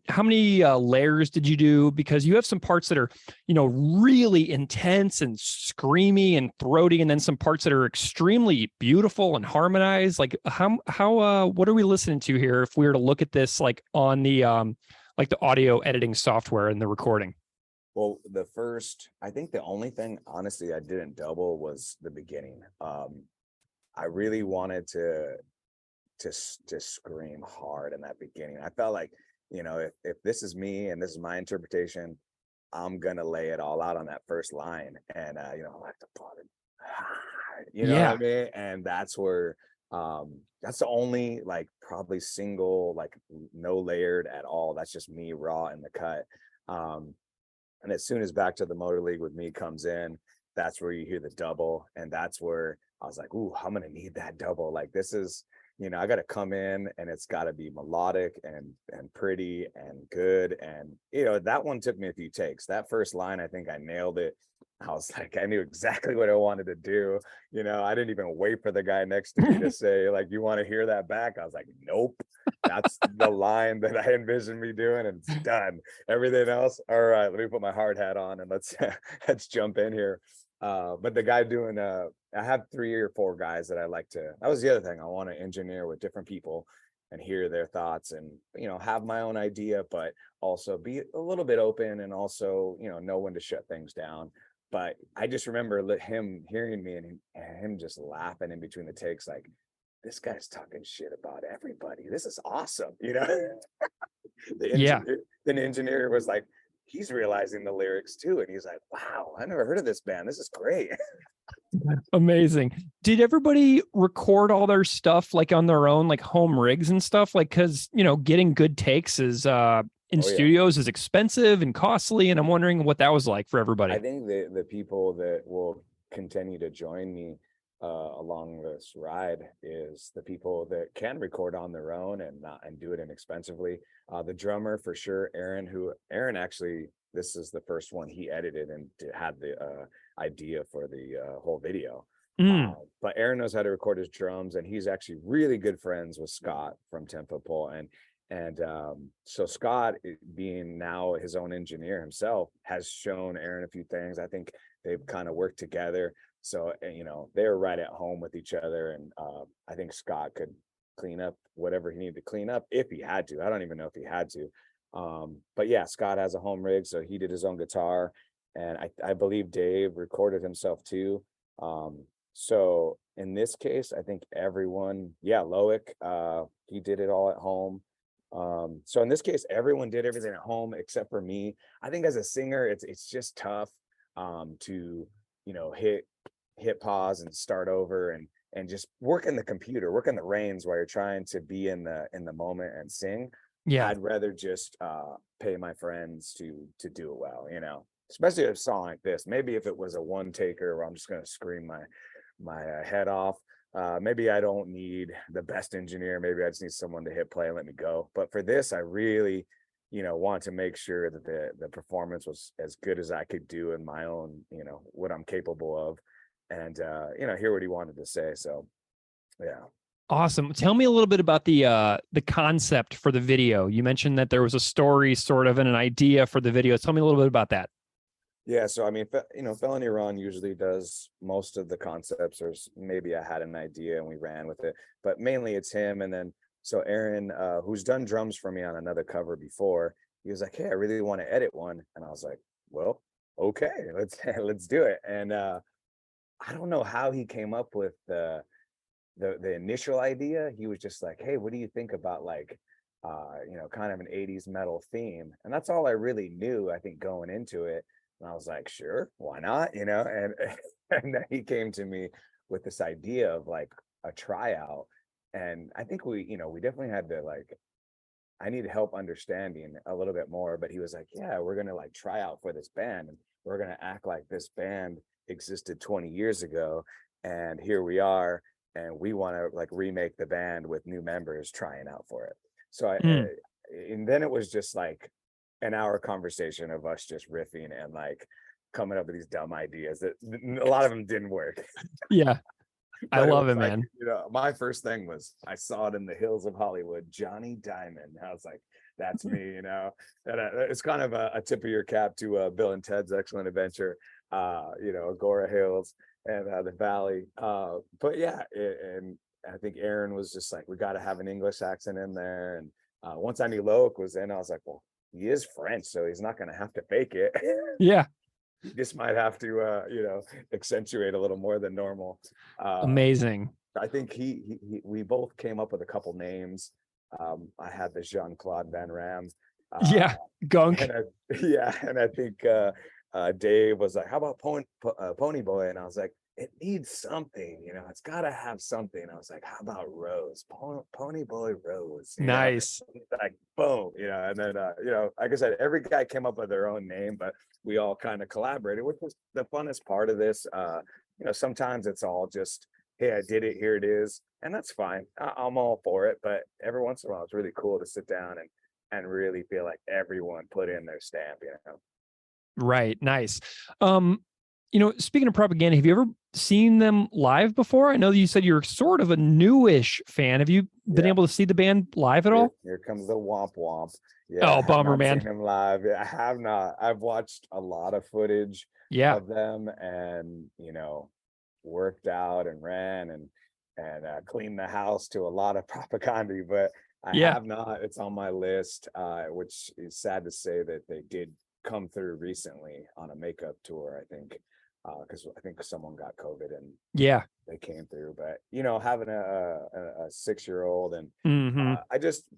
how many layers did you do? Because you have some parts that are, really intense and screamy and throaty, and then some parts that are extremely beautiful and harmonized. Like what are we listening to here if we were to look at this like on the like the audio editing software and the recording? Well, I think the only thing, honestly, I didn't double was the beginning. I really wanted to scream hard in that beginning. I felt like, if this is me and this is my interpretation, I'm gonna lay it all out on that first line. And like the bottom, what I mean? And that's where that's the only like probably single, like no layered at all. That's just me raw in the cut. And as soon as Back to the Motor League with Me comes in, that's where you hear the double. And that's where I was like, ooh, I'm gonna need that double. Like this is, I got to come in and it's got to be melodic and pretty and good. And, that one took me a few takes. That first line, I think I nailed it. I was like, I knew exactly what I wanted to do. I didn't even wait for the guy next to me to say, like, you want to hear that back? I was like, nope, that's the line that I envisioned me doing, and it's done. Everything else, all right, let me put my hard hat on and let's jump in here. But the guy doing, I have 3 or 4 guys that I like to, that was the other thing. I want to engineer with different people and hear their thoughts and, have my own idea, but also be a little bit open and also, know when to shut things down. But I just remember him hearing me and him just laughing in between the takes, like, this guy's talking shit about everybody. This is awesome. The engineer was like, he's realizing the lyrics too. And he's like, wow, I never heard of this band. This is great. Amazing. Did everybody record all their stuff like on their own, like home rigs and stuff? Like, cause getting good takes is, in studios is expensive and costly. And I'm wondering what that was like for everybody. I think the people that will continue to join me, along this ride is the people that can record on their own and do it inexpensively. The drummer for sure, Aaron actually, this is the first one he edited and had the idea for the whole video. But Aaron knows how to record his drums, and he's actually really good friends with Scott from Tempo Pole. And so Scott, being now his own engineer himself, has shown Aaron a few things. I think they've kind of worked together. So, they're right at home with each other. And I think Scott could clean up whatever he needed to clean up if he had to. I don't even know if he had to. But yeah, Scott has a home rig, so he did his own guitar. And I believe Dave recorded himself too. So in this case, I think everyone, Loic, he did it all at home. So in this case, everyone did everything at home except for me. I think as a singer, it's just tough to hit pause and start over and just work in the computer, work in the reins while you're trying to be in the moment and sing. Yeah, I'd rather just pay my friends to do it well, especially a song like this. Maybe if it was a one taker where I'm just going to scream my head off, maybe I don't need the best engineer. Maybe I just need someone to hit play and let me go. But for this, I really want to make sure that the performance was as good as I could do in my own, what I'm capable of, and hear what he wanted to say. So yeah. Awesome. Tell me a little bit about the concept for the video. You mentioned that there was a story sort of and an idea for the video. Tell me a little bit about that. Yeah, so I mean, Felony Ron usually does most of the concepts, or maybe I had an idea and we ran with it, but mainly it's him. And then so Aaron, who's done drums for me on another cover before, he was like, "Hey, I really want to edit one," and I was like, "Well, okay, let's do it." And I don't know how he came up with the initial idea. He was just like, "Hey, what do you think about kind of an 80s metal theme?" And that's all I really knew, I think, going into it. And I was like, "Sure, why not?" And and then he came to me with this idea of like a tryout. And I think we definitely had to I needed help understanding a little bit more, but he was like, "Yeah, we're going to try out for this band, and we're going to act like this band existed 20 years ago. And here we are. And we want to remake the band with new members trying out for it." So and then it was just an hour conversation of us just riffing and coming up with these dumb ideas that a lot of them didn't work. Yeah. I love it, man. My first thing was I saw it in the hills of Hollywood, Johnny Diamond. I was like, that's me, and it's kind of a tip of your cap to Bill and Ted's Excellent Adventure, Agora Hills and the Valley. But yeah, and I think Aaron was just like, we got to have an English accent in there. And once I knew Loic was in, I was like, well, he is French, so he's not going to have to fake it. Yeah. He just might have to, accentuate a little more than normal. Amazing. I think we both came up with a couple names. I had the Jean-Claude Van Ram. Gunk. And I think Dave was like, "How about Pony Boy?" And I was like, "It needs something, it's got to have something." I was like, "How about Rose? Pony Boy Rose." Nice. Like, boom, and then, like I said, every guy came up with their own name, but we all kind of collaborated, which was the funnest part of this. Sometimes it's all just, "Hey, I did it, here it is." And that's fine. I'm all for it. But every once in a while, it's really cool to sit down and really feel like everyone put in their stamp, Right. Nice. Speaking of Propaganda, have you ever seen them live before? I know that you said you're sort of a newish fan. Have you been able to see the band live at all? Here comes the womp womp. Yeah, oh, bummer, man. Seen them live. I have not. I've watched a lot of footage of them, and worked out and ran and cleaned the house to a lot of Propaganda, but I have not. It's on my list, which is sad to say that they did come through recently on a makeup tour, I think, because I think someone got COVID and they came through. But having a 6-year-old and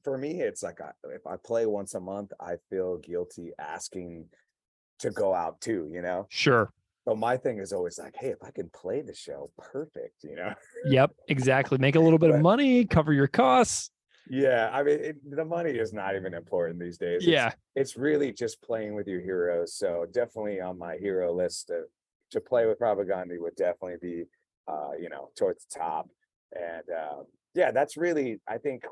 for me, it's like if I play once a month, I feel guilty asking to go out too. Sure. So my thing is always like, hey, if I can play the show, perfect. Yep, exactly. Make a little bit of money, cover your costs. Yeah, I mean, the money is not even important these days. It's really just playing with your heroes. So definitely on my hero list to play with Propaganda would definitely be towards the top. And that's really, I think,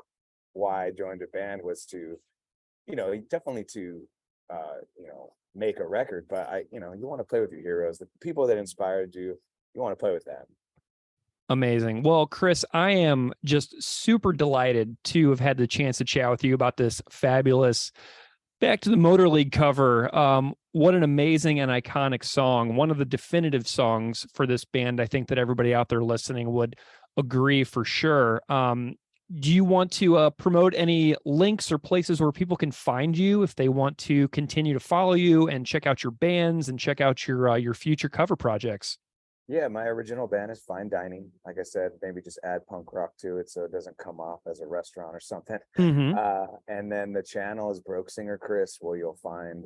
why I joined a band was to, definitely to, make a record. But you want to play with your heroes, the people that inspired you. You want to play with them. Amazing. Well, Chris, I am just super delighted to have had the chance to chat with you about this fabulous Back to the Motor League cover. What an amazing and iconic song. One of the definitive songs for this band. I think that everybody out there listening would agree for sure. Do you want to promote any links or places where people can find you if they want to continue to follow you and check out your bands and check out your future cover projects? Yeah, my original band is Fine Dining. Like I said, maybe just add punk rock to it so it doesn't come off as a restaurant or something. Mm-hmm. And then the channel is Broke Singer Chris, where you'll find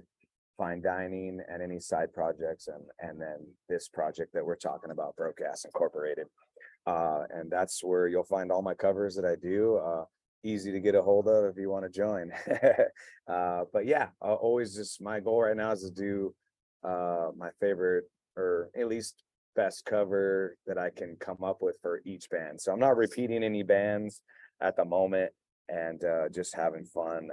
Fine Dining and any side projects, and then this project that we're talking about, Broke Ass Incorporated. And that's where you'll find all my covers that I do. Easy to get a hold of if you want to join. But yeah, always just my goal right now is to do my favorite, or at least best cover that I can come up with for each band. So I'm not repeating any bands at the moment, and just having fun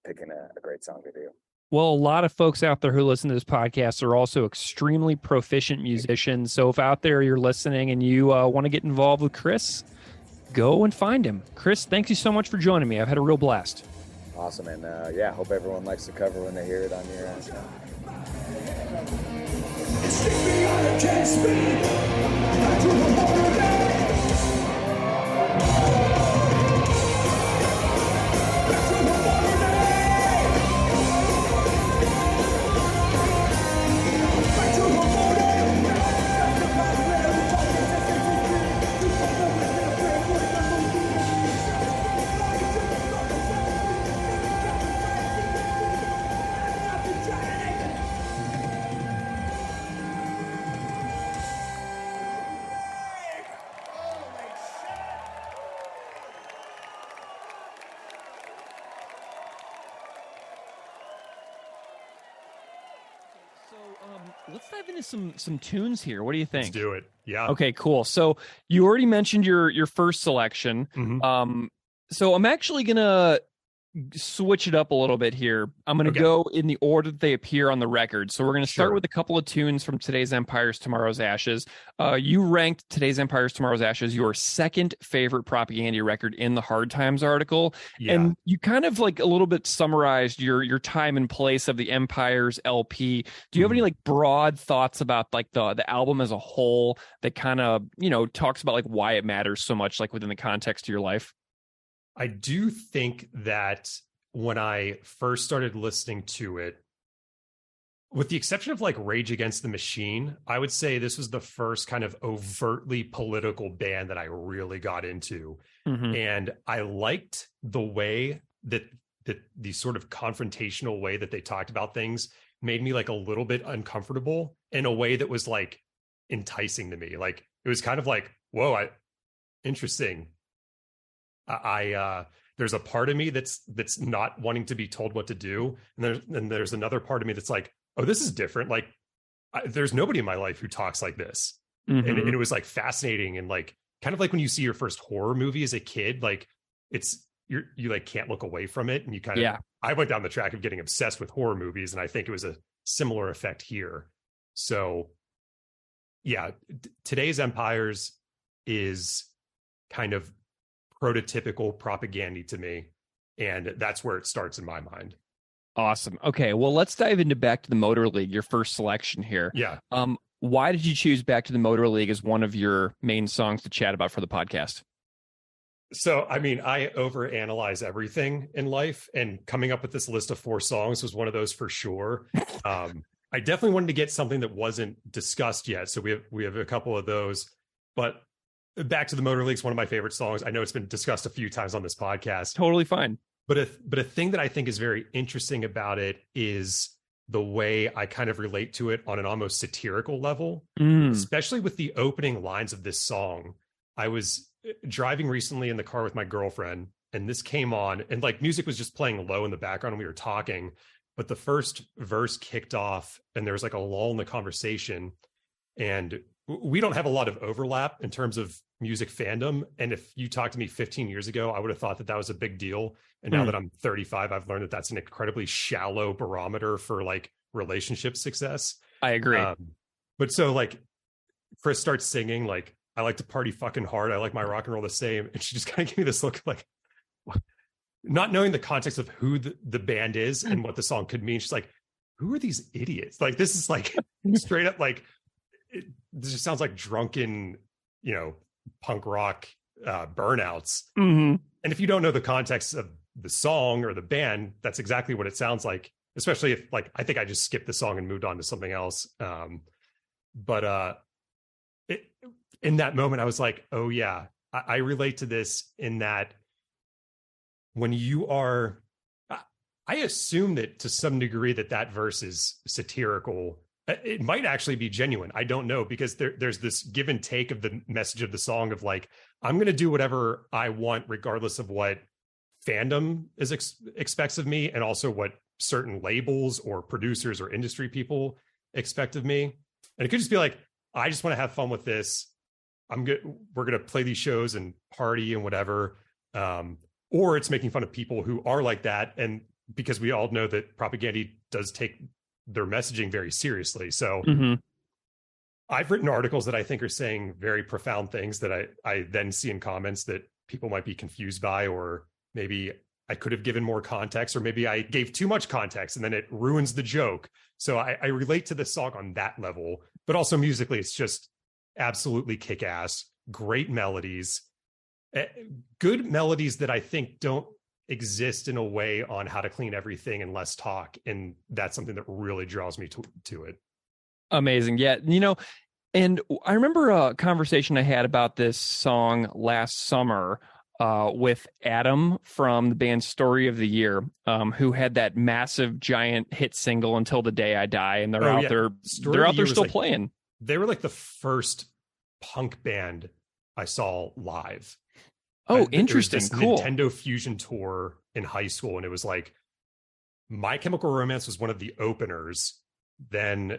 picking a great song to do. Well, a lot of folks out there who listen to this podcast are also extremely proficient musicians. So if out there you're listening and you want to get involved with Chris, go and find him. Chris, thank you so much for joining me. I've had a real blast. Awesome. And hope everyone likes the cover when they hear it on your end. Let's dive into some tunes here. What do you think? Let's do it. Yeah. Okay, cool. So you already mentioned your first selection. Mm-hmm. So I'm actually gonna switch it up a little bit here. I'm gonna go in the order that they appear on the record. So we're gonna start with a couple of tunes from Today's Empires, Tomorrow's Ashes. You ranked Today's Empires, Tomorrow's Ashes your second favorite Propaganda record in the Hard Times article. Yeah. And you kind of like a little bit summarized your time and place of the Empires LP. Do you have any like broad thoughts about like the album as a whole that kind of, talks about like why it matters so much, like within the context of your life? I do think that when I first started listening to it, with the exception of like Rage Against the Machine, I would say this was the first kind of overtly political band that I really got into. Mm-hmm. And I liked the way that the sort of confrontational way that they talked about things made me like a little bit uncomfortable in a way that was like enticing to me. Like it was kind of like, whoa, interesting. There's a part of me that's not wanting to be told what to do, and there's another part of me that's like, oh, this is different. Like, there's nobody in my life who talks like this, and it was like fascinating and like kind of like when you see your first horror movie as a kid, like you like can't look away from it, and you kind of I went down the track of getting obsessed with horror movies, and I think it was a similar effect here. So, yeah, Today's Empires is kind of prototypical Propaganda to me, and that's where it starts in my mind. Awesome. Okay, well, let's dive into Back to the Motor League, your first selection here. Yeah. Why did you choose Back to the Motor League as one of your main songs to chat about for the podcast? So, I mean, I overanalyze everything in life, and coming up with this list of 4 songs was one of those for sure. I definitely wanted to get something that wasn't discussed yet, so we have a couple of those, but Back to the Motor League is one of my favorite songs. I know it's been discussed a few times on this podcast. Totally fine. But a thing that I think is very interesting about it is the way I kind of relate to it on an almost satirical level, especially with the opening lines of this song. I was driving recently in the car with my girlfriend, and this came on, and like music was just playing low in the background, and we were talking, but the first verse kicked off, and there was like a lull in the conversation, and we don't have a lot of overlap in terms of music fandom. And if you talked to me 15 years ago, I would have thought that that was a big deal. And now that I'm 35, I've learned that that's an incredibly shallow barometer for like relationship success. I agree. But so like Chris starts singing like, I like to party fucking hard. I like my rock and roll the same. And she just kind of gave me this look like, not knowing the context of who the band is and what the song could mean. She's like, who are these idiots? Like, this is like straight up like, this just sounds like drunken, you know, punk rock burnouts. Mm-hmm. And if you don't know the context of the song or the band, that's exactly what it sounds like, especially if like, I think I just skipped the song and moved on to something else. In that moment, I was like, oh yeah, I relate to this in that when you are, I assume that to some degree that verse is satirical. It might actually be genuine. I don't know, because there's this give and take of the message of the song of like, I'm going to do whatever I want, regardless of what fandom expects of me, and also what certain labels or producers or industry people expect of me. And it could just be like, I just want to have fun with this. We're going to play these shows and party and whatever. Or it's making fun of people who are like that. And because we all know that propaganda does take their messaging very seriously. So I've written articles that I think are saying very profound things that I then see in comments that people might be confused by, or maybe I could have given more context, or maybe I gave too much context and then it ruins the joke. So I relate to this song on that level, but also musically, it's just absolutely kick-ass, great melodies, good melodies that I think don't exist in a way on How to Clean Everything and Less Talk. And that's something that really draws me to it. Amazing. Yeah. You know, and I remember a conversation I had about this song last summer with Adam from the band Story of the Year, who had that massive giant hit single Until the Day I Die. And they're out there still playing. They were like the first punk band I saw live. Oh, interesting. Cool. Nintendo Fusion tour in high school. And it was like My Chemical Romance was one of the openers. Then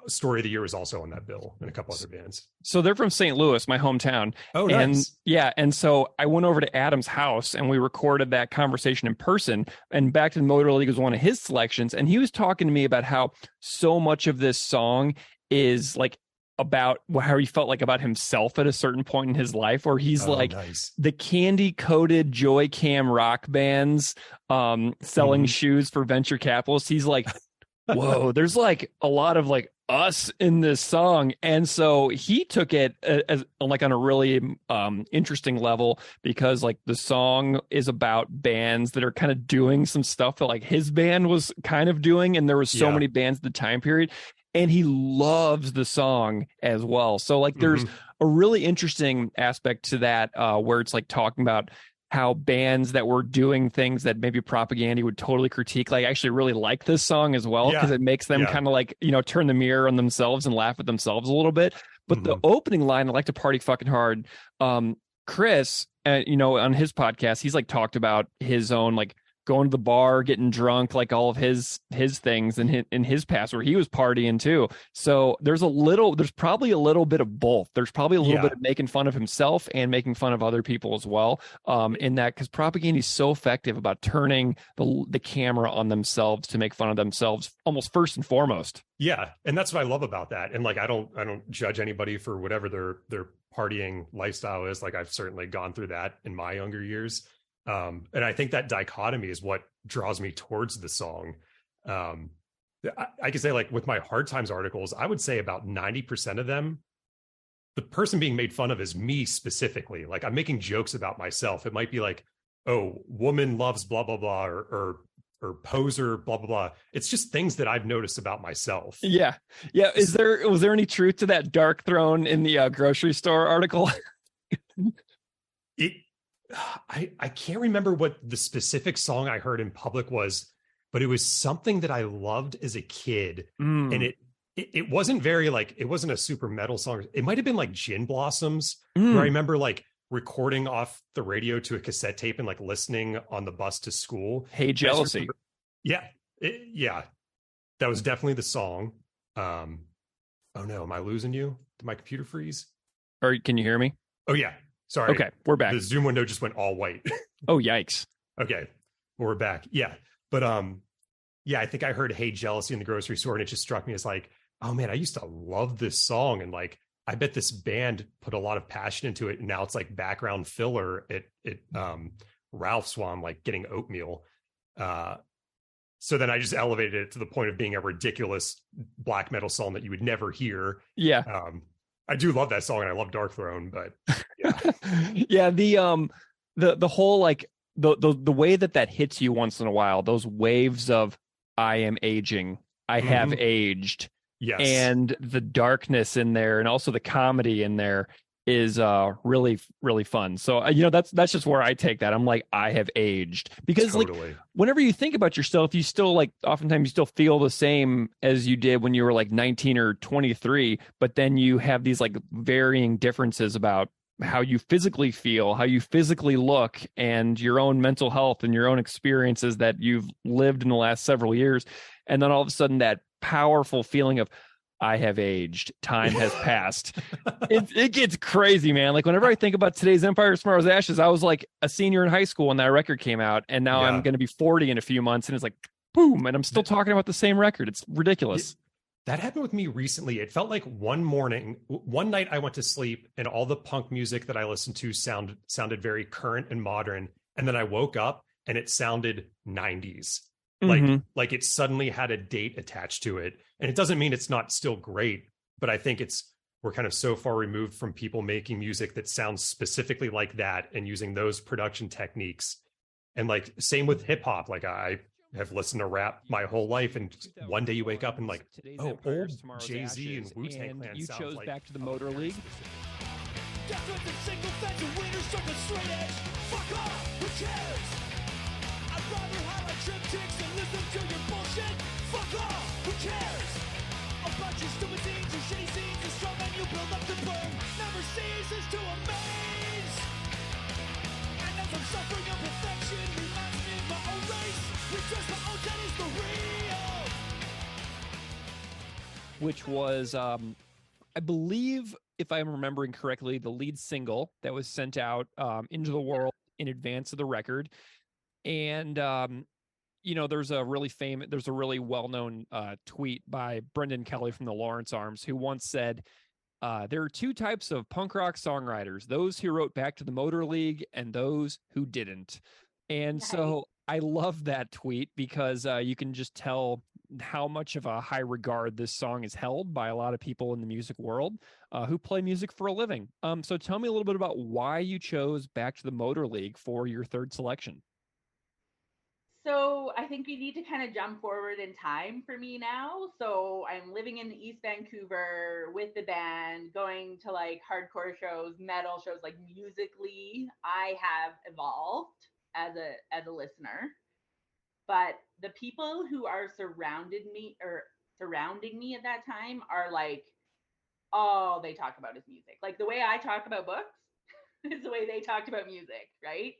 Story of the Year was also on that bill, and a couple other bands. So they're from St. Louis, my hometown. Oh, nice. And yeah. And so I went over to Adam's house and we recorded that conversation in person, and Back to the Motor League was one of his selections. And he was talking to me about how so much of this song is like about how he felt like about himself at a certain point in his life, where he's nice. The candy coated Joy Cam rock bands selling shoes for venture capitalists. He's like, whoa, there's like a lot of like us in this song. And so he took it as like on a really interesting level, because like the song is about bands that are kind of doing some stuff that like his band was kind of doing. And there was so many bands at the time period. And he loves the song as well. So like there's a really interesting aspect to that where it's like talking about how bands that were doing things that maybe propaganda would totally critique, like actually really like this song as well, because it makes them kind of like, you know, turn the mirror on themselves and laugh at themselves a little bit. But the opening line, I like to party fucking hard. Chris, you know, on his podcast, he's like talked about his own like going to the bar, getting drunk, like all of his things in his past where he was partying too. So there's probably a little bit of both. There's probably a little bit of making fun of himself and making fun of other people as well. In that, because propaganda is so effective about turning the camera on themselves to make fun of themselves almost first and foremost. Yeah. And that's what I love about that. And like, I don't judge anybody for whatever their partying lifestyle is. Like, I've certainly gone through that in my younger years. And I think that dichotomy is what draws me towards the song. I could say, like, with my Hard Times articles, I would say about 90% of them, the person being made fun of is me specifically. Like, I'm making jokes about myself. It might be like, oh, woman loves blah, blah, blah, or poser, blah, blah, blah. It's just things that I've noticed about myself. Yeah. Yeah. Was there any truth to that Dark Throne in the grocery store article? I can't remember what the specific song I heard in public was, but it was something that I loved as a kid. And it wasn't very like, it wasn't a super metal song. It might've been like Gin Blossoms, where I remember like recording off the radio to a cassette tape and like listening on the bus to school. Hey, Jealousy. Yeah. That was definitely the song. Oh no, am I losing you? Did my computer freeze? Or can you hear me? Oh yeah. Sorry. Okay, we're back. The Zoom window just went all white. Oh, yikes. Okay. Well, we're back. Yeah. But yeah, I think I heard Hey Jealousy in the grocery store, and it just struck me as like, oh man, I used to love this song. And like, I bet this band put a lot of passion into it. And now it's like background filler at Ralph's while I'm like getting oatmeal. So then I just elevated it to the point of being a ridiculous black metal song that you would never hear. Yeah. I do love that song, and I love Dark Throne, but yeah. Yeah, the whole like the way that hits you once in a while, those waves of I am aging, I have aged. Yes. And the darkness in there and also the comedy in there is really, really fun. So, that's just where I take that. I'm like, I have aged, because totally. Like whenever you think about yourself, you still like, oftentimes you still feel the same as you did when you were like 19 or 23, but then you have these like varying differences about how you physically feel, how you physically look, and your own mental health and your own experiences that you've lived in the last several years. And then all of a sudden that powerful feeling of I have aged, time has passed. It gets crazy, man. Like whenever I think about Today's Empire, Tomorrow's Ashes, I was like a senior in high school when that record came out, and now I'm going to be 40 in a few months, and it's like boom, and I'm still talking about the same record. It's ridiculous. That happened with me recently. It felt like one night I went to sleep, and all the punk music that I listened to sounded very current and modern, and then I woke up and it sounded 90s. Like it suddenly had a date attached to it. And it doesn't mean it's not still great, but I think we're kind of so far removed from people making music that sounds specifically like that and using those production techniques. And like same with hip hop. Like I have listened to rap my whole life, and one day you wake up and like, oh, old Jay-Z and Wu-Tang Clan you sounds chose like Back to the Motor League. Single fence and winners struck a straight edge. Fuck off, who cares? I'd rather highlight triptychs and listen to your bullshit. Fuck off, who cares? A bunch of stupid scenes and shitty scenes and strong men you build up to burn never ceases to amaze. And as I'm suffering of perfection, reminds me of my own race. Rejoice my own dead is the real. Which was, I believe, if I'm remembering correctly, the lead single that was sent out into the world in advance of the record. And, there's a really well-known tweet by Brendan Kelly from the Lawrence Arms, who once said, there are two types of punk rock songwriters, those who wrote Back to the Motor League and those who didn't. And so I love that tweet, because you can just tell how much of a high regard this song is held by a lot of people in the music world who play music for a living. So tell me a little bit about why you chose Back to the Motor League for your third selection. So I think we need to kind of jump forward in time for me now. So I'm living in East Vancouver with the band, going to like hardcore shows, metal shows. Like musically, I have evolved as a listener. But the people who are surrounding me at that time are like, all they talk about is music. Like the way I talk about books is the way they talked about music, right?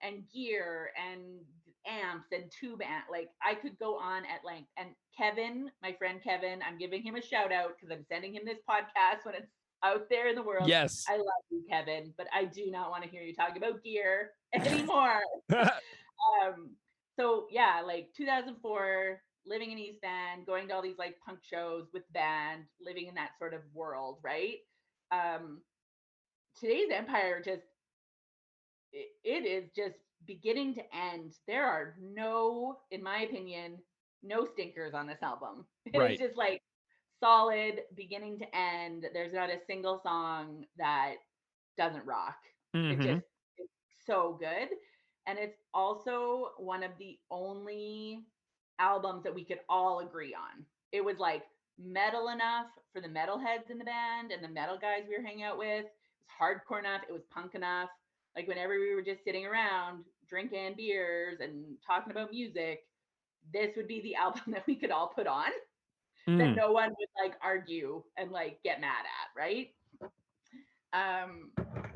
And gear and amps and tube amp. Like I could go on at length. And Kevin, my friend Kevin, I'm giving him a shout out because I'm sending him this podcast when it's out there in the world. Yes. I love you, Kevin, but I do not want to hear you talk about gear anymore. So yeah, like 2004, living in East Van, going to all these like punk shows with the band, living in that sort of world, right? Today's Empire it is just beginning to end. There are no, in my opinion, no stinkers on this album. It's just like solid beginning to end. There's not a single song that doesn't rock. It's so good. And it's also one of the only albums that we could all agree on. It was like metal enough for the metalheads in the band and the metal guys we were hanging out with. It was hardcore enough. It was punk enough. Like whenever we were just sitting around drinking beers and talking about music, this would be the album that we could all put on that no one would like argue and like get mad at, right?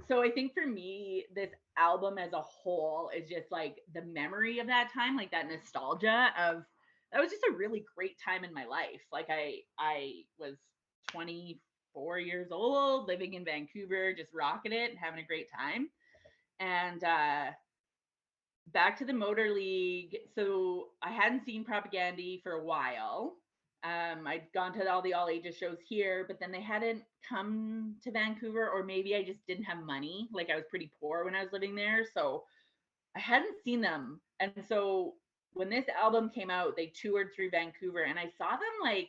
So I think for me, this album as a whole is just like the memory of that time, like that nostalgia of that was just a really great time in my life. Like I was 24 years old, living in Vancouver, just rocking it and having a great time. And back to the Motor League. So I hadn't seen Propaganda for a while. I'd gone to all the all ages shows here, but then they hadn't come to Vancouver, or maybe I just didn't have money. Like I was pretty poor when I was living there. So I hadn't seen them. And so when this album came out, they toured through Vancouver, and I saw them like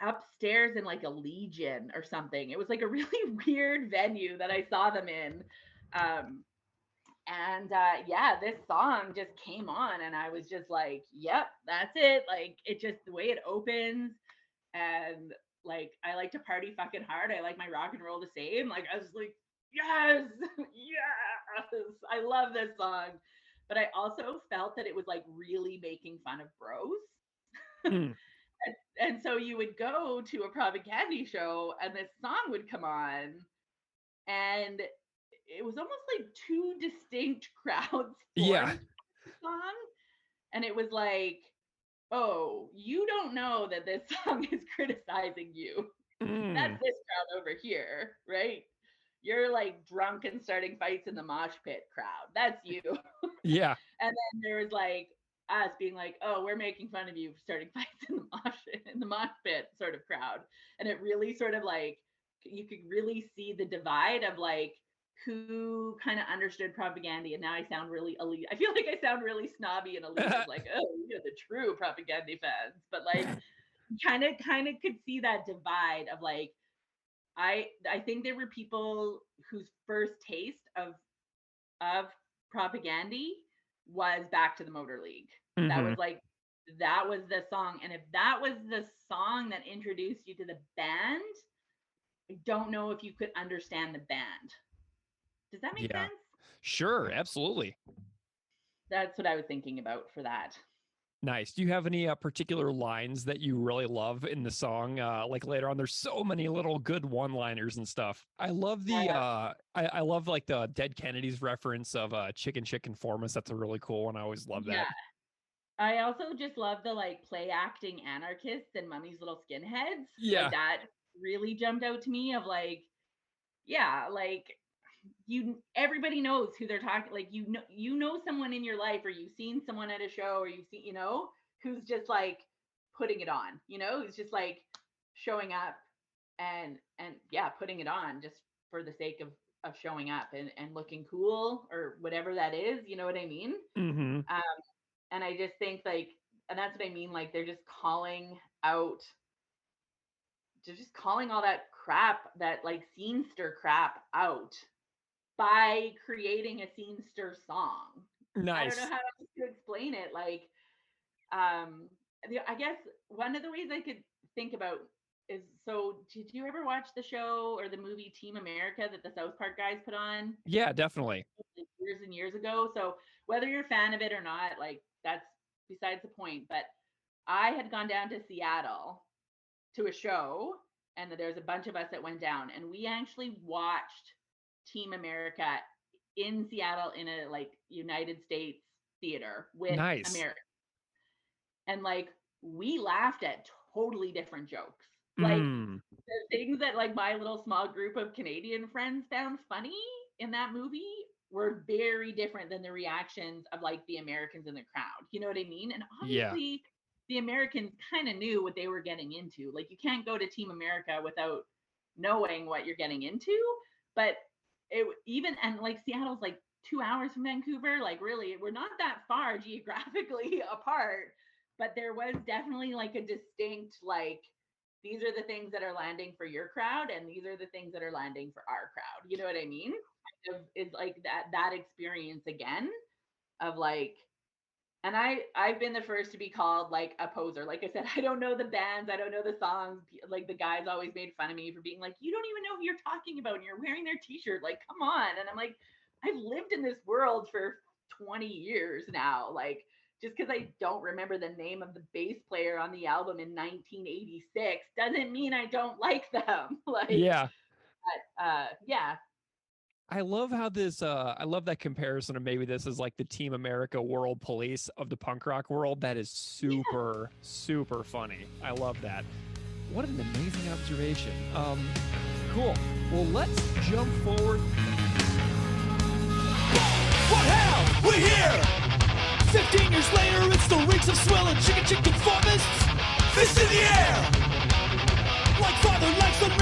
upstairs in like a Legion or something. It was like a really weird venue that I saw them in. Yeah, this song just came on, and I was just like, yep, that's it. Like, it just, the way it opens, and like, I like to party fucking hard. I like my rock and roll the same. Like, I was like, yes, yes, I love this song. But I also felt that it was like really making fun of bros. And so you would go to a Propaganda show, and this song would come on, and it was almost like two distinct crowds formed the song. And it was like, oh, you don't know that this song is criticizing you. That's this crowd over here, right? You're like drunk and starting fights in the mosh pit crowd. That's you. Yeah. And then there was like us being like, oh, we're making fun of you for starting fights in the mosh pit sort of crowd. And it really sort of like, you could really see the divide of like who kind of understood Propaganda. And now I sound really elite. I feel like I sound really snobby and elite. Like, oh, you're the true Propaganda fans. But like kind of could see that divide of like, I think there were people whose first taste of Propaganda was Back to the Motor League. That was like, that was the song. And if that was the song that introduced you to the band, I don't know if you could understand the band. Does that make sense? Sure, absolutely. That's what I was thinking about for that. Nice. Do you have any particular lines that you really love in the song? Like later on, there's so many little good one-liners and stuff. I love the I love like the Dead Kennedys reference of Chicken for Us. That's a really cool one. I always love that. I also just love the like play acting anarchists and Mummy's Little Skinheads. Yeah. Like that really jumped out to me of like, yeah, like everybody knows who they're talking, like you know someone in your life, or you've seen someone at a show, or you've seen, who's just like putting it on, who's just like showing up and putting it on just for the sake of showing up and looking cool or whatever that is, you know what I mean? And I just think like, and that's what I mean, like they're just calling all that crap, that like scenester crap out by creating a scenester song. Nice. I don't know how else to explain it. Like, I guess one of the ways I could think about is, so did you ever watch the show or the movie Team America that the South Park guys put on? Yeah, definitely. Years and years ago. So whether you're a fan of it or not, like that's besides the point. But I had gone down to Seattle to a show, and there's a bunch of us that went down, and we actually watched Team America in Seattle in a like United States theater with America. And like we laughed at totally different jokes. Like the things that like my little small group of Canadian friends found funny in that movie were very different than the reactions of like the Americans in the crowd. You know what I mean? And obviously the Americans kind of knew what they were getting into. Like you can't go to Team America without knowing what you're getting into. But and like Seattle's like 2 hours from Vancouver. Like really, we're not that far geographically apart. But there was definitely like a distinct like, these are the things that are landing for your crowd, and these are the things that are landing for our crowd. You know what I mean? It's like that experience again of like, and I've been the first to be called like a poser. Like I said, I don't know the bands, I don't know the songs. Like the guys always made fun of me for being like, you don't even know who you're talking about, and you're wearing their t-shirt. Like, come on. And I'm like, I've lived in this world for 20 years now. Like, just because I don't remember the name of the bass player on the album in 1986 doesn't mean I don't like them. Like, yeah. But, yeah. I love how this, I love that comparison of maybe this is like the Team America world police of the punk rock world. That is super, super funny. I love that. What an amazing observation. Cool. Well, let's jump forward. What hell? We're here! 15 years later, it's the reeks of swill and chicken conformists. Fist in the air! Like father, like son,